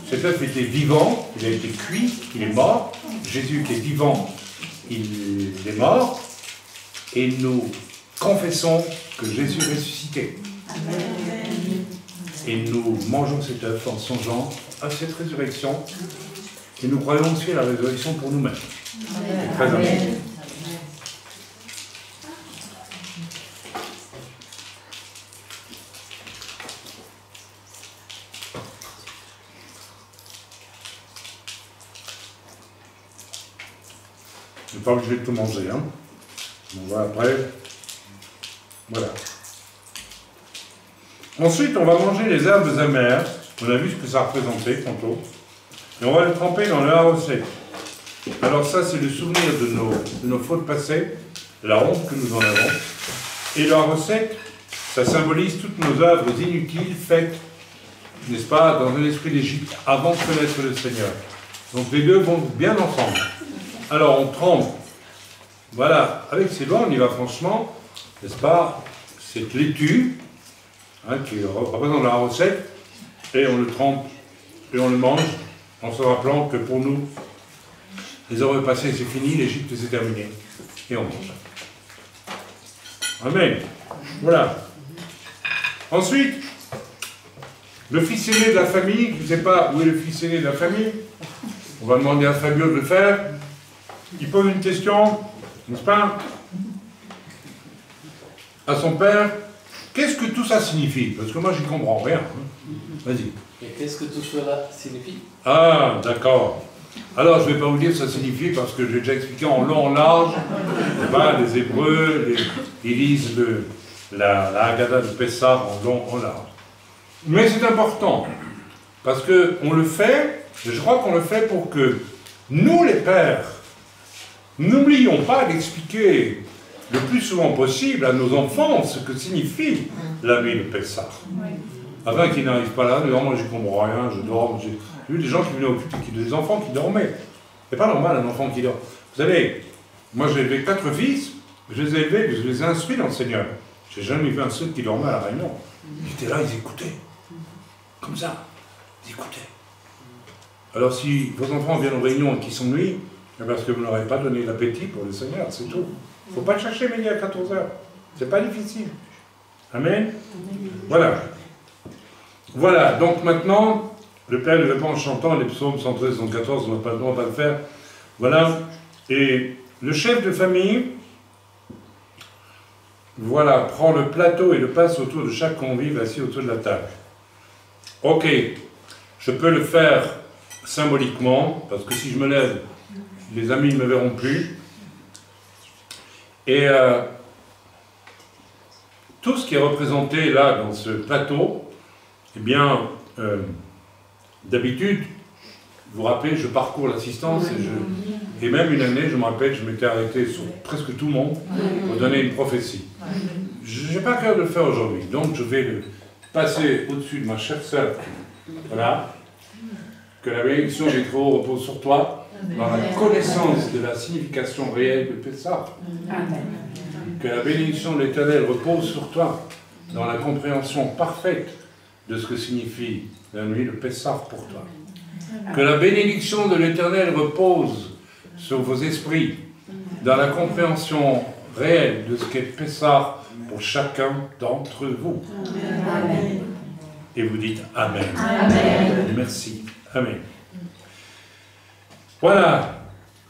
Cet œuf était vivant, il a été cuit, il est mort. Jésus qui est vivant, il est mort. Et nous confessons que Jésus est ressuscité. Amen. Et nous mangeons cet œuf en songeant à cette résurrection. Et nous croyons aussi à la résurrection pour nous-mêmes. Très amen. Je n'ai pas obligé de tout manger, hein. On va après. Voilà. Ensuite, on va manger les herbes amères. On a vu ce que ça représentait tantôt. Et on va le tremper dans le haro sec. Alors ça, c'est le souvenir de nos fautes passées, la honte que nous en avons. Et le haro sec, ça symbolise toutes nos œuvres inutiles faites, n'est-ce pas, dans un esprit d'Égypte, avant de connaître le Seigneur. Donc les deux vont bien ensemble. Alors on trempe, voilà, avec ces doigts, on y va franchement, n'est-ce pas, cette laitue, hein, qui représente la recette, et on le trempe, et on le mange, en se rappelant que pour nous, les heures passées, c'est fini, l'Égypte, c'est terminé, et on mange. Amen. Voilà. Ensuite, le fils aîné de la famille, je ne sais pas où est le fils aîné de la famille, on va demander à Fabio de le faire. Il pose une question, n'est-ce pas, à son père. Qu'est-ce que tout ça signifie? Parce que moi, j'y comprends rien. Hein. Vas-y. Et qu'est-ce que tout cela signifie? Ah, d'accord. Alors, je ne vais pas vous dire ce que ça signifie, parce que j'ai déjà expliqué en long, en large. Les Hébreux, ils lisent la Haggadah de Pessah en long, en large. Mais c'est important, parce qu'on le fait, et je crois qu'on le fait pour que nous, les pères, n'oublions pas d'expliquer le plus souvent possible à nos enfants ce que signifie la nuit de Pessah. Afin qu'ils n'arrivent pas là, disant moi je comprends rien, je dors. J'ai vu des gens qui venaient au culte, des enfants qui dormaient. C'est pas normal un enfant qui dort. Vous savez, moi j'ai élevé 4 fils, je les ai élevés, je les ai instruits dans le Seigneur. J'ai jamais vu un seul qui dormait à la réunion. Ils étaient là, ils écoutaient. Comme ça, ils écoutaient. Alors si vos enfants viennent aux réunions et qu'ils s'ennuient, parce que vous n'aurez pas donné l'appétit pour le Seigneur, c'est tout. Il ne faut pas le chercher midi à 14h. C'est pas difficile. Amen. Voilà. Voilà, donc maintenant, le Père lui répond en chantant les psaumes 113 et 114, on ne va pas le faire. Voilà. Et le chef de famille, voilà, prend le plateau et le passe autour de chaque convive assis autour de la table. Ok, je peux le faire symboliquement, parce que si je me lève, les amis ne me verront plus. Et tout ce qui est représenté là, dans ce plateau, eh bien, d'habitude, vous vous rappelez, je parcours l'assistance, et même une année, je me rappelle, je m'étais arrêté sur presque tout le monde pour donner une prophétie. Je n'ai pas cœur de le faire aujourd'hui, donc je vais le passer au-dessus de ma chère sœur. Voilà. Que la bénédiction des Très-Hauts repose sur toi, dans la connaissance de la signification réelle de Pessah. Que la bénédiction de l'Éternel repose sur toi, dans la compréhension parfaite de ce que signifie la nuit de Pessah pour toi. Que la bénédiction de l'Éternel repose sur vos esprits, dans la compréhension réelle de ce qu'est Pessah pour chacun d'entre vous. Amen. Et vous dites Amen. Amen. Merci. Amen. Voilà,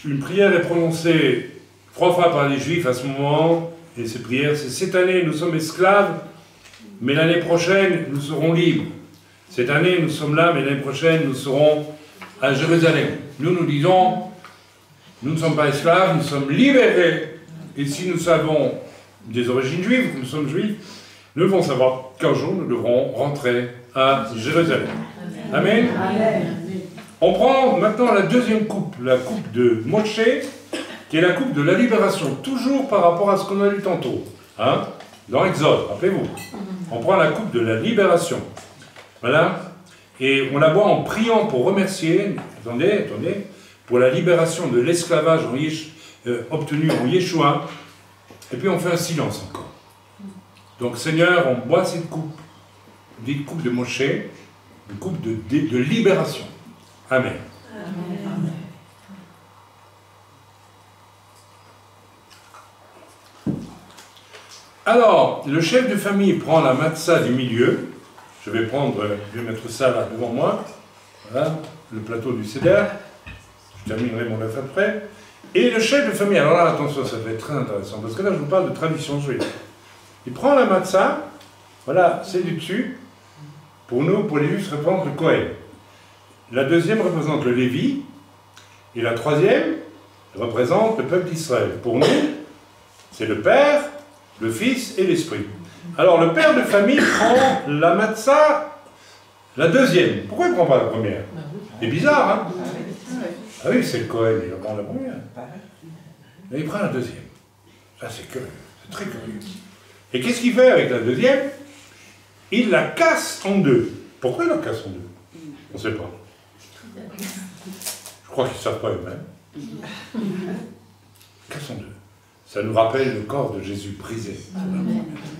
une prière est prononcée 3 fois par les Juifs à ce moment, et cette prière, c'est cette année nous sommes esclaves, mais l'année prochaine nous serons libres. Cette année nous sommes là, mais l'année prochaine nous serons à Jérusalem. Nous disons, nous ne sommes pas esclaves, nous sommes libérés, et si nous avons des origines juives, nous sommes juifs, nous devons savoir qu'un jour, nous devrons rentrer à Jérusalem. Amen. Amen. On prend maintenant la deuxième coupe, la coupe de Moshe, qui est la coupe de la libération, toujours par rapport à ce qu'on a lu tantôt, hein, dans Exode, rappelez-vous. On prend la coupe de la libération, voilà, et on la boit en priant pour remercier, attendez, pour la libération de l'esclavage obtenu en Yeshua, et puis on fait un silence encore. Donc Seigneur, on boit cette coupe, une coupe de Moshe, une coupe de libération. Amen. Amen. Alors, le chef de famille prend la matzah du milieu. Je vais mettre ça là devant moi. Voilà, le plateau du Seder. Je terminerai mon œuf après. Et le chef de famille, alors là, attention, ça va être très intéressant, parce que là, je vous parle de tradition juive. Il prend la matzah, voilà, c'est du dessus. Pour nous, pour les juifs, ça représente le Kohen. La deuxième représente le Lévi. Et la troisième représente le peuple d'Israël. Pour nous, c'est le Père, le Fils et l'Esprit. Alors, le père de famille prend la matzah, la deuxième. Pourquoi il ne prend pas la première? C'est bizarre, hein? Ah oui, c'est le Kohen, il prend la première. Mais il prend la deuxième. Ça, c'est curieux. C'est très curieux. Et qu'est-ce qu'il fait avec la deuxième? Il la casse en deux. Pourquoi il la casse en deux? On ne sait pas. Je crois qu'ils ne savent pas eux-mêmes. Casse en deux. Ça nous rappelle le corps de Jésus brisé.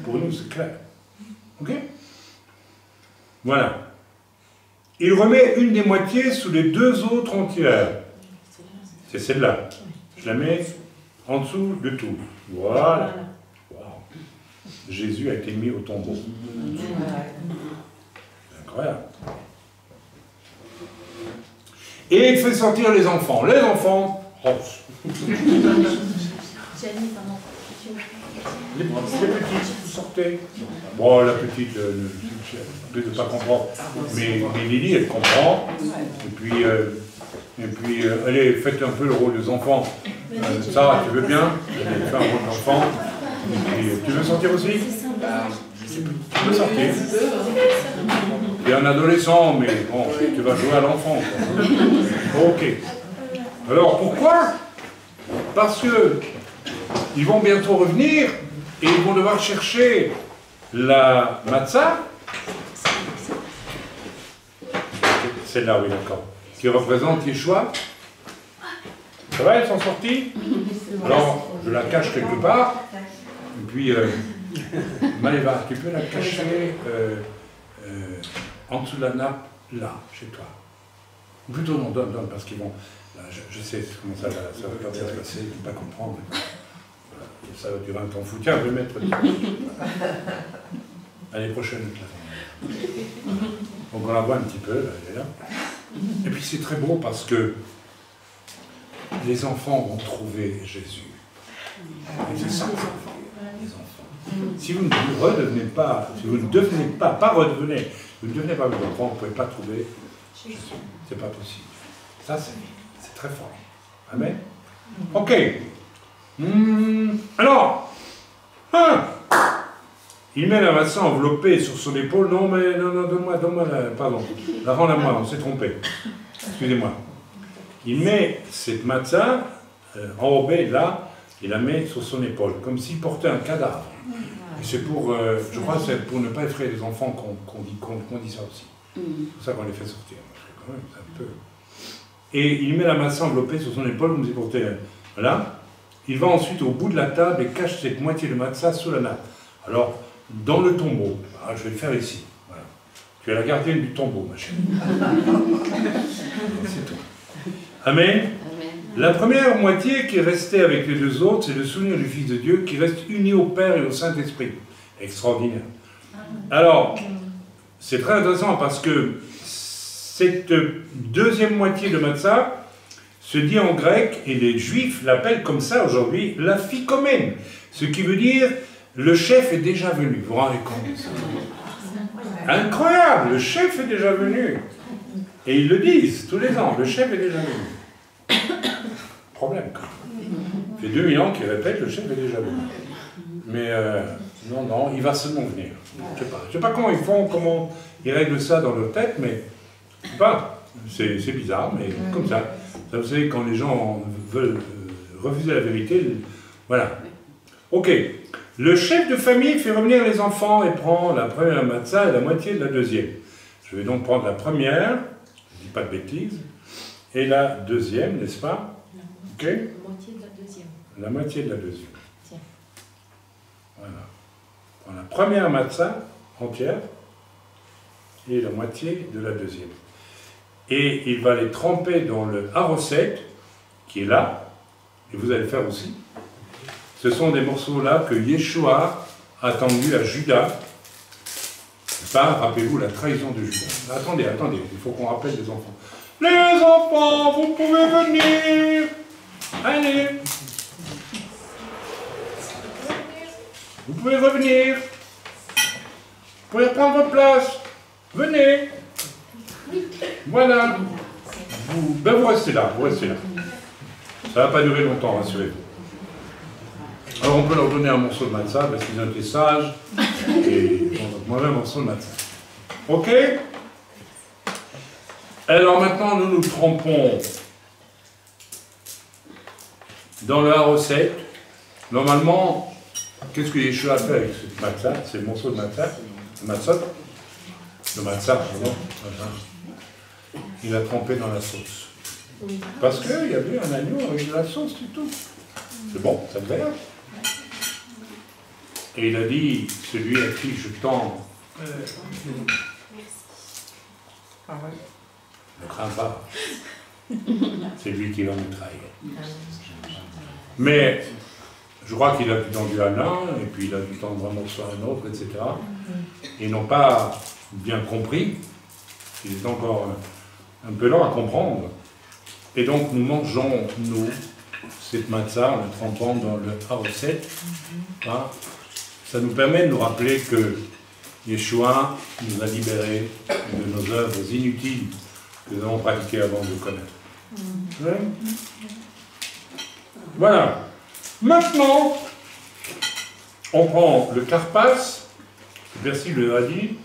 Pour nous, c'est clair. Ok? Voilà. Il remet une des moitiés sous les deux autres entières. C'est celle-là. Je la mets en dessous de tout. Voilà. Wow. Jésus a été mis au tombeau. C'est incroyable. Et il fait sortir les enfants. Les enfants, les petites, vous sortez. Bon, la petite, je ne peux pas comprendre. Mais Lily, elle comprend. Et puis allez, faites un peu le rôle des enfants. Sarah, tu veux bien? Allez, fais un rôle d'enfant. Tu veux sortir aussi? Tu peux sortir. Tu es un adolescent, mais bon, tu vas jouer à l'enfant. Ok. Alors, pourquoi? Parce que ils vont bientôt revenir et ils vont devoir chercher la matzah. Celle-là, oui, d'accord. Qui représente Yeshua. Ça va, elles sont sorties? Alors, je la cache quelque part. Et puis, Maléva, tu peux la cacher en dessous de la nappe, là, chez toi. Ou plutôt, non, donne, parce qu'ils vont... Là, je sais comment ça va pas bien se passer, je ne peux pas comprendre. Voilà. Ça va durer un temps fou. Tiens, je vais mettre... L'année prochaine, donc on la voit un petit peu, là, elle est là. Et puis c'est très beau parce que les enfants vont trouver Jésus. Et c'est ça, les enfants. Si vous ne redevenez pas, si vous ne devenez pas redevenez, vous ne devenez pas vos enfants, vous ne pouvez pas trouver Jésus. C'est pas possible. Ça, c'est très fort. Amen. Ok. Alors, il met la matzah enveloppée sur son épaule. Non, mais non, donne-moi, pardon. La rends-la-moi, on s'est trompé. Excusez-moi. Il met cette matzah enrobée là, il la met sur son épaule, comme s'il portait un cadavre. Et c'est pour, je crois, c'est pour ne pas effrayer les enfants qu'on dit ça aussi. C'est pour ça qu'on les fait sortir. Parce que quand même, c'est un peu... Et il met la matzah enveloppée sur son épaule, comme s'il portait... Voilà. Il va ensuite au bout de la table et cache cette moitié de matzah sous la nappe. Alors, dans le tombeau, ah, je vais le faire ici. Voilà. Tu es la gardienne du tombeau, ma chérie. C'est tout. Amen. Amen. La première moitié qui est restée avec les deux autres, c'est le souvenir du Fils de Dieu qui reste uni au Père et au Saint-Esprit. Extraordinaire. Alors, c'est très intéressant parce que cette deuxième moitié de matzah se dit en grec, et les Juifs l'appellent comme ça aujourd'hui, la ficomène, ce qui veut dire le chef est déjà venu. Vous vous rendez compte? Incroyable, le chef est déjà venu. Et ils le disent tous les ans, le chef est déjà venu. Problème, quoi. Ça fait 2000 ans qu'ils répètent, le chef est déjà venu. Mais non, non, il va seulement venir. Je ne sais pas comment ils font, comment ils règlent ça dans leur tête, mais je sais pas. C'est bizarre, mais comme ça. Vous savez, quand les gens veulent refuser la vérité, voilà. Ok. Le chef de famille fait revenir les enfants et prend la première matzah et la moitié de la deuxième. Je vais donc prendre la première, je ne dis pas de bêtises, et la deuxième, n'est-ce pas? Ok. La moitié de la deuxième. La moitié de la deuxième. Tiens. Voilà. Prends la première matzah entière et la moitié de la deuxième. Et il va les tremper dans le haroset, qui est là, et vous allez le faire aussi. Ce sont des morceaux-là que Yeshua a tendus à Judas. Ça, rappelez-vous la trahison de Judas. Attendez, il faut qu'on rappelle les enfants. Les enfants, vous pouvez venir. Allez. Vous pouvez revenir. Vous pouvez prendre votre place. Venez. Voilà. Vous restez là, vous restez là. Ça ne va pas durer longtemps, rassurez-vous. Alors on peut leur donner un morceau de matzah, parce qu'ils ont été sages, et on va manger un morceau de matzah. Ok? Alors maintenant, nous nous trempons dans le haroset. Normalement, qu'est-ce que Yeshua a fait avec ce matzah, ces morceaux de matzah? Le matzah, pardon. Il a trempé dans la sauce. Parce qu'il y avait un agneau avec de la sauce du tout. C'est bon, ça devait être. Et il a dit, celui à qui je tends, ne crains pas, c'est lui qui va me trahir. Mais je crois qu'il a pu tendre à l'un, et puis il a pu tendre un morceau à un autre, etc. Ils n'ont pas bien compris, il est encore un peu lent à comprendre. Et donc nous mangeons, nous, cette matzah, en le trempant dans le haroset. Hein. Ça nous permet de nous rappeler que Yeshua nous a libérés de nos œuvres inutiles que nous avons pratiquées avant de le connaître. Ouais. Voilà. Maintenant, on prend le karpas, le verset le radis,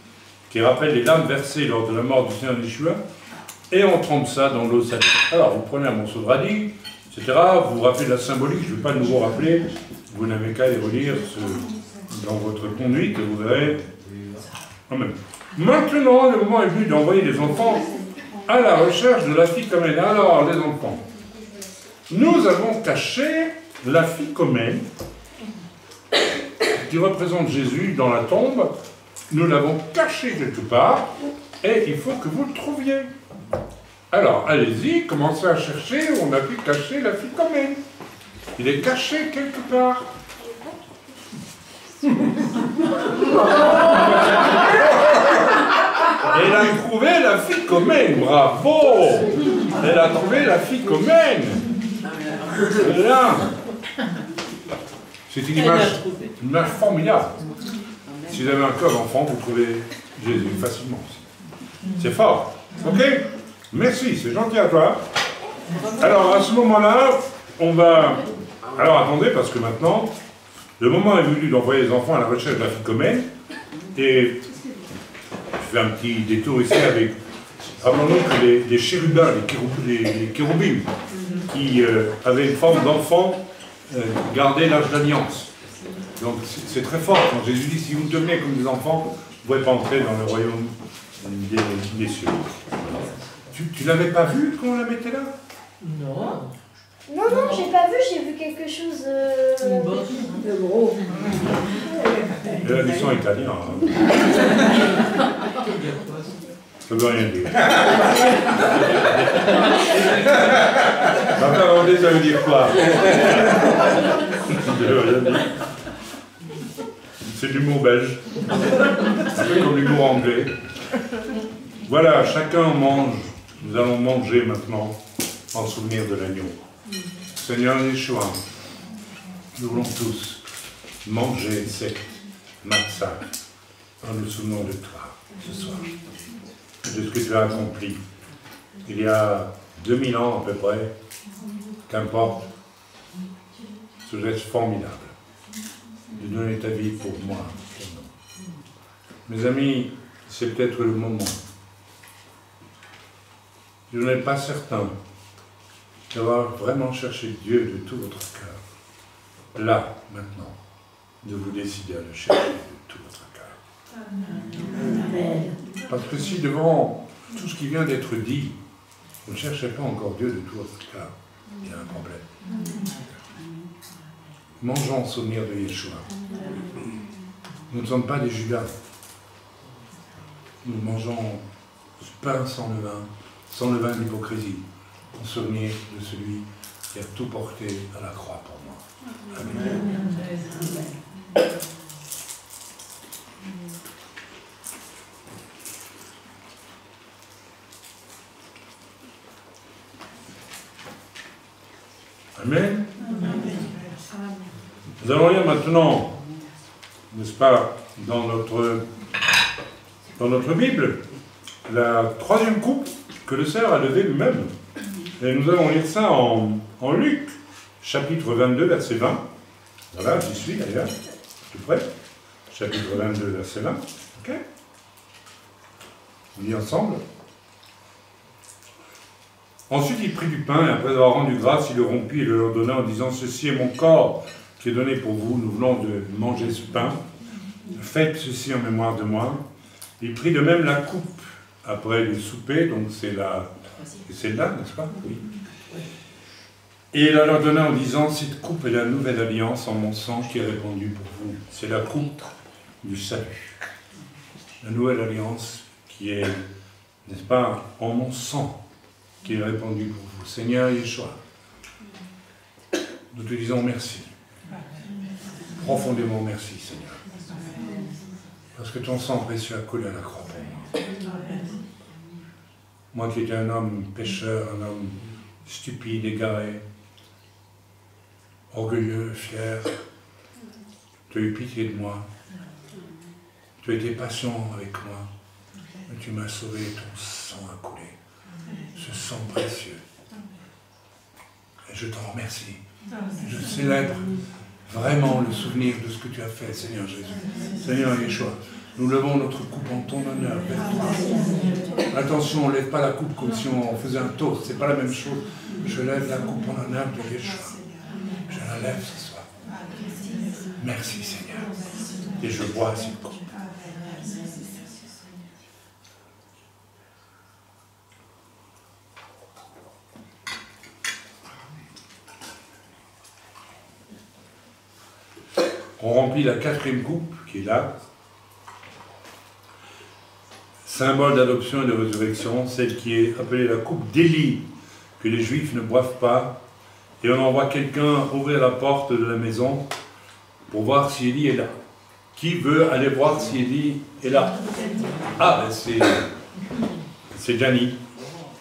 qui rappelle les larmes versées lors de la mort du Seigneur Yeshua, et on trempe ça dans l'eau salée. Alors, vous prenez un morceau de radis, etc. Vous vous rappelez de la symbolique, je ne vais pas de nouveau rappeler, vous n'avez qu'à les relire dans votre conduite, et vous verrez. Maintenant, le moment est venu d'envoyer les enfants à la recherche de la ficomène. Alors, les enfants, nous avons caché la ficomène, qui représente Jésus dans la tombe. Nous l'avons caché quelque part, et il faut que vous le trouviez. Alors, allez-y, commencez à chercher où on a pu cacher la ficomène. Il est caché quelque part. Elle a trouvé la ficomène, bravo! Elle a trouvé la ficomène. Là. C'est une image formidable. Si vous avez un cœur d'enfant, vous trouvez Jésus facilement. C'est fort. Ok? Merci, c'est gentil à toi. Alors, à ce moment-là, on va... Alors, attendez, parce que maintenant, le moment est venu d'envoyer les enfants à la recherche de la ficomène. Et je fais un petit détour ici avec... Rappelons-nous que les chérubins, les kéroubim, qui avaient une forme d'enfant, gardaient l'âge d'alliance. Donc, c'est très fort. Quand Jésus dit, si vous devenez comme des enfants, vous ne pouvez pas entrer dans le royaume des cieux. Tu l'avais pas vu quand on la mettait là? Non. Non, j'ai pas vu, j'ai vu quelque chose de gros. Et la leçon italien. Hein. Ça veut rien dire. Enfin, ça veut dire quoi? Ça veut rien dire. C'est l'humour belge. Un peu comme l'humour anglais. Voilà, chacun mange. Nous allons manger maintenant en souvenir de l'agneau. Seigneur Yeshua, nous voulons tous manger cette matzah en nous souvenant de toi ce soir, de ce que tu as accompli il y a 2000 ans à peu près, qu'importe, ce geste formidable de donner ta vie pour moi. Mes amis, c'est peut-être le moment. Je n'ai pas certain d'avoir vraiment cherché Dieu de tout votre cœur. Là, maintenant, de vous décider à le chercher de tout votre cœur. Amen. Parce que si devant tout ce qui vient d'être dit, vous ne cherchez pas encore Dieu de tout votre cœur, il y a un problème. Mangeons en souvenir de Yeshua. Nous ne sommes pas des Judas. Nous mangeons ce pain sans levain d'hypocrisie, en souvenir de celui qui a tout porté à la croix pour moi. Amen. Amen. Nous allons lire maintenant, n'est-ce pas, dans notre Bible, la troisième coupe que le Seigneur a levée lui-même. Et nous allons lire ça en Luc, chapitre 22, verset 20. Voilà, j'y suis d'ailleurs, tout près. Chapitre 22, verset 20. Ok? On lit ensemble. Ensuite, il prit du pain, et après avoir rendu grâce, il le rompit et le leur donna en disant « Ceci est mon corps qui est donné pour vous, nous venons de manger ce pain. Faites ceci en mémoire de moi. » Il prit de même la coupe après le souper, donc c'est là, n'est-ce pas? Oui. Et il la leur donna en disant « Cette coupe est la nouvelle alliance en mon sang qui est répandue pour vous. C'est la coupe du salut. » La nouvelle alliance qui est, n'est-ce pas, en mon sang qui est répandu pour vous. Seigneur Yeshua, nous te disons merci. Profondément merci, Seigneur. Parce que ton sang précieux a coulé à la croix pour moi. Moi qui étais un homme pécheur, un homme stupide, égaré, orgueilleux, fier, tu as eu pitié de moi. Tu as été patient avec moi. Mais tu m'as sauvé, ton sang a coulé. Ce sang précieux. Et je t'en remercie. Je célèbre vraiment le souvenir de ce que tu as fait, Seigneur Jésus. Seigneur Yeshua, nous levons notre coupe en ton honneur vers toi. Attention, on ne lève pas la coupe comme si on faisait un toast, c'est pas la même chose. Je lève la coupe en honneur de Yeshua. Je la lève ce soir. Merci Seigneur. Et je bois cette coupe. On remplit la quatrième coupe qui est là, symbole d'adoption et de résurrection, celle qui est appelée la coupe d'Élie, que les Juifs ne boivent pas, et on envoie quelqu'un ouvrir la porte de la maison pour voir si Élie est là. Qui veut aller voir si Élie est là? Ah, ben c'est Gianni.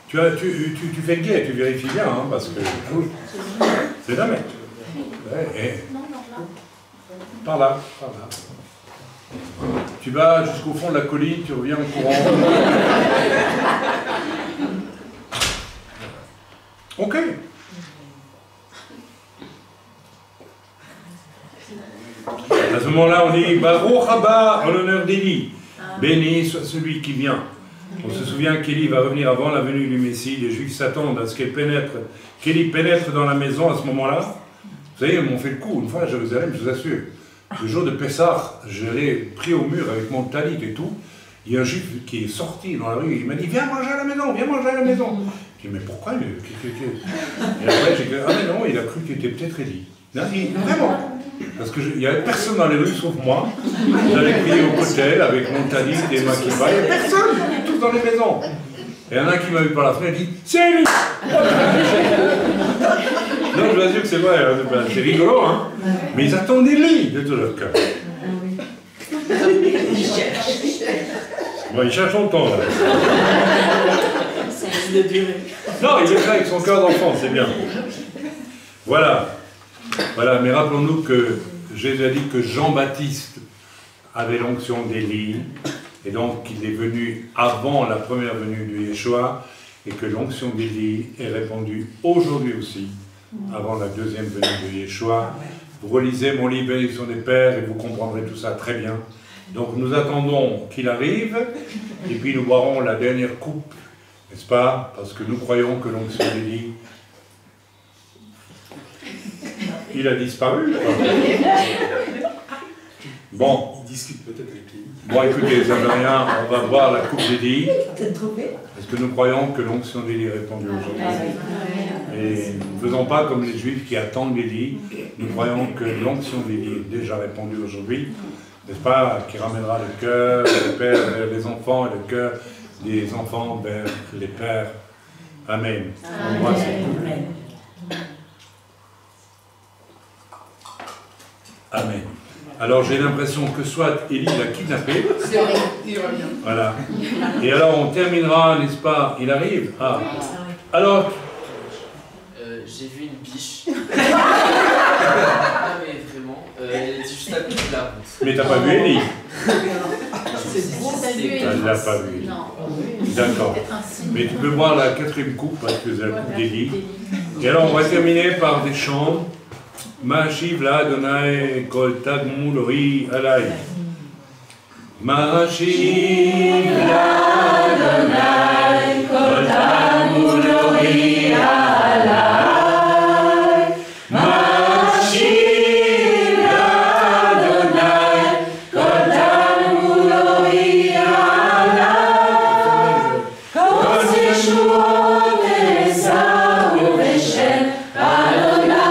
Tu fais le guet, tu vérifies bien, hein, parce que c'est jamais. Ouais, par là, par là. Tu vas jusqu'au fond de la colline, tu reviens en courant. Ok. À ce moment-là, on dit Baruch haba en l'honneur d'Élie. Béni soit celui qui vient. On se souvient qu'Élie va revenir avant la venue du Messie. Les Juifs s'attendent à ce qu'Élie pénètre dans la maison à ce moment-là. Vous savez, ils m'ont fait le coup une fois à Jérusalem, je vous assure. Le jour de Pessah, je l'ai pris au mur avec mon talit et tout. Il y a un juif qui est sorti dans la rue, il m'a dit « Viens manger à la maison, viens manger à la maison !» Je dis « Mais pourquoi ?» Et après, j'ai dit « Ah mais non, il a cru qu'il était peut-être Élie. » Vraiment. Parce qu'il n'y avait personne dans les rues sauf moi. J'allais prier au cocktail avec mon talit et ma kippa. Il n'y avait personne, tous dans les maisons. Et il y en a un qui m'a vu par la fenêtre et dit « C'est Élie !» Non, je vous assure que c'est vrai, c'est rigolo, hein. Mais ils attendent Élie de tout leur cœur. Bon, il cherche son temps, là. Non, il est là avec son cœur d'enfant, c'est bien. Voilà. Voilà, mais rappelons-nous que Jésus a dit que Jean-Baptiste avait l'onction d'Élie, et donc qu'il est venu avant la première venue de Yeshua, et que l'onction d'Élie est répandue aujourd'hui aussi, avant la deuxième venue de Yeshua. Vous relisez mon livre Bénédiction des Pères et vous comprendrez tout ça très bien. Donc nous attendons qu'il arrive et puis nous boirons la dernière coupe, n'est-ce pas? Parce que nous croyons que l'onction d'Élie, il a disparu. Bon. Il discute peut-être avec lui. Bon, écoutez, ça ne veut rien, on va boire la coupe d'Élie. Parce que nous croyons que l'onction d'Élie est répandue aujourd'hui. Et ne faisons pas comme les Juifs qui attendent l'Élie. Nous croyons que l'onction d'Élie est déjà répandue aujourd'hui. N'est-ce pas? Qui ramènera le cœur des pères vers les enfants et le cœur des enfants vers les pères. Amen. Amen. Amen. Alors j'ai l'impression que soit Élie l'a kidnappé. Voilà. Et alors on terminera, n'est-ce pas? Il arrive. Ah. Alors. J'ai vu une biche. Ah mais vraiment, elle était juste à côté de la route. Mais t'as pas vu Élie? Elle l'a pas vu. Non. D'accord. Mais tu peux boire la 4e coupe parce que c'est la coupe d'Élie. Et alors on va terminer par des chants. Mashiv l'Adonai kol tagmuloi alai. Mashiv l'Adonai kol tagmuloi alai. Mashiv l'Adonai kol tagmuloi alai. Kol teshuot Esau v'Shem Adonai.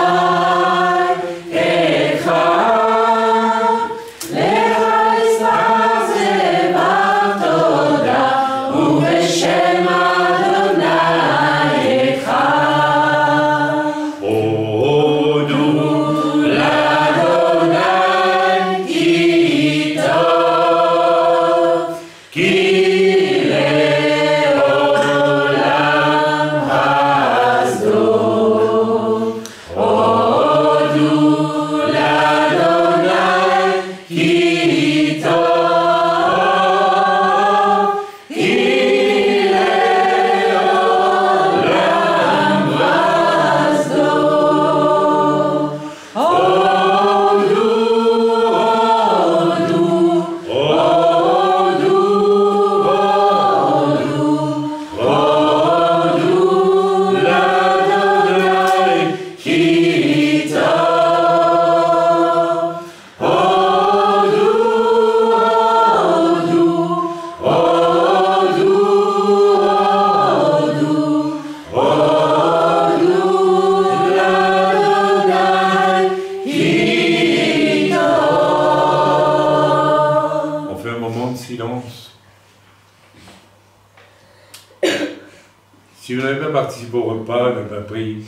Si vous n'avez pas participé au repas, n'avez pas pris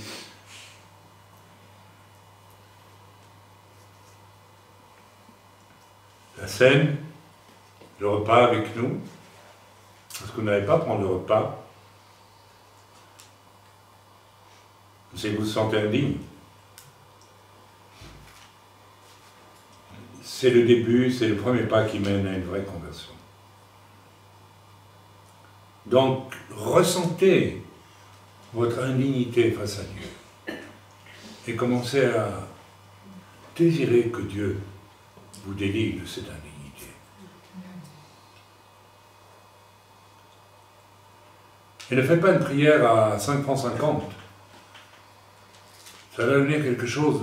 la scène, le repas avec nous, parce que vous n'allez pas prendre le repas, c'est que vous vous sentez indigne. C'est le début, c'est le premier pas qui mène à une vraie conversion. Donc, ressentez votre indignité face à Dieu et commencez à désirer que Dieu vous délivre de cette indignité. Et ne faites pas une prière à 5 francs 50. Ça va devenir quelque chose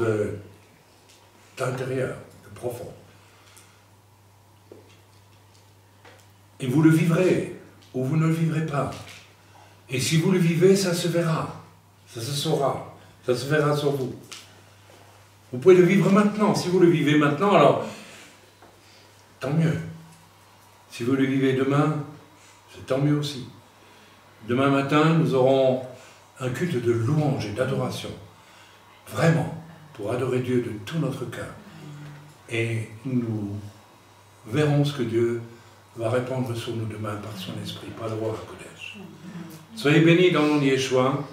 d'intérieur, de profond. Et vous le vivrez, ou vous ne le vivrez pas. Et si vous le vivez, ça se verra, ça se saura, ça se verra sur vous. Vous pouvez le vivre maintenant. Si vous le vivez maintenant, alors, tant mieux. Si vous le vivez demain, c'est tant mieux aussi. Demain matin, nous aurons un culte de louange et d'adoration. Vraiment, pour adorer Dieu de tout notre cœur. Et nous verrons ce que Dieu va répandre sur nous demain par son esprit, par le roi Kodesh. Soyez bénis dans le nom de Yeshua.